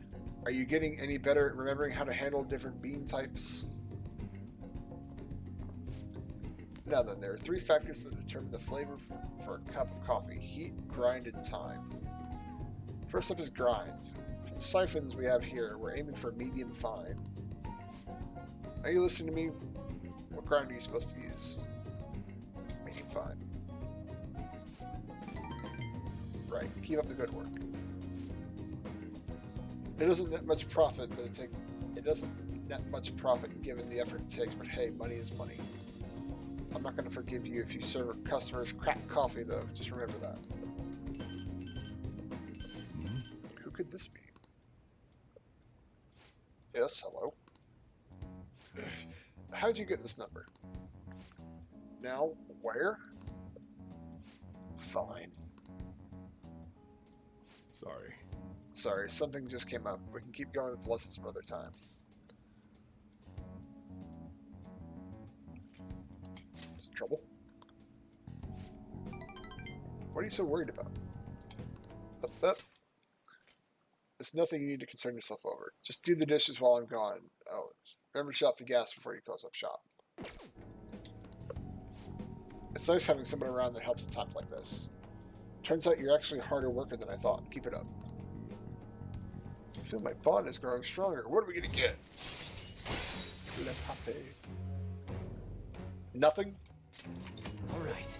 Are you getting any better at remembering how to handle different bean types? Now then, there are 3 factors that determine the flavor for a cup of coffee: heat, grind, and time. First up is grind. For the siphons we have here, we're aiming for medium fine. Are you listening to me? What grind are you supposed to use? Medium fine. Right, keep up the good work. It doesn't net much profit, but it doesn't net much profit given the effort it takes, but hey, money is money. I'm not going to forgive you if you serve customers crap coffee, though. Just remember that. Who could this be? Yes, hello. How'd you get this number? Now, where? Fine. Sorry, something just came up. We can keep going with lessons some other time. Is it trouble? What are you so worried about? Up. It's nothing you need to concern yourself over. Just do the dishes while I'm gone. Oh, remember to shut off the gas before you close up shop. It's nice having someone around that helps at times like this. Turns out you're actually a harder worker than I thought. Keep it up. I feel my bond is growing stronger. What are we gonna get? Le pape. Nothing? Alright.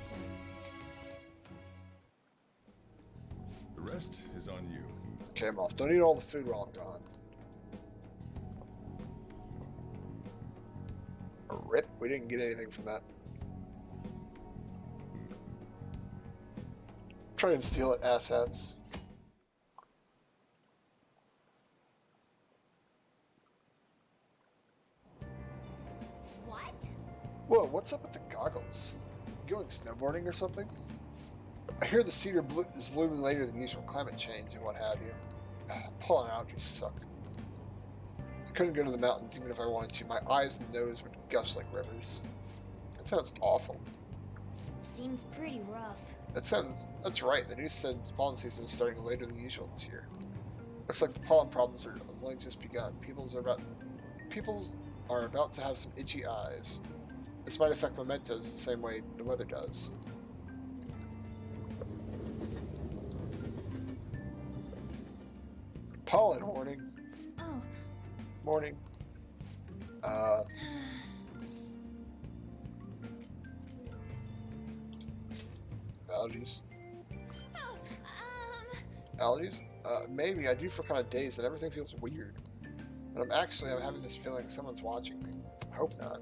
The rest is on you. Okay, I'm off. Don't eat all the food while I'm gone. Rip, we didn't get anything from that. Try and steal it, asshats. What? Whoa, what's up with the goggles? You going snowboarding or something? I hear the cedar is blooming later than usual, climate change and what have you. Pollen allergies suck. I couldn't go to the mountains even if I wanted to. My eyes and nose would gush like rivers. That sounds awful. Seems pretty rough. That's right. The news said the pollen season is starting later than usual this year. Looks like the pollen problems are only just begun. People are about to have some itchy eyes. This might affect Mementos the same way the weather does. Pollen warning. Oh. Morning. Allergies. Oh, Allergies? Maybe. I do feel kind of dazed and everything feels weird. But I'm having this feeling someone's watching me. I hope not.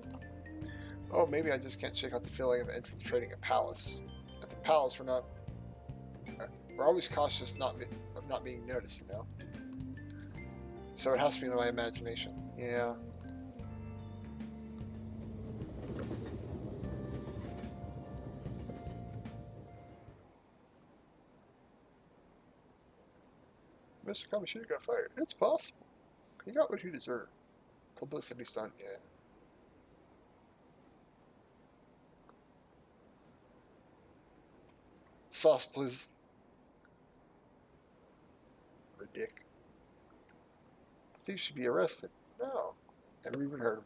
Oh, maybe I just can't shake out the feeling of infiltrating a palace. At the palace, we're always cautious of not being noticed, you know? So it has to be in my imagination. Yeah. Mr. Kamoshida got fired. It's possible. He got what he deserved. Publicity stunt, yeah. Sauce, please. The dick. Thief should be arrested. No. Never even heard of him.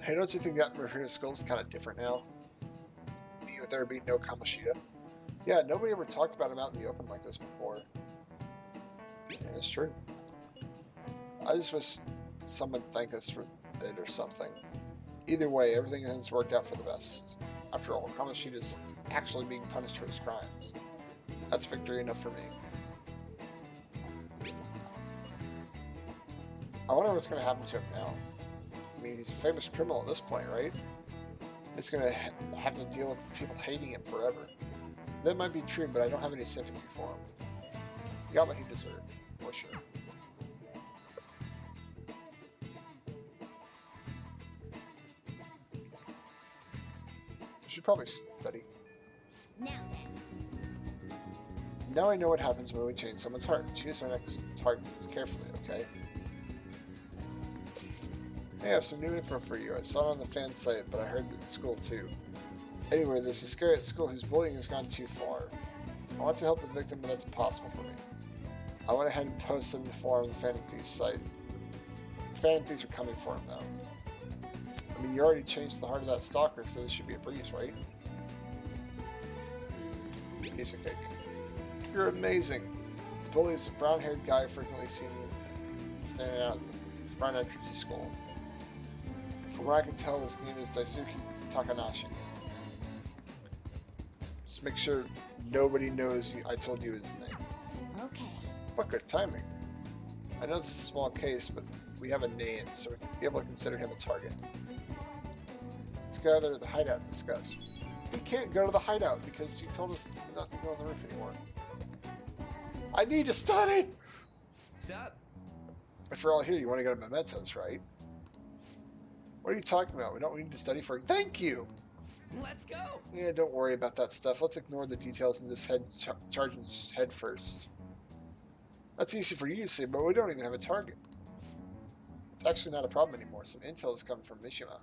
Hey, don't you think that Murder Skull is kind of different now? With there being no Kamoshida. Yeah, nobody ever talked about him out in the open like this before. Yeah, it's true. I just wish someone thanked us for it or something. Either way, everything has worked out for the best. After all, Kamoshida's actually being punished for his crimes. That's victory enough for me. I wonder what's going to happen to him now. I mean, he's a famous criminal at this point, right? He's going to have to deal with people hating him forever. That might be true, but I don't have any sympathy for him. He got what he deserved, for sure. I should probably study. Now then. Now I know what happens when we change someone's heart. Choose our next target carefully, okay? Hey, I have some new info for you. I saw it on the fan site, but I heard it at school too. Anyway, there's a guy at school whose bullying has gone too far. I want to help the victim, but that's impossible for me. I went ahead and posted the forum on the Phantom Thieves site. Phantom Thieves are coming for him now. I mean, you already changed the heart of that stalker, so this should be a breeze, right? Piece of cake. You're amazing. The bully is a brown-haired guy frequently seen standing out front entrance of school. From what I can tell, his name is Daisuke Takanashi. Just make sure nobody knows I told you his name. Okay. What good timing. I know this is a small case, but we have a name, so we can be able to consider him a target. Let's go to the hideout and discuss. We can't go to the hideout because you told us not to go on the roof anymore. I need to study! What's up? If we're all here, you want to go to Mementos, right? What are you talking about? We don't need to study for... Thank you! Let's go! Yeah, don't worry about that stuff. Let's ignore the details and just charge head first. That's easy for you to say, but we don't even have a target. It's actually not a problem anymore. Some intel is coming from Mishima.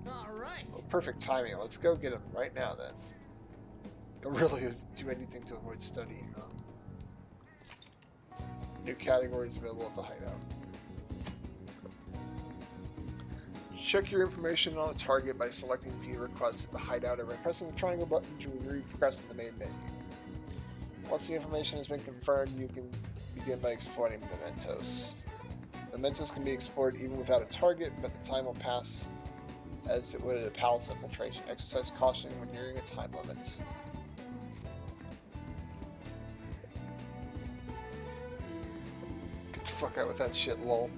Alright! Well, perfect timing. Let's go get him right now, then. Don't really do anything to avoid studying, huh? New categories available at the hideout. Check your information on a target by selecting View Requests at the hideout and by pressing the triangle button to review requests in the main menu. Once the information has been confirmed, you can begin by exploring Mementos. Mementos can be explored even without a target, but the time will pass as it would at a palace infiltration. Exercise caution when nearing a time limit. Get the fuck out with that shit, lol.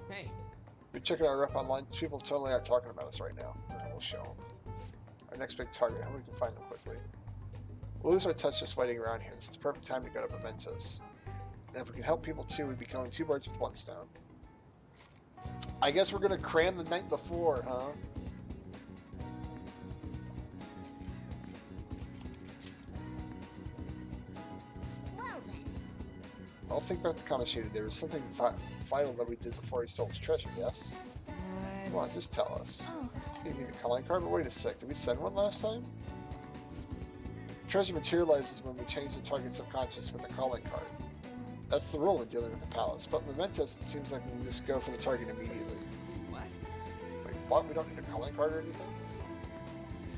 Hey, We're checking our rep online. People totally are talking about us right now. We'll show them. Our next big target. How we can find them quickly. We'll lose our touch just waiting around here. This is the perfect time to go to Mementos. And if we can help people too, we'd be killing two birds with one stone. I guess we're gonna cram the night before, huh? Well then. I'll think back to Kamoshida. There was something vital that we did before he stole his treasure, yes? Come on, just tell us. Oh, Gave me the calling card, but wait a sec. Did we send one last time? Treasure materializes when we change the target's subconscious with a calling card. That's the rule when dealing with the palace. But Mementos, it seems like we can just go for the target immediately. what? Wait, what? We don't need a calling card or anything?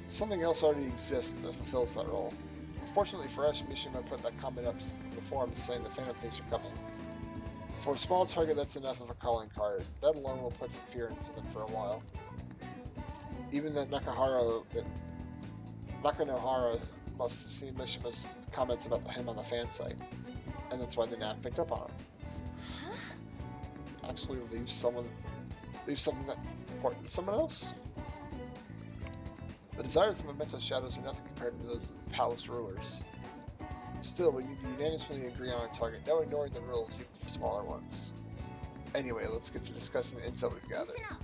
Something else already exists that fulfills that role. Fortunately for us, Mishima put that comment up in the forums saying the Phantom Thieves are coming. For a small target, that's enough of a calling card. That alone will put some fear into them for a while. Even that Nakanohara must have seen Mishima's comments about him on the fan site, and that's why the NAF picked up on him. Actually, leave something that important to someone else. The desires of Mementos shadows are nothing compared to those of the palace rulers. Still, we need to unanimously agree on a target, no ignoring the rules, even for smaller ones. Anyway, let's get to discussing the intel we've gathered. listen up.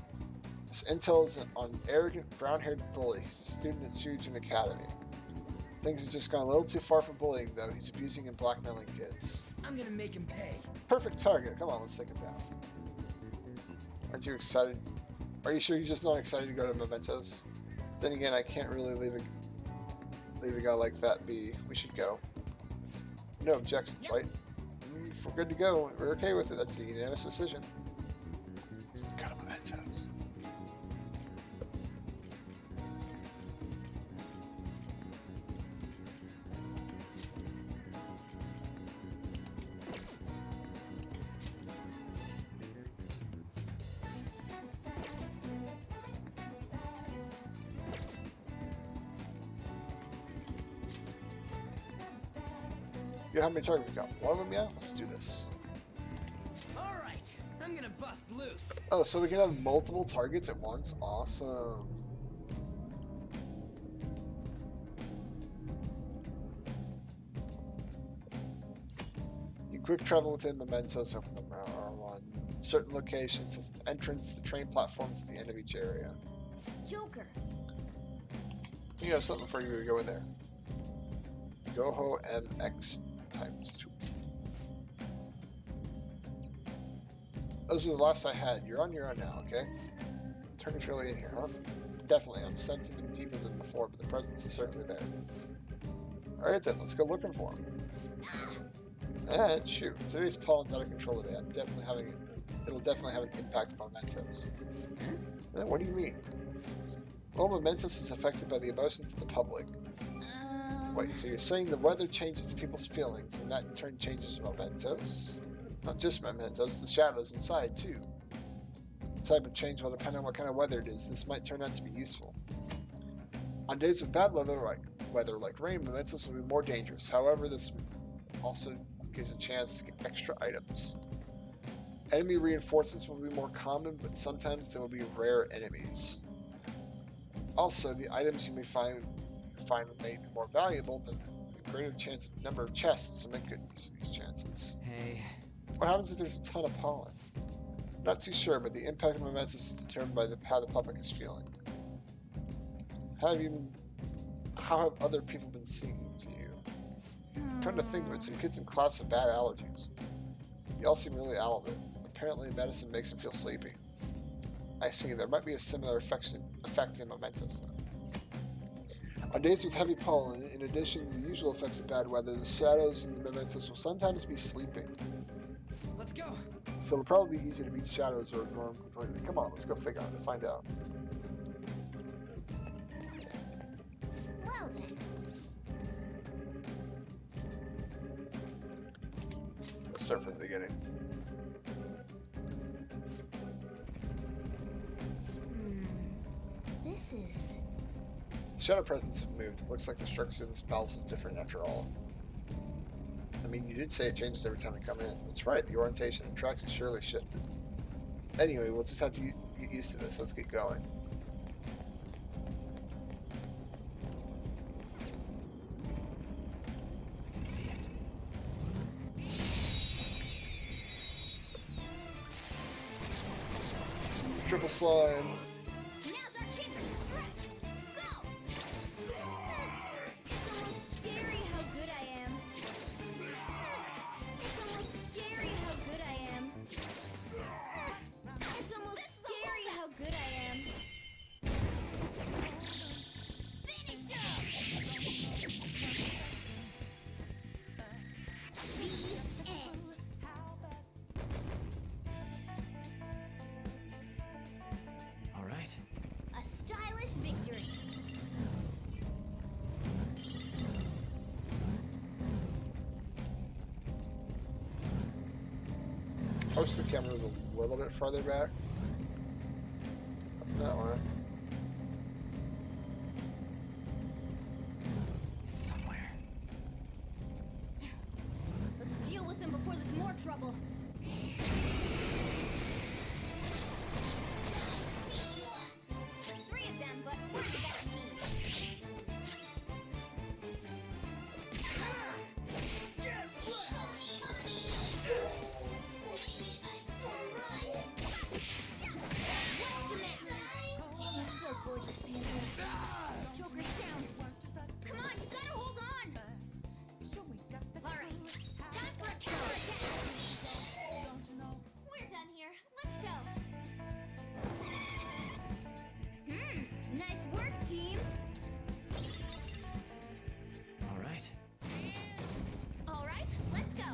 This intel is on an arrogant, brown-haired bully. He's a student at Shujin Academy. Things have just gone a little too far for bullying, though. He's abusing and blackmailing kids. I'm gonna make him pay. Perfect target. Come on, let's take him down. Aren't you excited? Are you sure you're just not excited to go to Mementos? Then again, I can't really leave a guy like that be. We should go. No objections, Yep. right? If we're good to go, we're okay with it. That's a unanimous decision. Let's go to Mementos. You know how many targets we got? One of them, yeah? Let's do this. Alright, I'm gonna bust loose. Oh, so we can have multiple targets at once? Awesome. You quick travel within Mementos open the R1. Certain locations, such as the entrance, the train platforms at the end of each area. Joker. You have something for you to go in there. Goho MX times 2. Those are the last I had. You're on your own now, okay? Turner's really in here, huh? Definitely. I'm sensing him deeper than before, but the presence is certainly there. Alright then, let's go looking for him. And shoot. Today's pollen's out of control today. It'll definitely have an impact on Mementos. What do you mean? Well, Mementos is affected by the emotions of the public. Wait, so you're saying the weather changes people's feelings, and that in turn changes mementos? Not just mementos, the shadows inside too. The type of change will depend on what kind of weather it is. This might turn out to be useful. On days with bad weather like rain, mementos will be more dangerous. However, this also gives a chance to get extra items. Enemy reinforcements will be more common, but sometimes there will be rare enemies. Also, the items you may find may be more valuable than the greater number of chests, so make good use of these chances. Hey. What happens if there's a ton of pollen? Not too sure, but the impact of mementos is determined by how the public is feeling. How have other people been seeming to you? Come to think of it, some kids in class have bad allergies. You all seem really out of it. Apparently medicine makes them feel sleepy. I see, there might be a similar effect in mementos though. On days with heavy pollen, in addition to the usual effects of bad weather, the shadows in the mementos will sometimes be sleeping. Let's go. So it'll probably be easier to beat shadows or ignore them completely. Come on, let's go figure out and find out. Well then. Let's start from the beginning. This is... Shadow presence have moved. It looks like the structure of this palace is different after all. I mean, you did say it changes every time we come in. That's right, the orientation of the tracks has surely shifted. Anyway, we'll just have to get used to this. Let's get going. I can see it. Triple slime. Now's our chance to strike! Go! It's almost scary how good I am. It's almost scary how good I am. It's almost scary how good I am. Finish him! The end. All right. A stylish victory. I wish the camera was a little bit farther back. That one. It's somewhere. Let's deal with him before there's more trouble. There's 3 of them, but we're the better team. You're so gorgeous, Panther. Joker's down. Come on, you gotta hold on. All right, time for a counterattack. We're done here. Let's go. Nice work, team. All right. All right, let's go.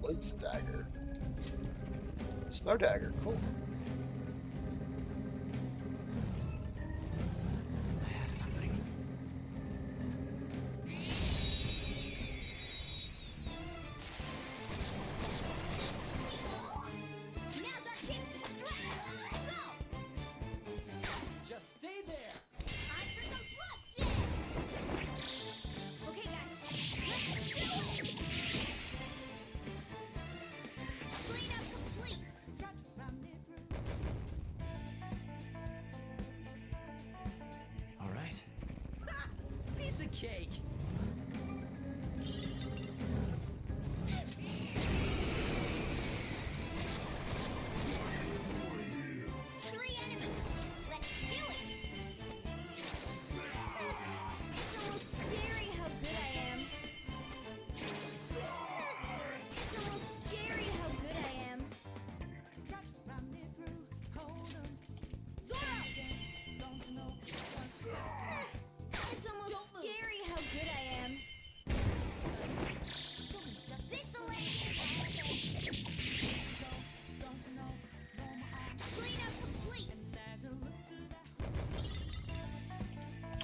Blaze dagger. Snow dagger. Cool. I have something. Now's our chance to strike. Go. Just stay there. Time for some bloodshed. Okay, guys, let's do it. Cleanup complete.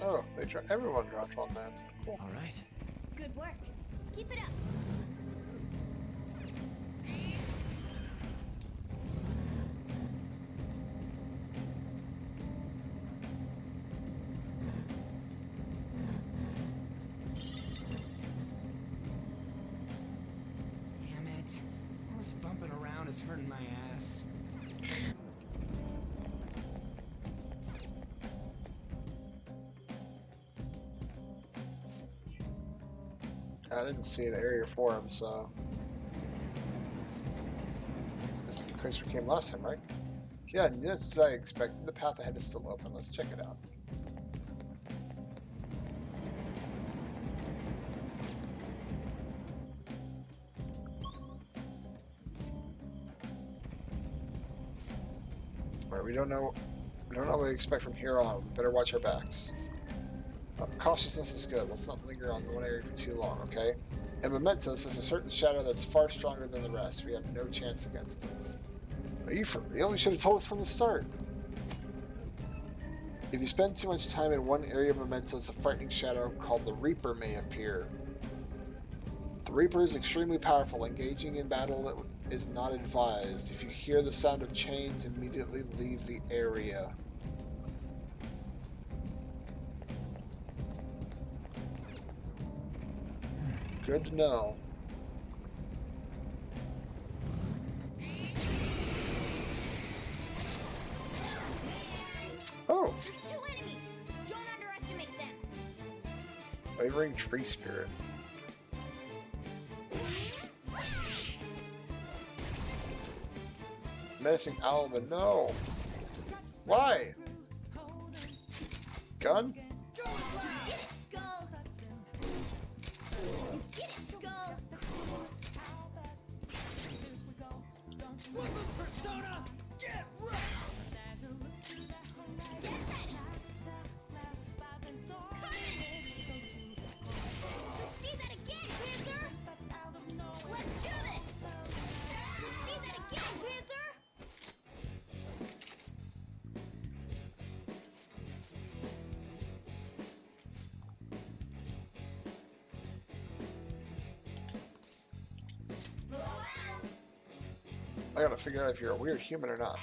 Oh, everyone dropped one then. Cool. All right. Good work. Keep it up. Damn it. All this bumping around is hurting my ass. I didn't see an area for him, so. This is the place we came last time, right? Yeah, just as I expected. The path ahead is still open. Let's check it out. Alright, we don't know what we expect from here on. We better watch our backs. Cautiousness is good. Let's not linger on one area for too long, okay? In Mementos, there's a certain shadow that's far stronger than the rest. We have no chance against it. Are you for real? You should have told us from the start. If you spend too much time in one area of Mementos, a frightening shadow called the Reaper may appear. The Reaper is extremely powerful. Engaging in battle is not advised. If you hear the sound of chains, immediately leave the area. Good to know. Oh! There's 2 enemies. Don't underestimate them. Wavering Tree Spirit. Menacing Alba, no! Why? Gun? Get it, Skull. Get it, Skull. Persona! Get ready! Get ready. See that again, Panther. Let's do this. See that again, Panther. I gotta figure out if you're a weird human or not.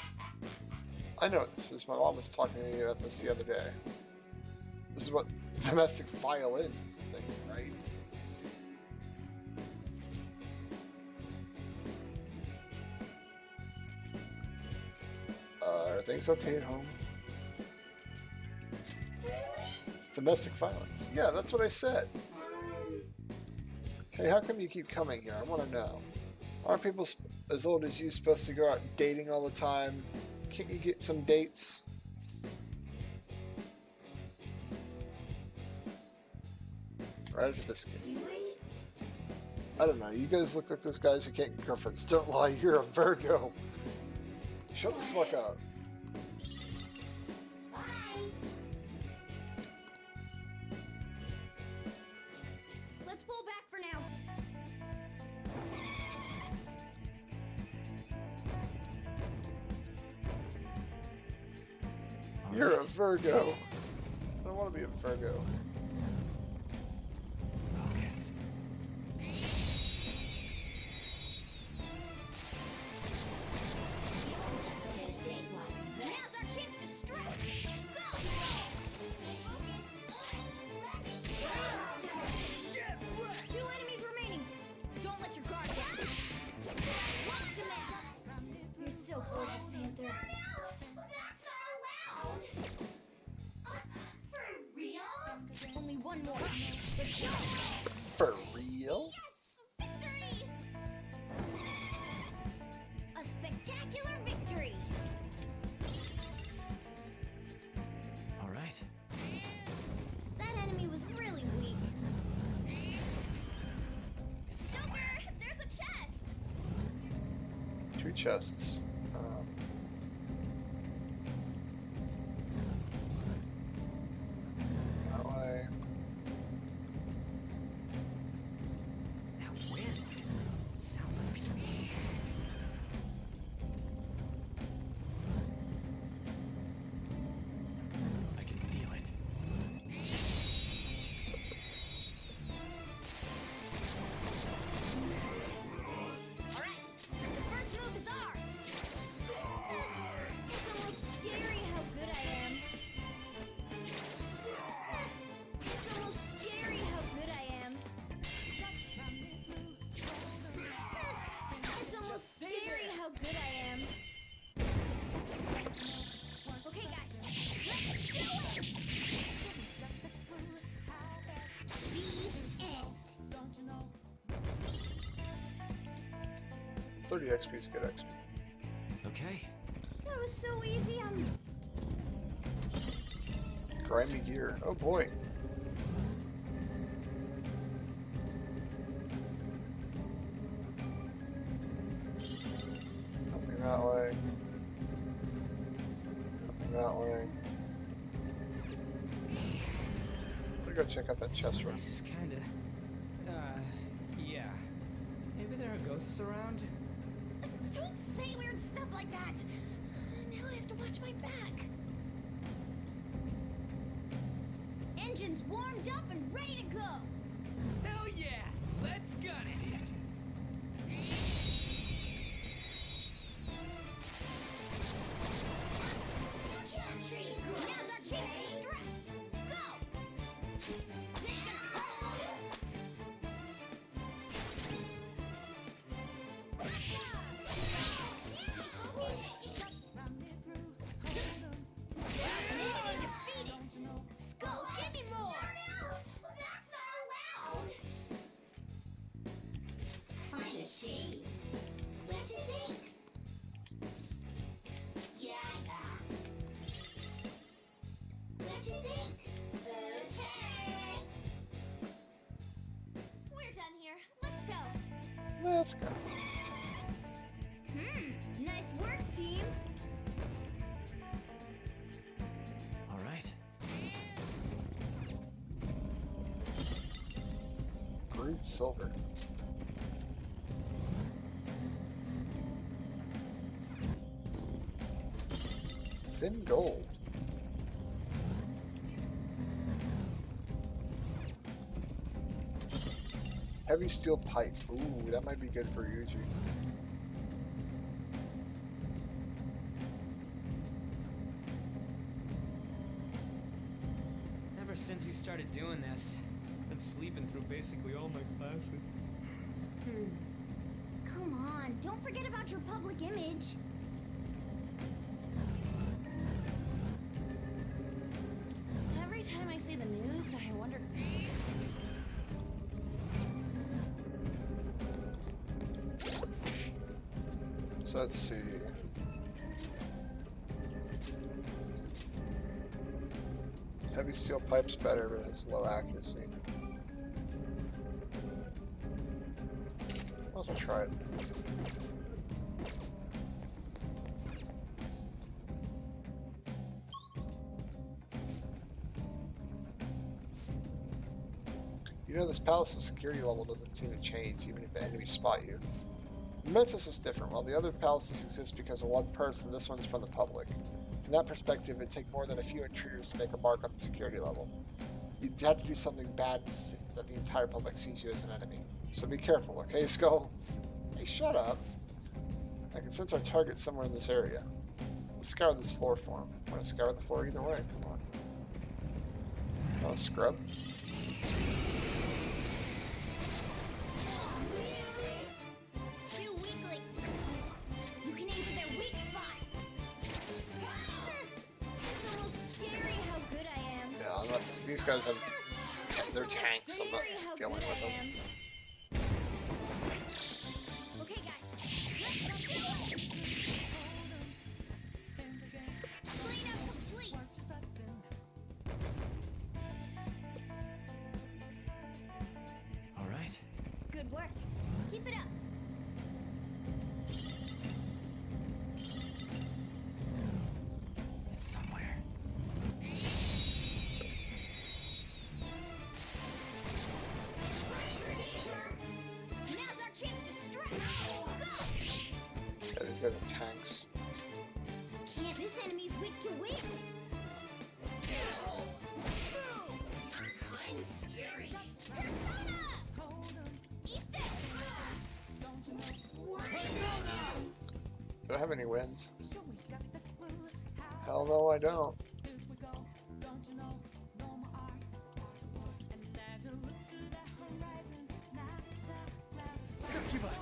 I know what this is. My mom was talking to me about this the other day. This is what domestic file is thing, right? Are things okay at home? It's domestic violence. Yeah, that's what I said. Hey, how come you keep coming here? I want to know. Aren't people as old as you supposed to go out dating all the time? Can't you get some dates? Right after this game. I don't know. You guys look like those guys who can't get girlfriends. Don't lie. You're a Virgo. Shut the fuck up. Let's pull back for now. You're a Virgo. I don't want to be a Virgo. Focus. Now's our chance to strike. Go! Get ready! 2 enemies remaining. Don't let your guard down. Lock them out. You're so gorgeous, Panther. Only one more. Let's go. For real? Victory! A spectacular victory. All right. That enemy was really weak. Sugar, there's a chest. 2 chests. That way. That wind sounds like people. I can feel it. 30 XP is good XP. Okay. That was so easy. Grimy gear. Oh boy. Nothing that way. Nothing that way. I'm gonna go check out that chest room. This is kinda... yeah. Maybe there are ghosts around? Don't say weird stuff like that. Now I have to watch my back. Engine's warmed up and ready to go. Hell yeah! Let's gun it! Now's our chance to strike. Go! Enemy defeated. Skull, give me more. That's not allowed. Find a shade. What you think? Yeah. What you think? Okay. We're done here. Let's go. Let's go. Nice work, team. All right. Brute silver. Thin gold. Heavy steel pipe. Ooh, that might be good for Yuji. Ever since we started doing this, I've been sleeping through basically all my classes. Come on, don't forget about your public image. Every time I see the news, I wonder. So let's see. Heavy steel pipe's better, but it's low accuracy. I'll also try it. You know, this palace's security level doesn't seem to change, even if the enemies spot you. Mementos is different. While the other palaces exist because of one person, this one's from the public. From that perspective, it'd take more than a few intruders to make a mark on the security level. You'd have to do something bad that the entire public sees you as an enemy. So be careful, okay, Skull? Hey, shut up. I can sense our target somewhere in this area. Let's scour this floor for him. I'm gonna scour the floor either way. Come on. Oh, scrub. Too weakly. You can aim for their weak spot. It's a little scary how good I am. Yeah, I'm not, these guys have... They're tanks. I'm not Scary how dealing good with them. I am. Okay, guys. Let's go do it. Cleanup complete. All right. Good work. Keep it up. It's somewhere. Now's our chance to strike. Go! Yeah, these guys are tanks. Can't. This enemy's weak to wind. I'm scary. Persona! Eat this! Do I have any wins? Hell no, I don't. Succubus!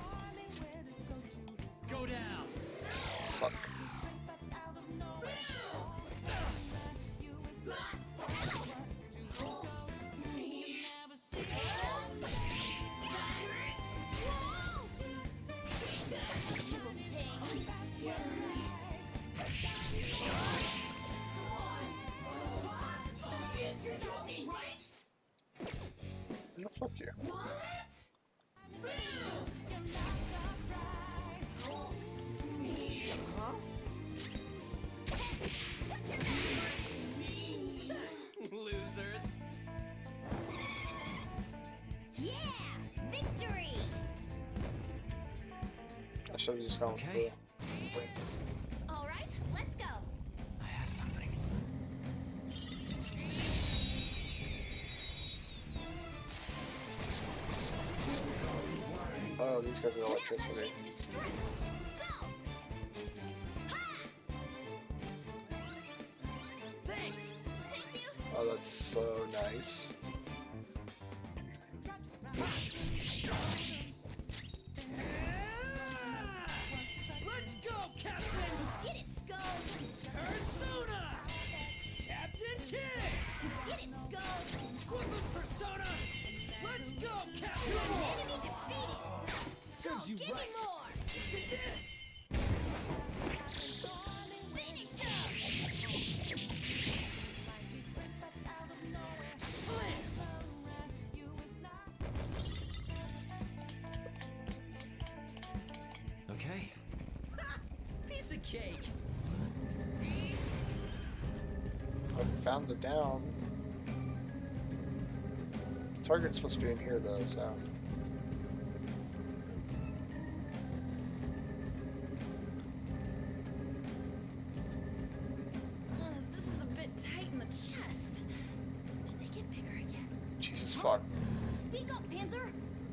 Go down! Suck. should have just gone with Okay. the wing. All right, let's go. I have something. Oh, these guys are electricity. Thanks. Oh, that's so nice. Let's go, Captain! Did it, Skull? Persona! Captain Kidd! Did it, Skull? Corporal Persona! Let's go, Captain! Enemy defeated. Serves you Give right. me more. Finish him! Slam! Okay. Piece of cake! I found the down. Target's supposed to be in here though, so. This is a bit tight in the chest. Do they get bigger again? Jesus fuck. Speak up, Panther.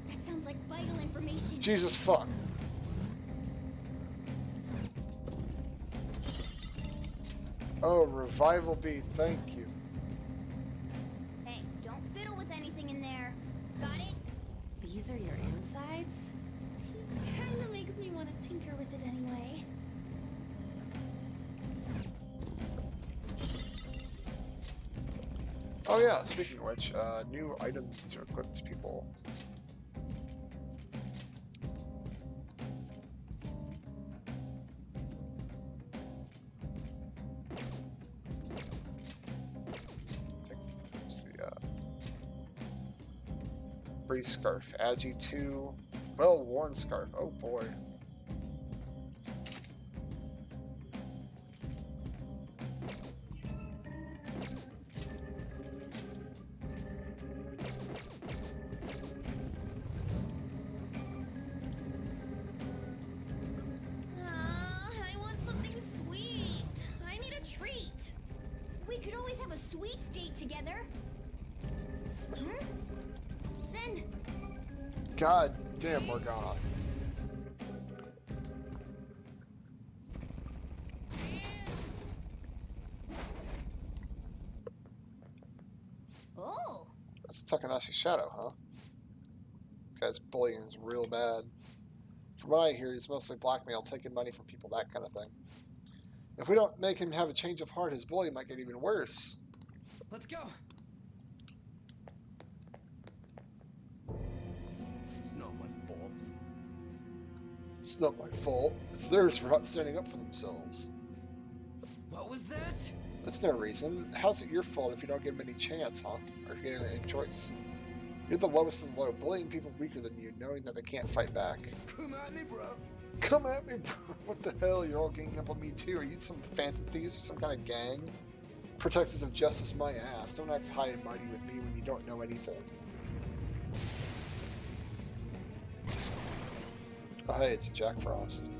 That sounds like vital information. Jesus fuck. Oh, revival beat, thank you. Hey, don't fiddle with anything in there. Got it? These are your insides? Kinda makes me want to tinker with it anyway. Oh yeah, speaking of which, new items to equip to people. It's the free scarf. Agi 2. Well-worn scarf. Oh boy. I want something sweet. I need a treat. We could always have a sweets date together. Then God damn, Morgana. oh, That's Takanashi's shadow, huh? Guy's bullying is real bad. From what I hear, he's mostly blackmail, taking money from people, that kind of thing. If we don't make him have a change of heart, his bullying might get even worse. Let's go! It's not my fault. It's not my fault. It's theirs for not standing up for themselves. What was that? That's no reason. How's it your fault if you don't give them any chance, huh? Or give them any choice? You're the lowest of the low, bullying people weaker than you, knowing that they can't fight back. Come at me, bro. Come at me, bro. What the hell? You're all ganging up on me too. Are you some phantom thieves? Some kind of gang? Protectors of justice, my ass. Don't act high and mighty with me when you don't know anything. Oh, hey, it's Jack Frost.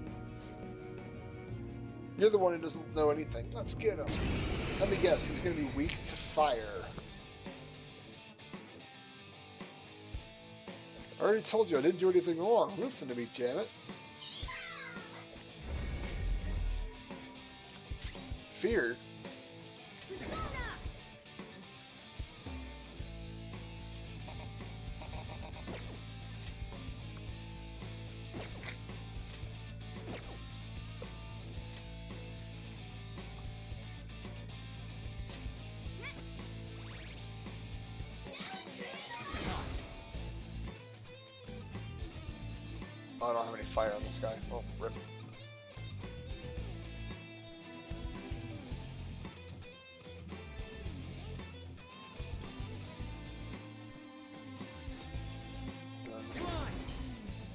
You're the one who doesn't know anything. Let's get him. Let me guess, he's going to be weak to fire. I already told you I didn't do anything wrong. Listen to me, damn it. Fear? Oh, I don't have any fire on this guy. Oh, rip.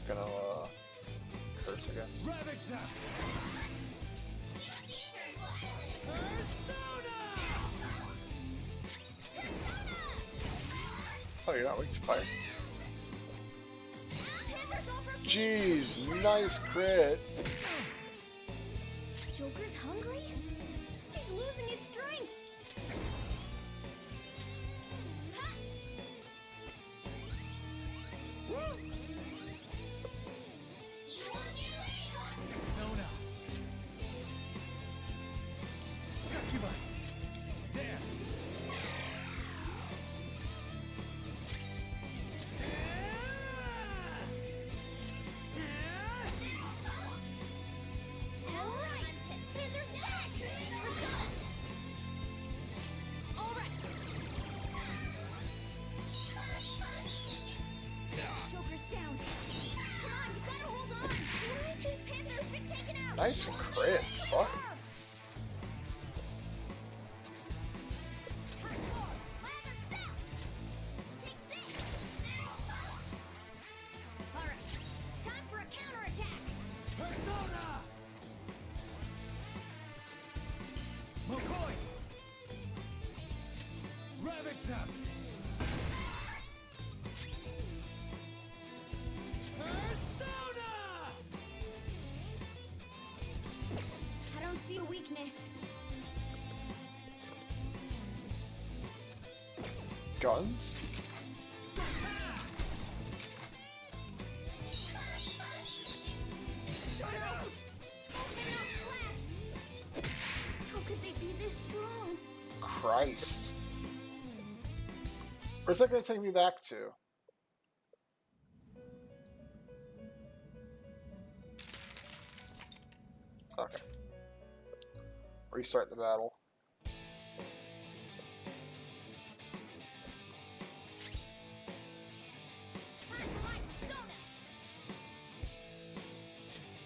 Gonna curse against. Ravage them! Oh, you're not weak to fire. Jeez, nice crit. Joker's hungry? He's losing his strength. Ha! Sona. Succubus. There. All right. Scissors dash. All right. Joker's down. Come on, you gotta hold on. What? Panther's been taken out. Nice crit. Fuck. Alright, time for a counterattack! Persona. McCoy. Ravage them. Persona. I don't see a weakness. Guns? How could they be this strong? Christ. Where's that gonna take me back to? Okay. Restart the battle. Time for my persona!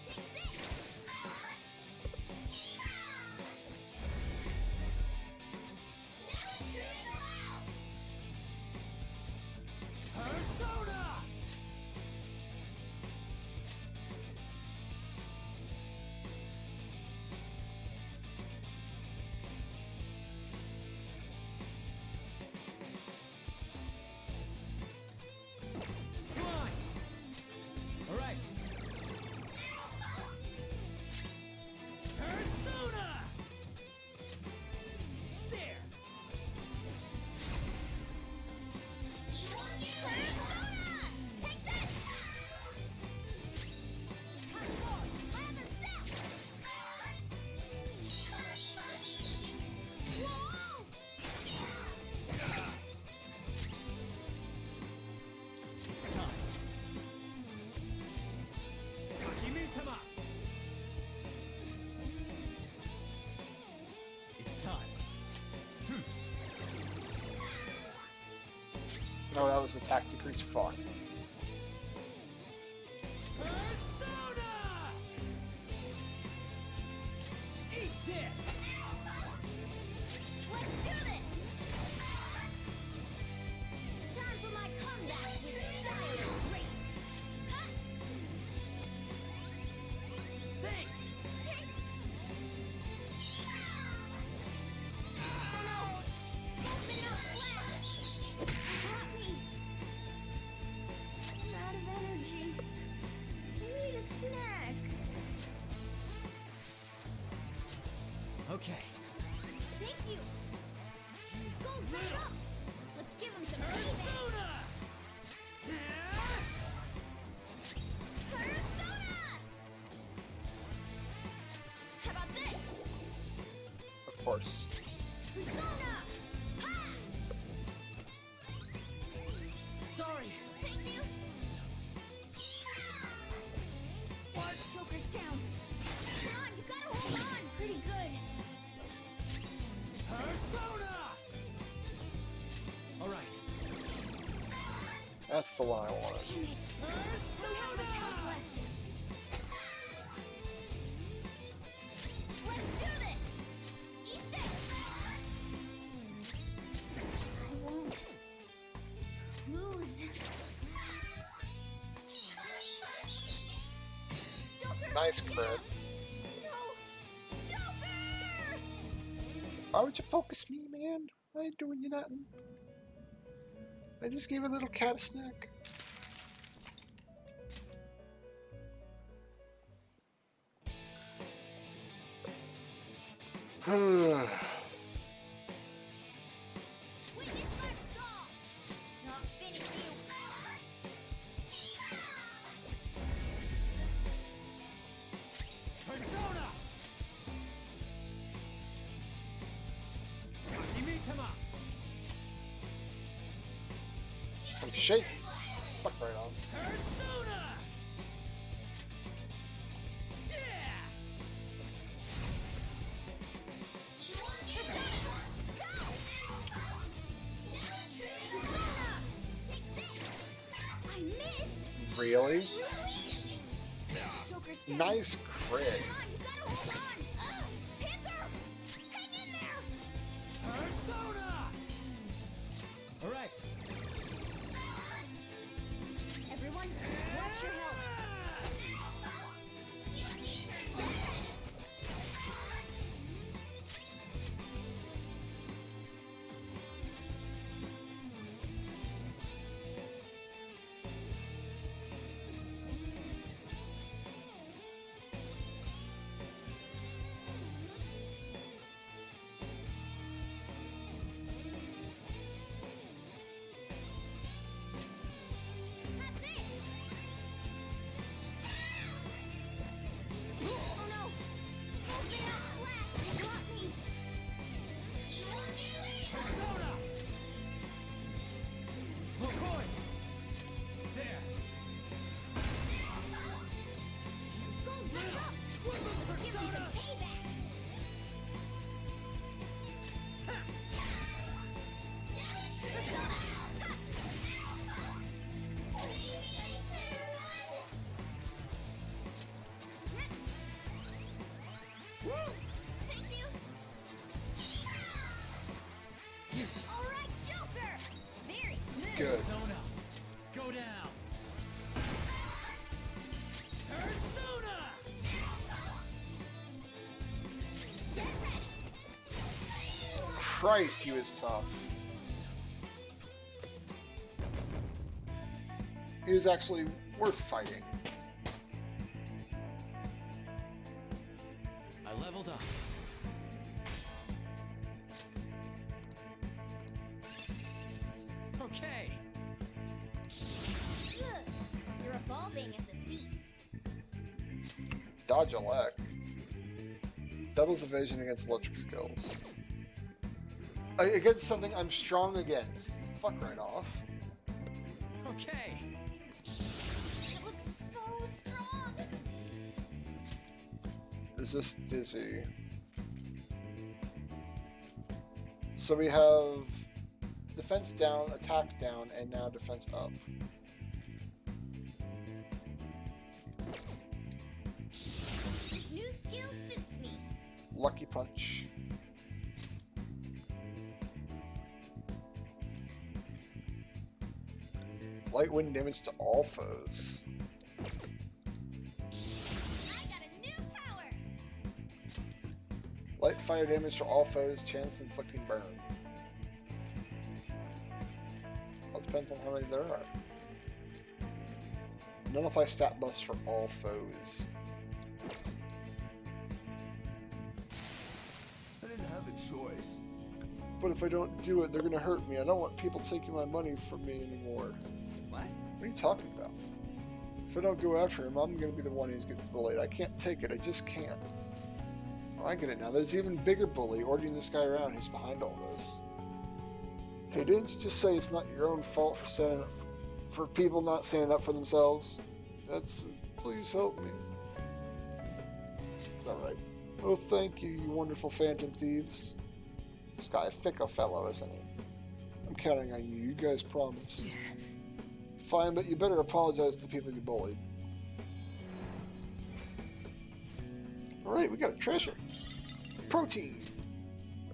Take this! Persona. Fly. All right. Persona. There. Persona! Take this! Time forward! My other step! Whoa! It's time. Sakimitama. It's time. No, that was attack decrease. Fuck. Persona. Eat this. Let's do this! Time for my comeback with style and grace! Ha! Thanks. Open up flat! Got me! I'm out of energy. I need a snack. Okay. Thank you! Skull's back up! Let's give him some payback! Persona. Persona! How about this? Of course. Persona! Ha! Sorry. Thank you! Bart Joker's down. Come on, you gotta hold on! Pretty good. Persona. All right. That's the one I wanted. Damn it. Don't have much health left. Let's do this! Eat this! I won't lose. Joker! Nice crit. No! Joker! Why would you focus me, man? I ain't doing you nothing. I just gave a little cat a snack. Witness my resolve! Not finish you! Persona! Imitama! I'm shaking. Fuck right on. Persona! Yeah! I missed! Really? Joker's down. Nice crit. Come on, you gotta hold on! Panther! Hang in there! Persona! Alright. Everyone, watch your health! Oh no! Open up, Flash! You got me! Persona! McCoy! There! Skull, wake up! Give me some payback! Thank you! Alright, Joker! Very smooth! Good. Persona! Go down! Persona! Get ready! Christ, he was tough. He was actually worth fighting. I leveled up. Okay. Good. You're evolving as a thief. Dodge elect. Doubles evasion against electric skills. Against something I'm strong against. Fuck right off. Okay. It looks so strong! Resist dizzy. So we have defense down, attack down, and now defense up. This new skill suits me. Lucky punch. Light wind damage to all foes. I got a new power! Light fire damage to all foes, chance inflicting burn. Well, it depends on how many there are. Nullify stat buffs for all foes. I didn't have a choice. But if I don't do it, they're gonna hurt me. I don't want people taking my money from me anymore. What? What are you talking about? If I don't go after him, I'm gonna be the one who's getting bullied. I can't take it. I just can't. Oh, I get it now. There's an even bigger bully ordering this guy around who's behind all this. Hey, didn't you just say it's not your own fault for standing up for people not standing up for themselves? That's please help me. All right. Oh, thank you, you wonderful phantom thieves. This guy a fickle fellow, isn't he? I'm counting on you. You guys promised. Fine, but you better apologize to the people you bullied. Alright, we got a treasure. Protein!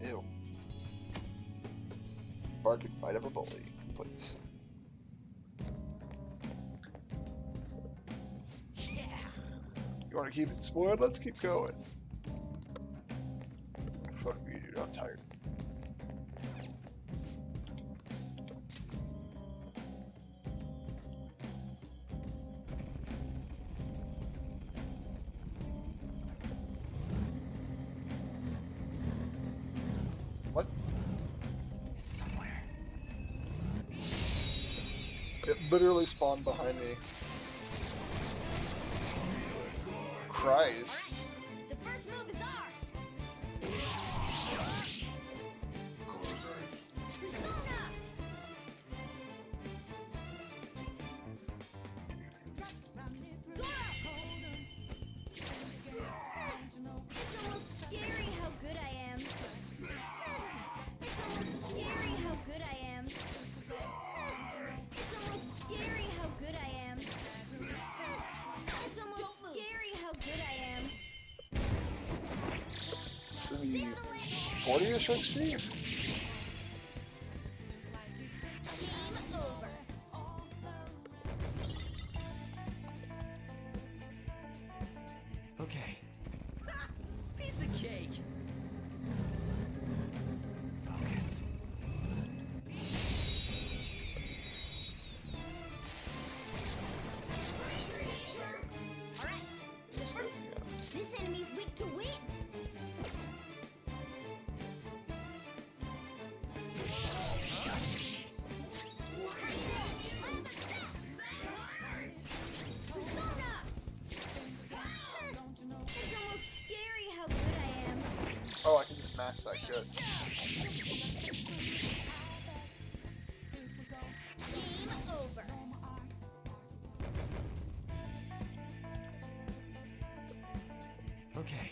Ew. Bargain bite of a bully. Complete. Yeah! You want to keep it spoiled? Let's keep going. Fuck you, dude. I'm tired. literally spawned behind me. Christ. The first move is ours. Persona. It's almost scary how good I am. It's almost scary how good I am. It's almost scary how good I am. It's almost scary how good I am. So 40-ish XP? Game over. Okay. Ha! Piece of cake. Focus. Alright. This enemy's weak to wind. Persona! It's almost scary how good I am. Oh, I can just max that good. Game over. Okay.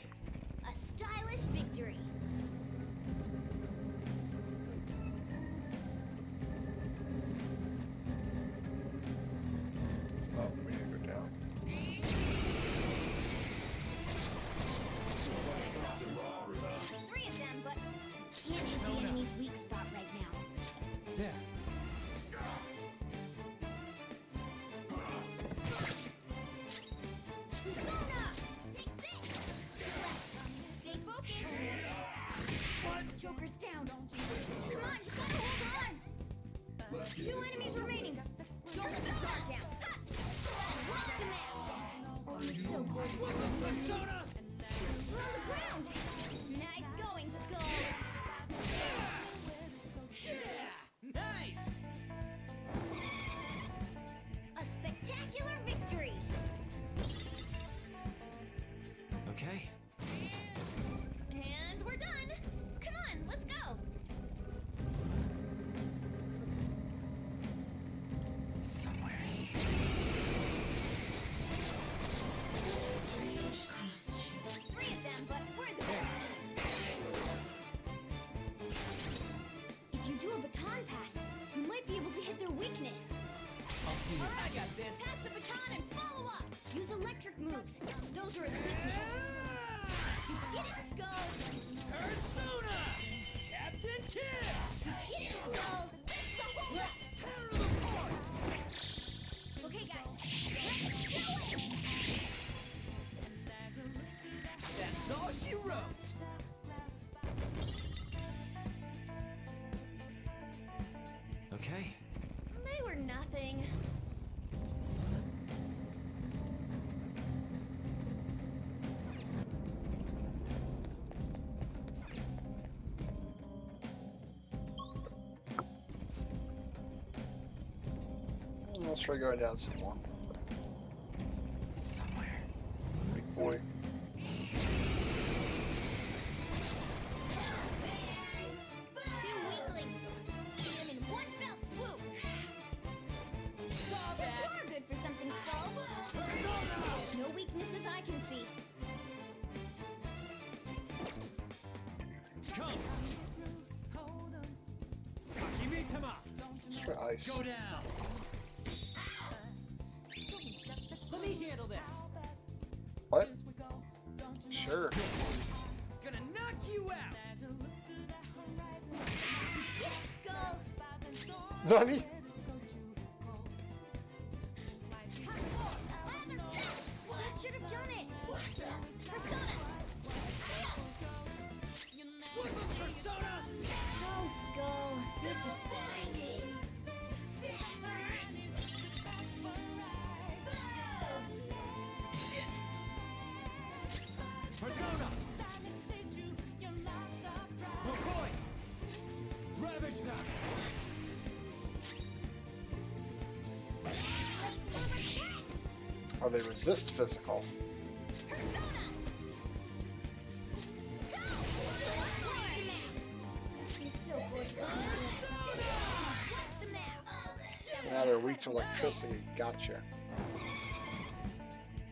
A stylish victory. It's not we need to go down. Three of them, but can't hit the enemy's weak spot right now. There. Persona! Take this! Stay focused! What? Joker's down. Come on, just gotta hold on! 2 enemies remaining. Don't let the guard down. Ha! Rock the man! Oh, he's so good. Persona! We're on the ground! Nice going, Skull! Yeah! Nice! A spectacular victory! Okay. And we're done. Come on, let's go. It's somewhere. Three of them, but we're the best. If you do a baton pass, you might be able to hit their weakness. I got this. Pass the baton and follow up. Use electric moves. Those are its weakness. You did it, Skull. Persona! Captain Kidd! You did it, Skull. That's the whole up. Tear them apart! Okay, guys. Let's do it. That's all she wrote. Okay. They were nothing. Let's try going down some more. It's somewhere. Big boy. Two weaklings. Get them in one fell swoop. Stop Yes, you are good for something, Skull. No weaknesses I can see. Come! Sakimitama! Let's try ice. Go down! Let me handle this! What? Sure. Gonna knock you out! Get it, Skull. Nani? That should have done it. Persona. Flip him, Persona! Go, Skull. Good to find it. Shit! Persona! Oh boy! Ravage them! Or they resist physical. So now they're weak to electricity. Gotcha.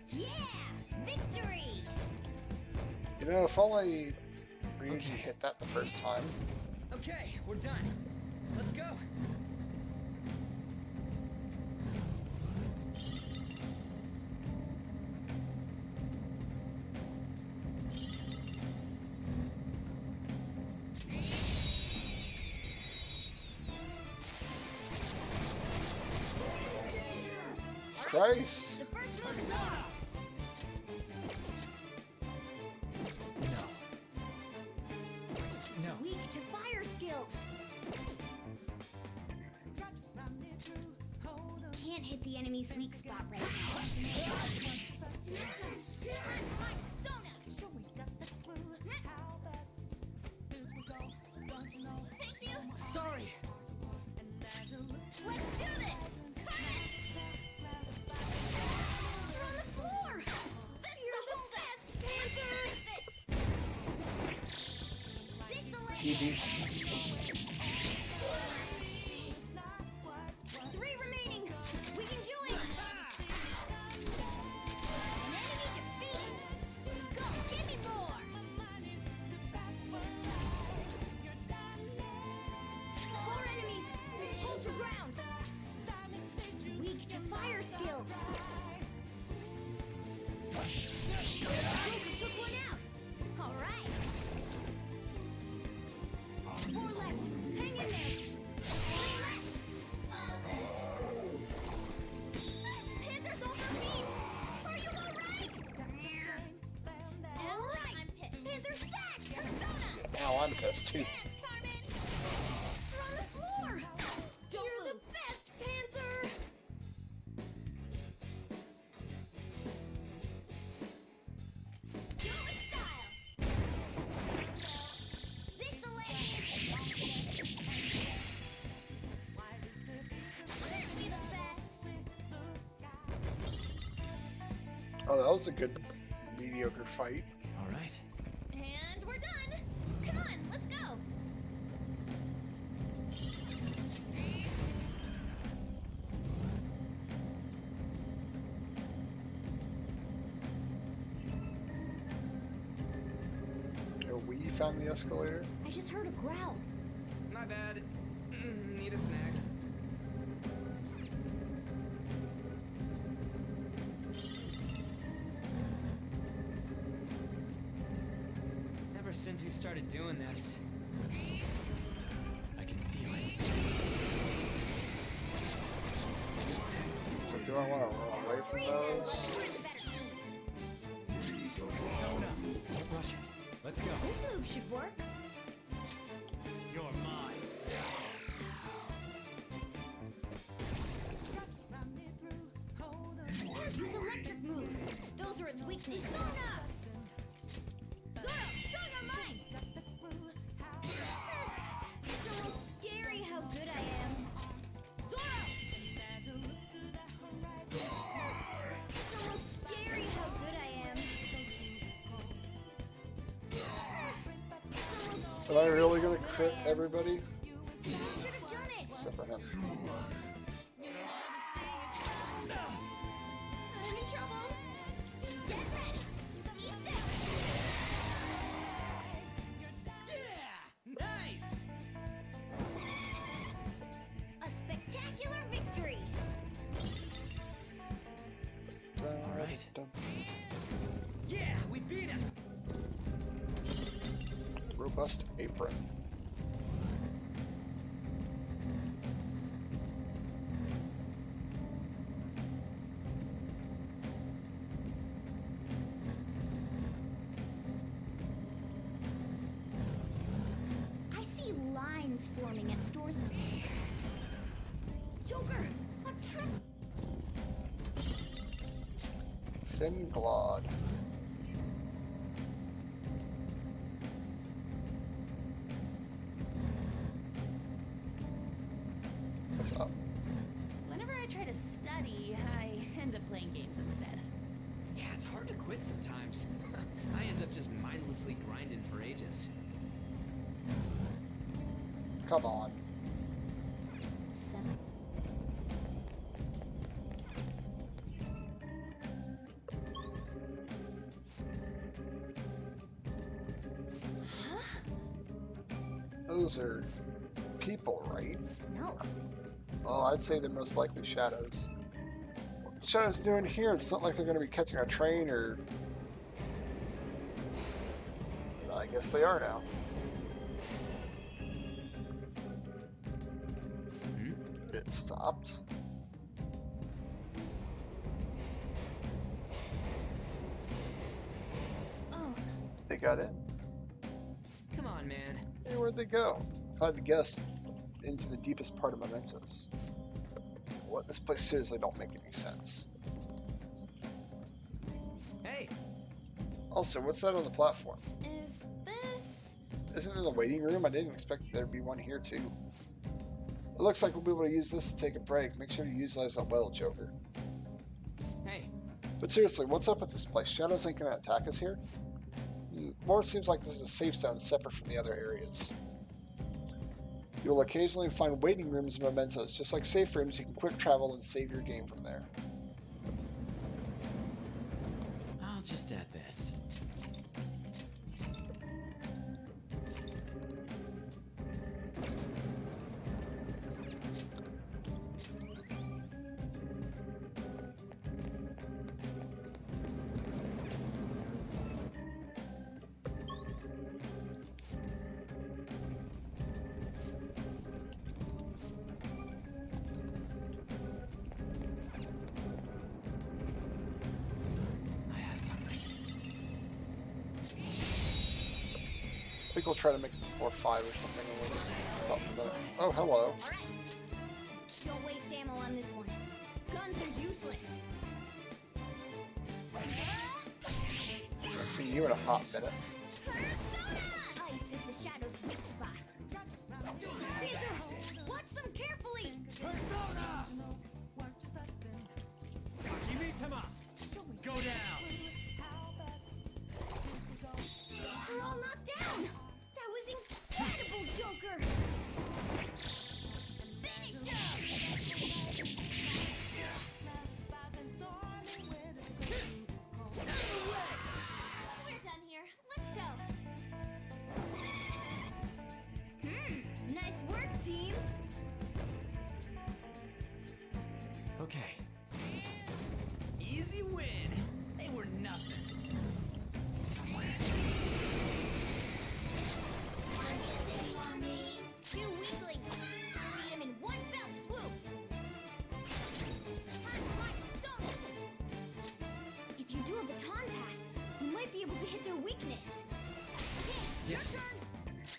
Yeah! Victory! You know, if only Ryuji hit that the first time. Okay, we're done. Let's go. Christ! The first move is off! No. Weak to fire skills! Can't hit the enemy's weak spot right now. Thank you. Sorry. Let's do this. You're on the floor. You're the best, Panther. Easy. 3 remaining! We can do it! An enemy defeated! Skull, give me more! 4 enemies! Hold your ground! Weak to fire skills! Joker took one out! Alright! 4 left! Hang in there! 3 left! Panther's over me. Are you alright? Alright! I'm pissed. Panther's back. Persona. Now I'm pissed too. Dance, Carmen. You're on the floor. You're the best, Panther. Do it with style. This'll end! Be the best. Oh, that was a good, mediocre fight. All right. And we're done. Come on, let's go. Oh, we found the escalator. I just heard a growl. My bad. Need a snack. Ever since we started doing this, I can feel it. So do I want to run away from those? We're the better team. Don't rush it. Let's go. This move should work. You're mine. Use electric moves. Those are its weaknesses. Sona! Zoro, Zoro, mine. It's a little scary how good I am. Zoro. It's a little scary how good I am. Am I really gonna crit everybody? Should have done it. Except for him. I'm in trouble. Get ready. Eat this. Yeah! Nice! A spectacular victory. All right. Yeah, we beat him. Robust apron. I see lines forming at stores. Joker, a trick. Thin Glod. What's up? Whenever I try to study, I end up playing games instead. it's hard to quit sometimes. I end up just mindlessly grinding for ages. Come on. Seven. Those are people, right? No. Well, I'd say they're most likely shadows. What the shadows doing here? It's not like they're going to be catching a train or... I guess they are now. It stopped. Oh, They got in. Come on, man. Hey, where'd they go? If I had to guess, into the deepest part of Mementos. What? This place seriously don't make any sense. Hey, Also, what's that on the platform? is this? Isn't it the waiting room? I didn't expect there'd be one here too. It looks like we'll be able to use this to take a break. Make sure to utilize that well, Joker. hey. But seriously, what's up with this place? Shadows ain't gonna attack us here? More seems like this is a safe zone separate from the other areas. You will occasionally find waiting rooms in Mementos. Just like safe rooms, you can quick travel and save your game from there. I'll just add this. I have something. I think we'll try to make it before 5 or something, and we'll just stop for a minute. Oh, hello. Alright. Don't waste ammo on this one. Guns are useless. I'll see you in a hot minute. Ice is the shadow's weak spot. Panther, watch them carefully. Go down! We're all knocked down. That was incredible, Joker. Finish him. We're done here. Let's go. Nice work, team. Okay. Easy win. They were nothing. Two weaklings. Beat him in one fell swoop. If you do a baton pass, you might be able to hit their weakness. Okay, your turn.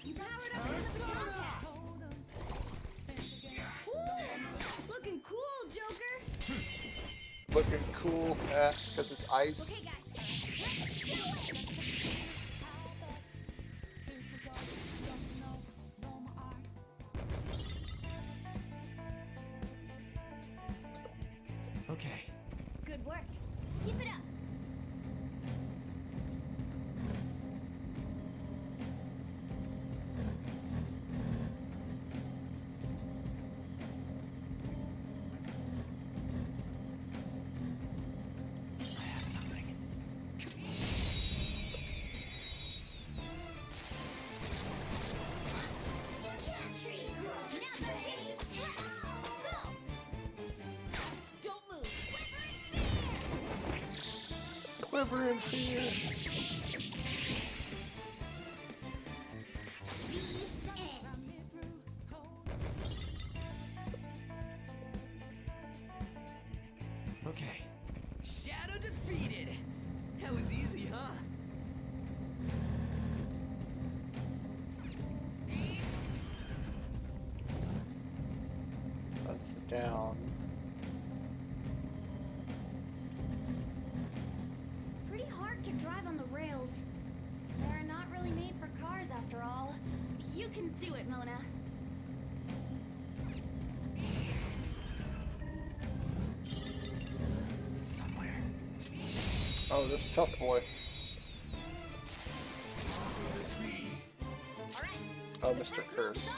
You powered up with the baton pass. Ooh, looking cool, Joker. Looking cool, because it's ice. Okay, guys, let's do it. Okay. Good work. Keep it up. I have something. Now the team split. Go. Don't move. Quiver in fear. Okay. Shadow defeated. That was easy, huh? That's down. It's pretty hard to drive on the rails. They're not really made for cars after all. You can do it, Mona. It's somewhere. Oh, Oh, this tough boy. Oh, Mr. Curse.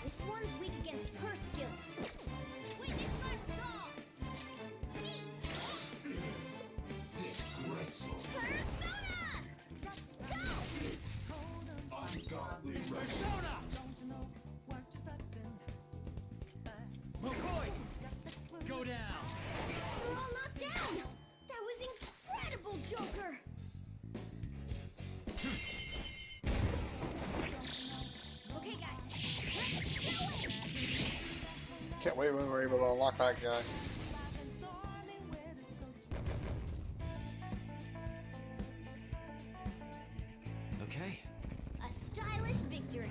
This one's weak against curse skills. Witness my resolve. Persona! McCoy! Go down! We're all knocked down. That was incredible, Joker. Okay, guys, let's do it. Can't wait when we're able to unlock that guy. Okay. A stylish victory.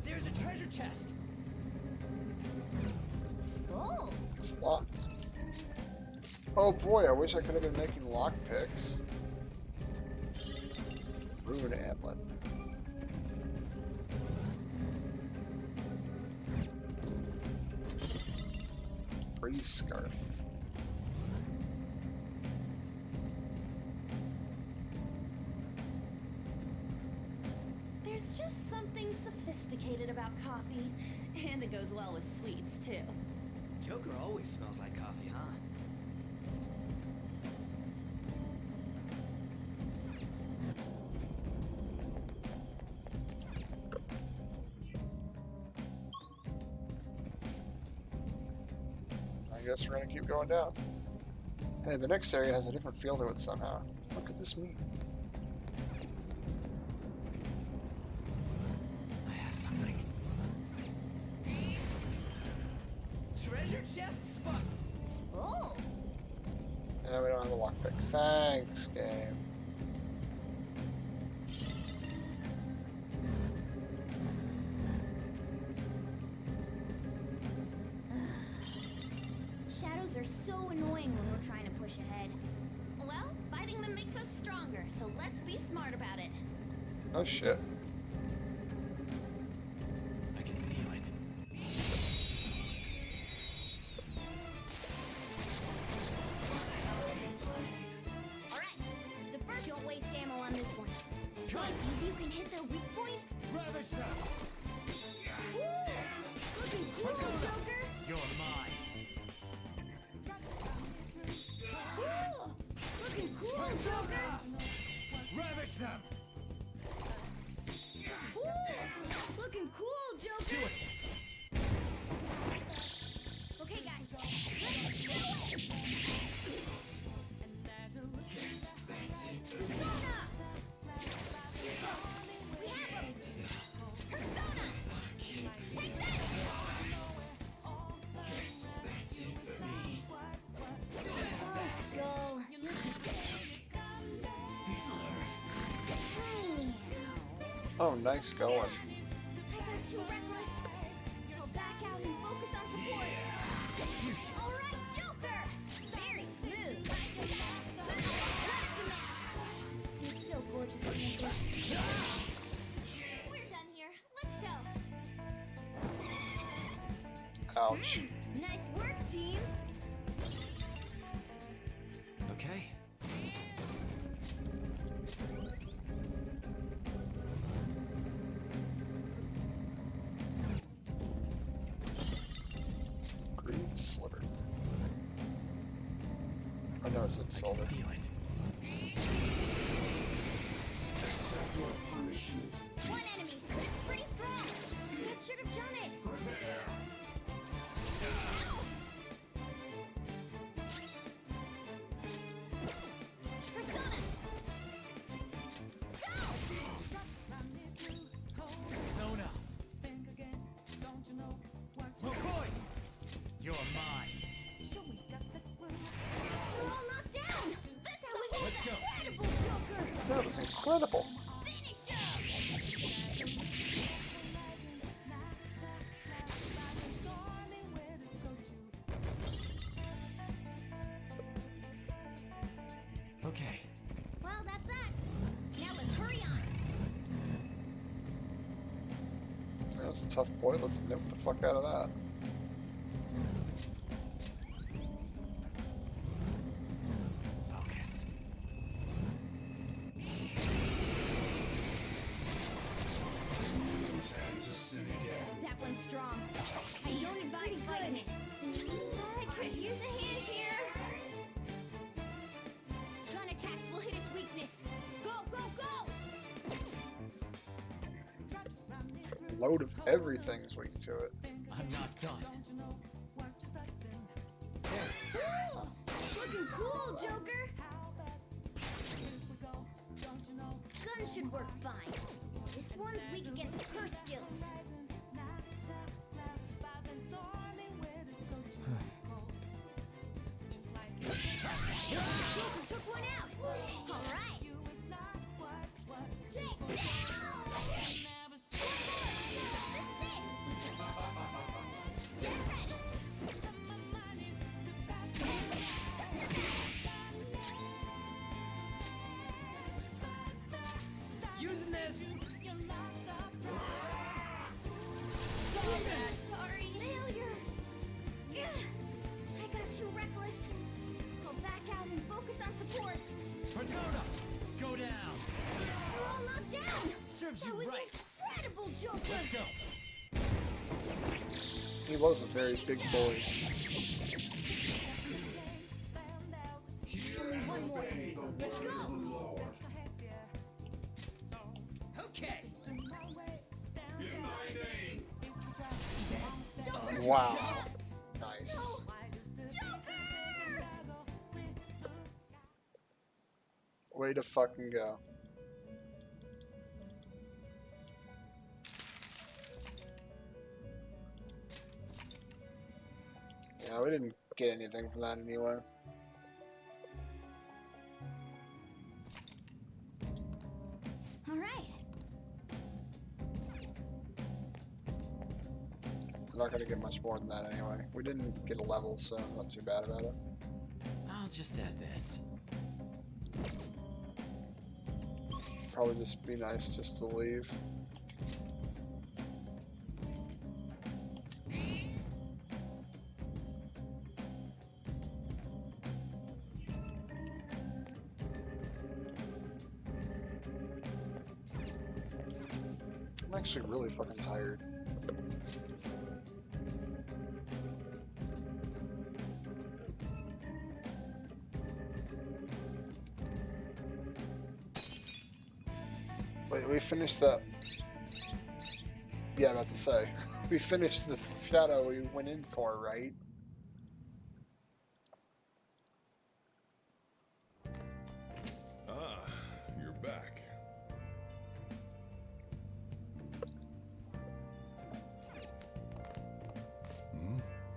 There's a treasure chest! Oh, It's locked. Oh boy, I wish I could have been making lockpicks. Rune amulet. Free scarf. There's just something sophisticated about coffee, and it goes well with sweets, too. Joker always smells like coffee, huh? I guess we're gonna keep going down. Hey, the next area has a different feel to it somehow. What could this mean? I have something. Treasure chest spot! oh. Yeah, we don't have a lockpick. Thanks, game. Shadows are so annoying when we're trying to push ahead. Well, fighting them makes us stronger, so let's be smart about it. Oh shit. I can feel it. Alright, the first don't waste ammo on this one. Cut! Maybe you can hit their weak point? Ravage them! Woo! Looking cool, Joker! You're mine! Woo! Looking cool, Joker! Ravage them! Woo! Looking cool, Joker! Do it! Okay, guys, let's do it! Persona! We have him! Persona! Take this! Oh, Skull, you're Oh, nice going. I got too reckless. I'll back out and focus on support. All right, Joker. Very smooth. You're so gorgeous, Mementos. We're done here. Let's go. Ouch. Nice work, team. Okay. Green sliver. Oh no, it's in silver. Feel it. One enemy, but it's pretty strong. That should have done it. Persona. Persona! McCoy! You're mine! We're all knocked down. That was Let's go. incredible, Joker. That was incredible. Finish him. Okay. Well, that's that. Now let's hurry on. That was a tough boy. Let's nip the fuck out of that. load of everything is waiting to it. I'm not done. Cool! Looking cool, Joker! Gun should work fine. This one's weak against curse skills. Joker took one out! Alright! Take down! Get ready! Using this. Sorry. Failure. Ugh. I got too reckless. I'll back out and focus on support. Persona, go down. We're all knocked down. Serves That you was right. incredible, Joker. Let's go. He was a very big boy. Only one more. Let's go. Okay. Wow. Nice. Way to fucking go. Yeah, we didn't get anything from that anyway. All right. I'm not gonna get much more than that anyway. We didn't get a level, so I'm not too bad about it. I'll just add this. Probably just be nice just to leave. I'm actually really fucking tired. Wait, we finished that. Yeah, I'm about to say. We finished the shadow we went in for, right? Ah, you're back.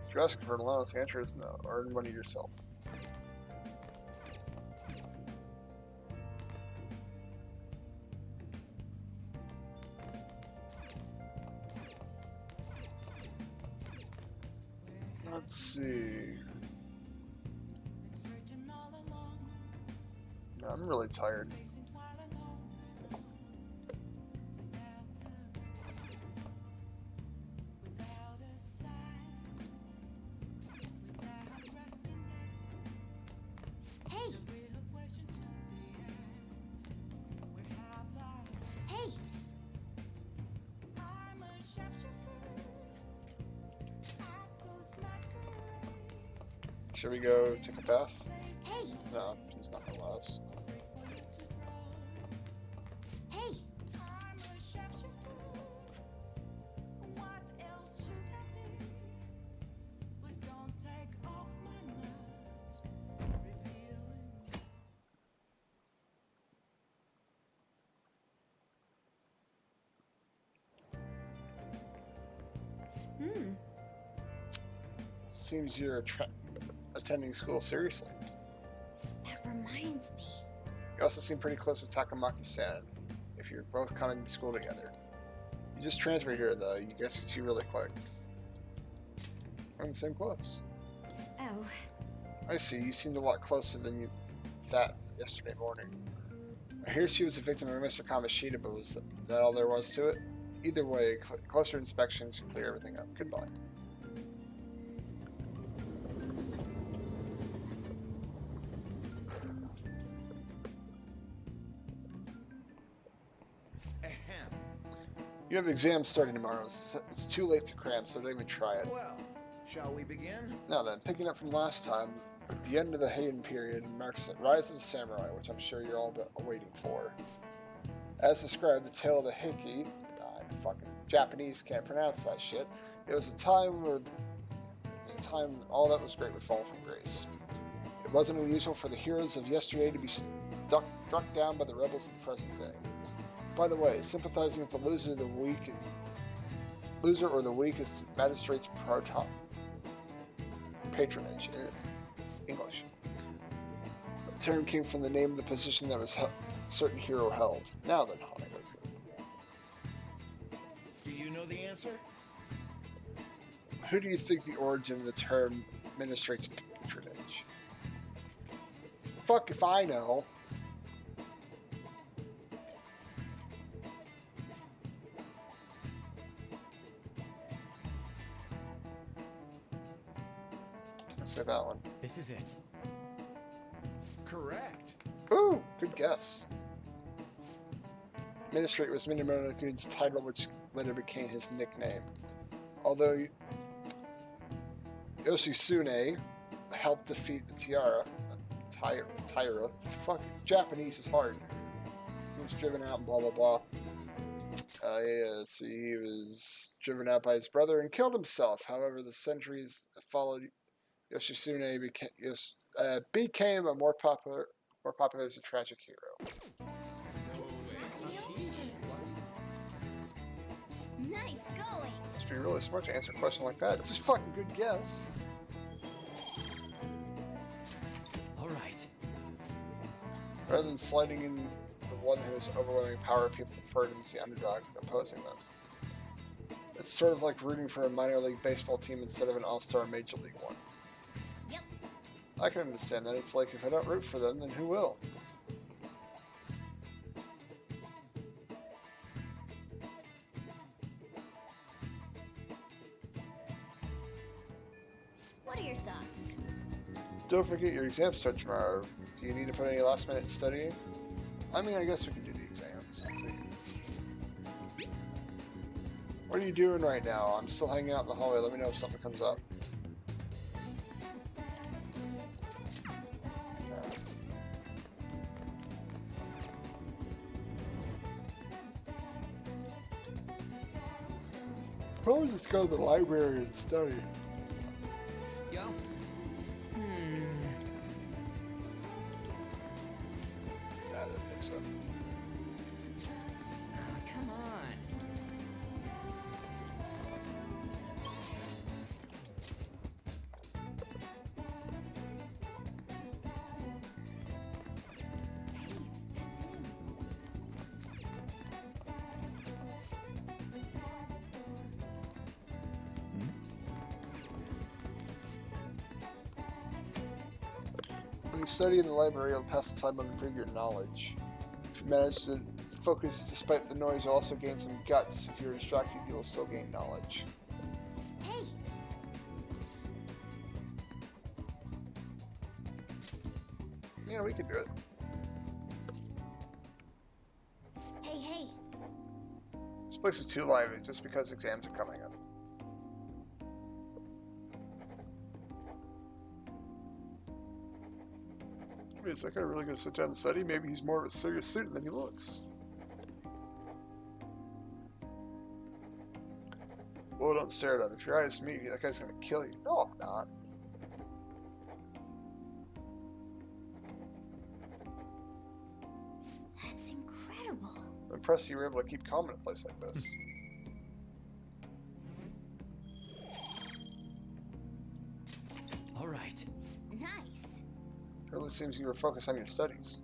If you're asking for an allowance, the answer is no. Earn money yourself. Let's see. No, I'm really tired. Hey. Hey. Should we go take a bath? Hey. No, he's not gonna let us. Hey. Seems you're attending school seriously. That reminds me. You also seem pretty close to Takamaki-san, if you're both coming to school together. You just transferred here, though. You guess it's you really quick. We're in the same class. Oh. I see. You seemed a lot closer than you thought yesterday morning. I hear she was a victim of Mr. Kamoshida, but was that all there was to it? Either way, closer inspection should clear everything up. Goodbye. You have exams starting tomorrow. It's too late to cram, so don't even try it. Well, shall we begin? Now then, picking up from last time, the end of the Heian period marks the rise of the samurai, which I'm sure you're all waiting for. As described, the tale of the Heiki, fucking Japanese can't pronounce that shit. It was a time where all that was great would fall from grace. It wasn't unusual for the heroes of yesterday to be struck down by the rebels of the present day. By the way, sympathizing with the loser or the weakest magistrate's patronage in English. The term came from the name of the position that was a certain hero held. Now then, Hollywood. Do you know the answer? Who do you think the origin of the term magistrate's patronage? Fuck if I know. Let's say that one. This is it. Correct. Ooh, good guess. Magistrate was Minamoto's title, which later became his nickname. Although Yoshitsune helped defeat the Taira. Fuck, Japanese is hard. He was driven out and blah blah blah. He was driven out by his brother and killed himself. However, the centuries that followed, Yoshitsune became a more popular as a tragic hero. Nice going. Must be really smart to answer a question like that. It's just fucking good guess. All right. Rather than sliding in the one who has overwhelming power, people prefer him as the underdog opposing them. It's sort of like rooting for a minor league baseball team instead of an all-star major league one. Yep. I can understand that. It's like, if I don't root for them, then who will? What are your thoughts? Don't forget your exams start tomorrow. Do you need to put any last-minute studying? I mean, I guess we can do the exams. Let's see. What are you doing right now? I'm still hanging out in the hallway. Let me know if something comes up. Probably just go to the library and study. Yo. That doesn't make sense. Come on. When you study in the library, you'll pass the time and improve your knowledge. If you manage to focus despite the noise, you'll also gain some guts. If you're distracted, you'll still gain knowledge. Hey, Yeah, we can do it. hey. This place is too lively just because exams are coming up. Wait, is that guy really going to sit down and study? Maybe he's more of a serious student than he looks. Well, don't stare at him. If your eyes meet, that guy's going to kill you. No, I'm not. That's incredible. I'm impressed you were able to keep calm in a place like this. All right. Nice. It really seems you were focused on your studies.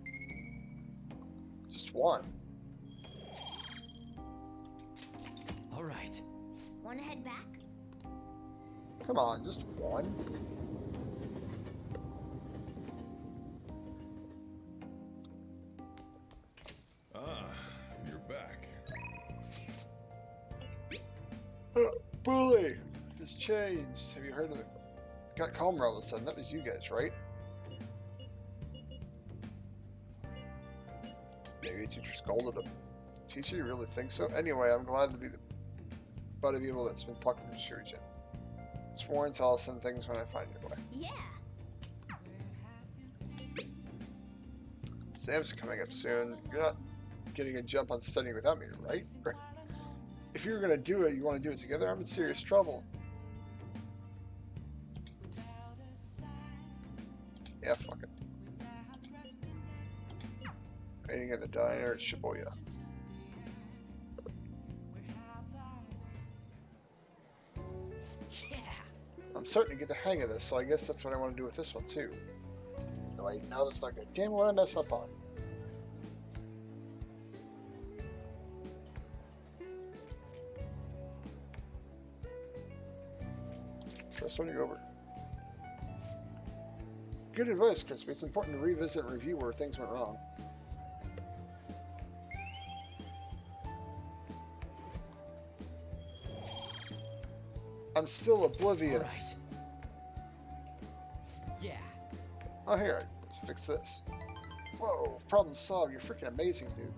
Just one. All right. Wanna head back? Come on, just one. Ah, you're back. Bully! It's changed. Have you heard of it? Got calmer all of a sudden. That was you guys, right? Maybe a teacher scolded him. Teacher, you really think so? Anyway, I'm glad to be the butt of evil that's been plucked from Shuriken. Sworn to I'll send things when I find your way. Yeah. Exams are coming up soon. You're not getting a jump on studying without me, right? if you're gonna do it, you want to do it together. I'm in serious trouble. Yeah, fuck it. Waiting at the diner at Shibuya. Yeah. I'm starting to get the hang of this, so I guess that's what I want to do with this one too. Though I know that's not good. Damn, what did I mess up on? First one, you're over. Good advice, Crispy. It's important to revisit and review where things went wrong. I'm still oblivious. Yeah. Oh, here. Let's fix this. Whoa, problem solved. You're freaking amazing, dude.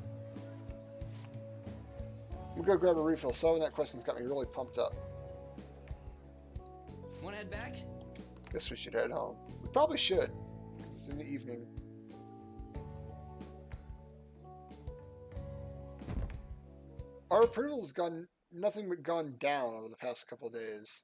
I'm gonna go grab a refill. Solving that question's got me really pumped up. Wanna head back? Guess we should head home. We probably should, because it's in the evening. Our approval's gone nothing but gone down over the past couple of days.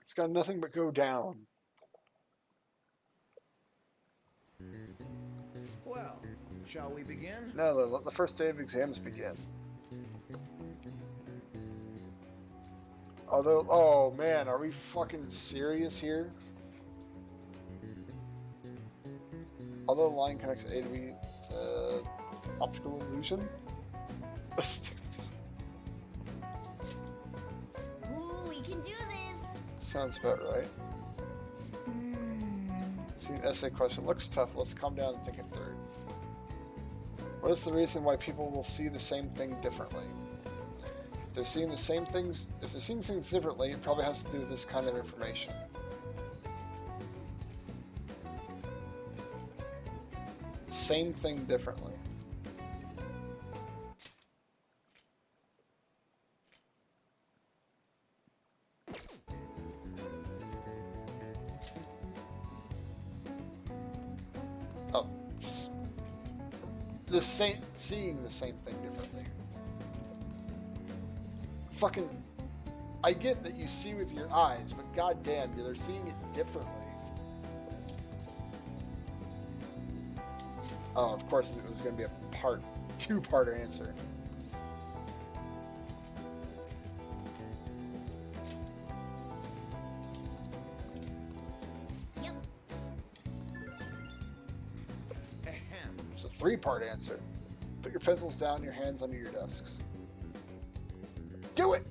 It's got nothing but go down. Well, shall we begin? No, let the first day of exams begin. Although, oh man, are we fucking serious here? Although the line connects A to B, it's an optical illusion. Ooh, we can do this. Sounds about right. See an essay question. Looks tough. Let's calm down and think it through. What is the reason why people will see the same thing differently? If they're seeing things differently, it probably has to do with this kind of information. Same thing differently. Oh, just seeing the same thing differently. Fucking, I get that you see with your eyes, but goddamn, they're seeing it differently. Oh, of course, it was going to be a two-part answer. Yep. Ahem. It's a three-part answer. Put your pencils down, your hands under your desks. Do it!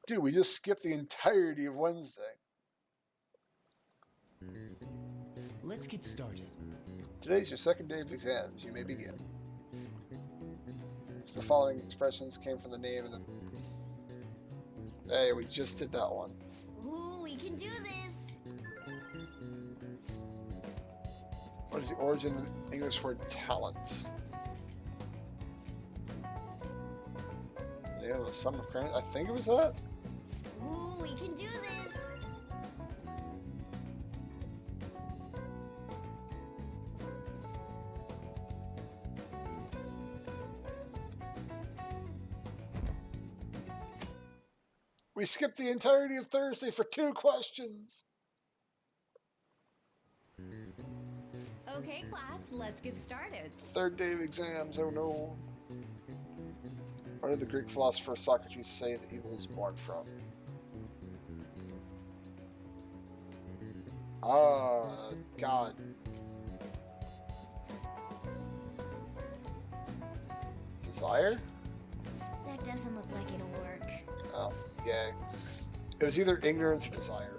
Dude, we just skipped the entirety of Wednesday. Let's get started. Today's your second day of exams. You may begin. The following expressions came from the name of the... Hey, we just did that one. Ooh, we can do this. What is the origin of the English word talent? Yeah, the sum of crayons. I think it was that. Ooh, we can do this. We skipped the entirety of Thursday for 2 questions. Okay, class, let's get started. Third day of exams, oh no. What did the Greek philosopher Socrates say that evil is born from? Ah, God. Desire? That doesn't look like it'll work. Oh, yay. It was either ignorance or desire.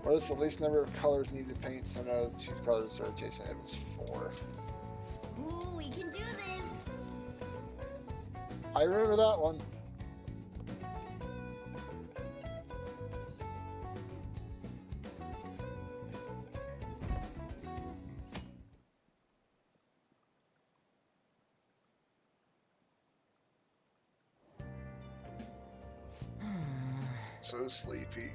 What is the least number of colors needed to paint? So no, 2 colors are adjacent. It was 4. Ooh, we can do this. I remember that one. So sleepy.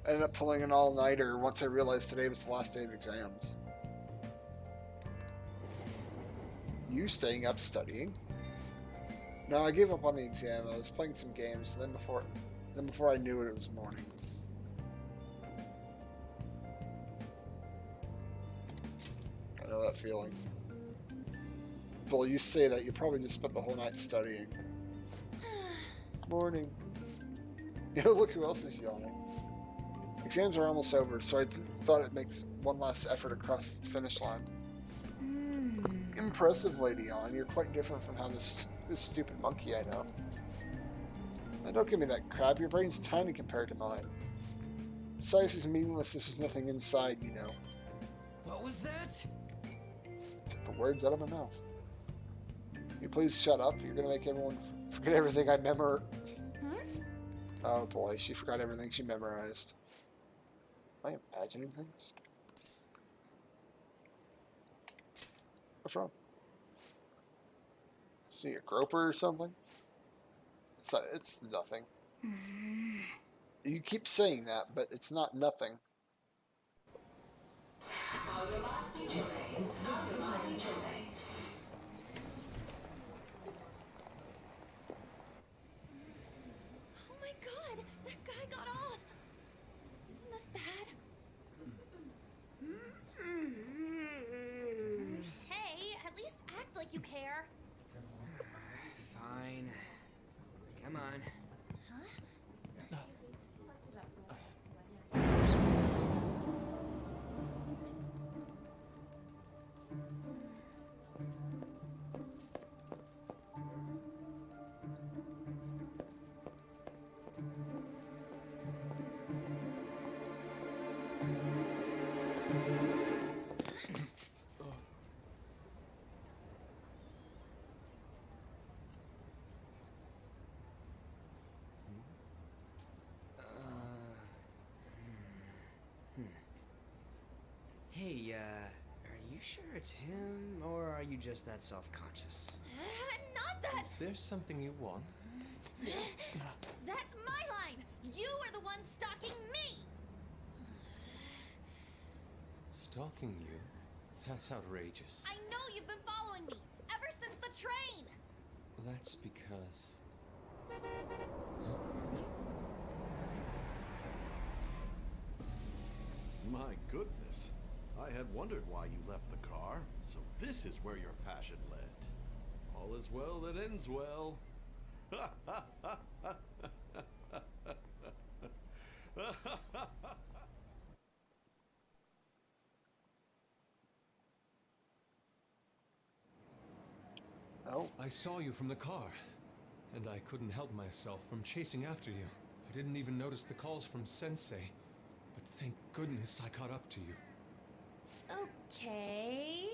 I ended up pulling an all-nighter once I realized today was the last day of exams. You staying up studying? No, I gave up on the exam. I was playing some games, and then before I knew it, it was morning. I know that feeling. Well, you say that, you probably just spent the whole night studying. Morning. You know, look who else is yawning. Exams are almost over, so I thought it makes one last effort across the finish line. Impressive, Lady On. You're quite different from how this stupid monkey I know. Now, don't give me that crap. Your brain's tiny compared to mine. Size is meaningless if there's nothing inside, you know. What was that? Took the words out of my mouth. You please shut up. You're gonna make everyone forget everything I memorized. Oh boy, she forgot everything she memorized. Am I imagining things? What's wrong? See a groper or something? It's nothing. You keep saying that, but it's not nothing. Oh my god, that guy got off. Isn't this bad? Hey, at least act like you care. Fine. Come on. Huh? Hey, are you sure it's him, or are you just that self-conscious? Not that! Is there something you want? That's my line! You are the one stalking me! Stalking you? That's outrageous. I know you've been following me, ever since the train! That's because... My goodness. I had wondered why you left the car, so this is where your passion led. All is well that ends well. Oh. I saw you from the car, and I couldn't help myself from chasing after you. I didn't even notice the calls from Sensei, but thank goodness I caught up to you. Okay...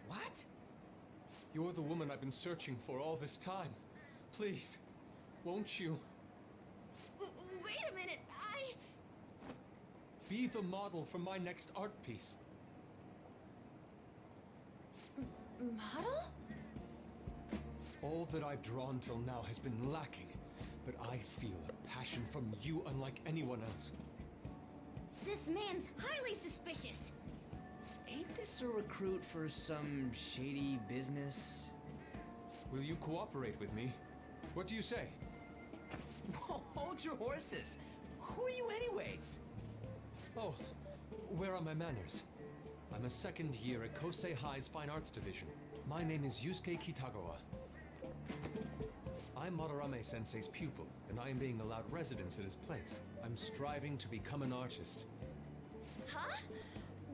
What? You're the woman I've been searching for all this time. Please, won't you? Wait a minute, Be the model for my next art piece. Model? All that I've drawn till now has been lacking, but I feel a passion from you unlike anyone else. This man's highly suspicious. Ain't this a recruit for some shady business? Will you cooperate with me? What do you say? Whoa, hold your horses! Who are you anyways? Oh, where are my manners? I'm a second year at Kosei High's Fine Arts Division. My name is Yusuke Kitagawa. I'm Madarame-sensei's pupil, and I am being allowed residence at his place. I'm striving to become an artist. Huh?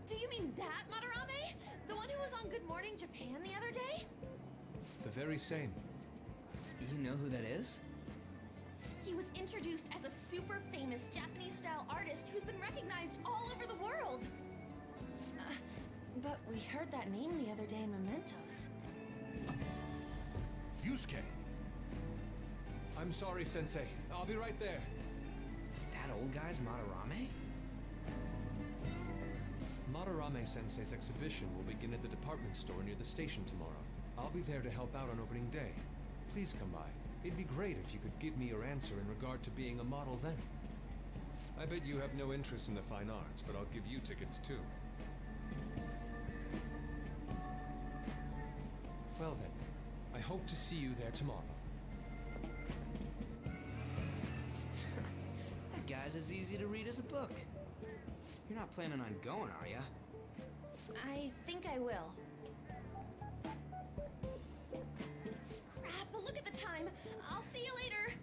Do you mean that Madarame? The one who was on Good Morning Japan the other day? The very same. You know who that is? He was introduced as a super famous Japanese-style artist who's been recognized all over the world. But we heard that name the other day in Mementos. Yusuke! I'm sorry, Sensei. I'll be right there. That old guy's Madarame? Madarame-sensei's exhibition will begin at the department store near the station tomorrow. I'll be there to help out on opening day. Please come by, It'd be great if you could give me your answer in regard to being a model then. I bet you have no interest in the fine arts, but I'll give you tickets too. Well then, I hope to see you there tomorrow. That guy's as easy to read as a book. You're not planning on going, are ya? I think I will. Crap, look at the time. I'll see you later.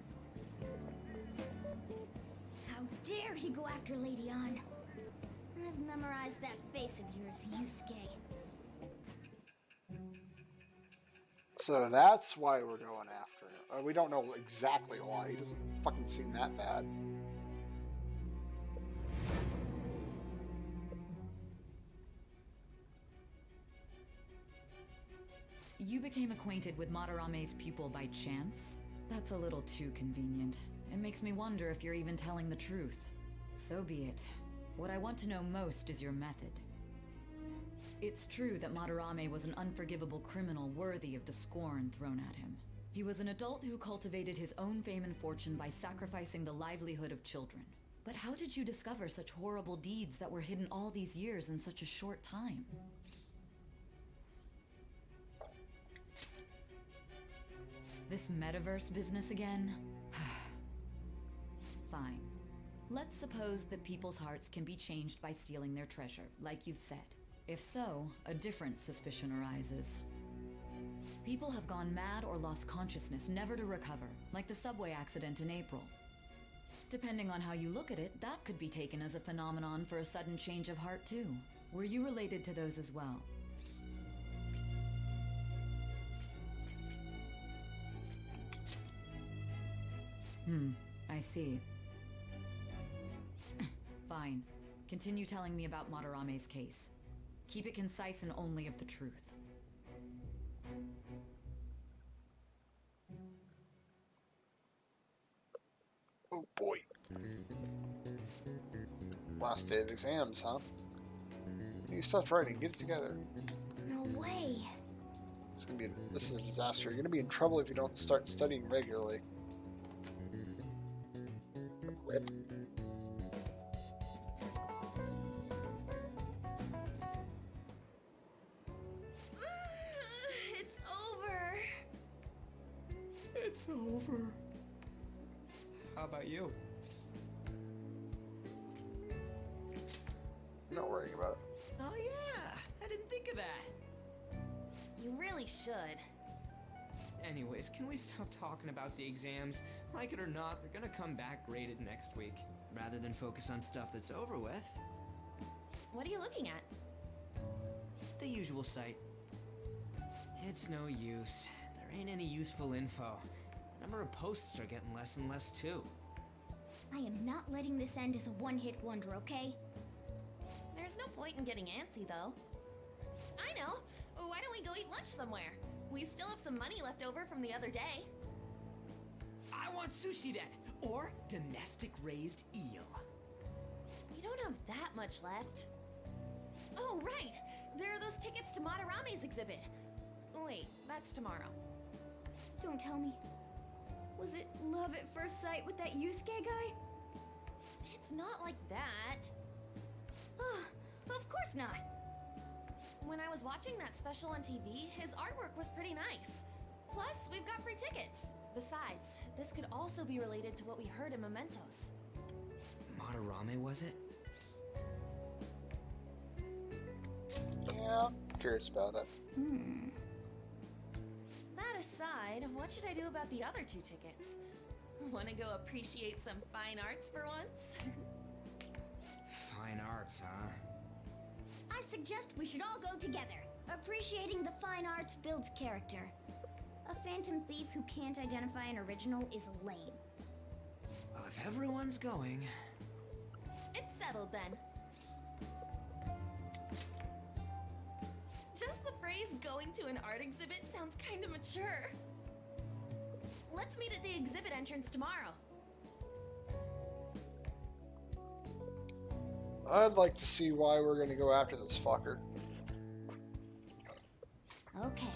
How dare he go after Lady Ann? I've memorized that face of yours, Yusuke. So that's why we're going after him. We don't know exactly why. He doesn't fucking seem that bad. You became acquainted with Madarame's pupil by chance? That's a little too convenient. It makes me wonder if you're even telling the truth. So be it. What I want to know most is your method. It's true that Madarame was an unforgivable criminal worthy of the scorn thrown at him. He was an adult who cultivated his own fame and fortune by sacrificing the livelihood of children. But how did you discover such horrible deeds that were hidden all these years in such a short time? This metaverse business again? Fine. Let's suppose that people's hearts can be changed by stealing their treasure, like you've said. If so, a different suspicion arises. People have gone mad or lost consciousness, never to recover, like the subway accident in April. Depending on how you look at it, that could be taken as a phenomenon for a sudden change of heart too. Were you related to those as well? I see. Fine. Continue telling me about Madarame's case. Keep it concise and only of the truth. Oh boy. Last day of exams, huh? You stopped writing. Get it together. No way. This is a disaster. You're gonna be in trouble if you don't start studying regularly. Rip. It's over. It's over. How about you? Not worrying about it. Oh yeah, I didn't think of that. You really should. Anyways, can we stop talking about the exams? Like it or not, they're gonna come back graded next week. Rather than focus on stuff that's over with. What are you looking at? The usual site. It's no use. There ain't any useful info. Number of posts are getting less and less too. I am not letting this end as a one-hit wonder, okay? There's no point in getting antsy, though. I know! Why don't we go eat lunch somewhere? We still have some money left over from the other day. I want sushi then! Or domestic-raised eel. We don't have that much left. Oh, right! There are those tickets to Madarame's exhibit. Wait, that's tomorrow. Don't tell me. Was it love at first sight with that Yusuke guy? It's not like that. Of course not. When I was watching that special on TV, his artwork was pretty nice. Plus, we've got free tickets. Besides, this could also be related to what we heard in Mementos. Madarame, was it? Yeah, I'm curious about that. That aside, what should I do about the other 2 tickets? Want to go appreciate some fine arts for once? Fine arts, huh? I suggest we should all go together. Appreciating the fine arts builds character. A phantom thief who can't identify an original is lame. Well, if everyone's going... It's settled then. Just the phrase going to an art exhibit sounds kind of mature. Let's meet at the exhibit entrance tomorrow. I'd like to see why we're going to go after this fucker. Okay.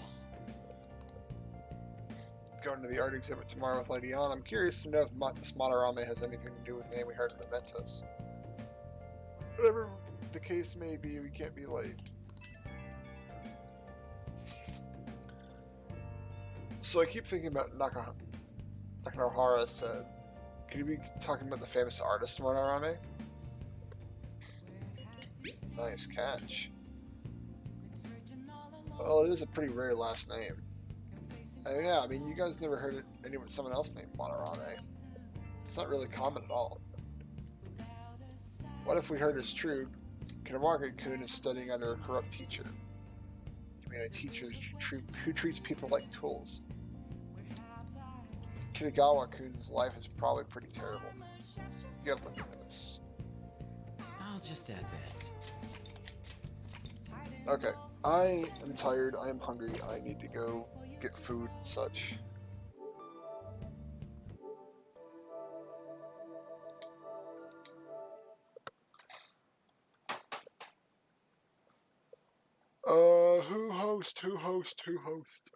going to the art exhibit tomorrow with Lady Ann. I'm curious to know if this Monorame has anything to do with the name we heard in Mementos. Whatever the case may be, we can't be late. So I keep thinking about Nakanohara said, could he be talking about the famous artist Monorame? Nice catch. Well, it is a pretty rare last name. Yeah, I mean, you guys never heard someone else named Monorame. It's not really common at all. What if we heard it's true? Kinamarga-kun is studying under a corrupt teacher. You mean a teacher who treats people like tools? Kitagawa-kun's life is probably pretty terrible. You gotta look at this. I'll just add this. Okay, I am tired, I am hungry, I need to go get food and such. Who host?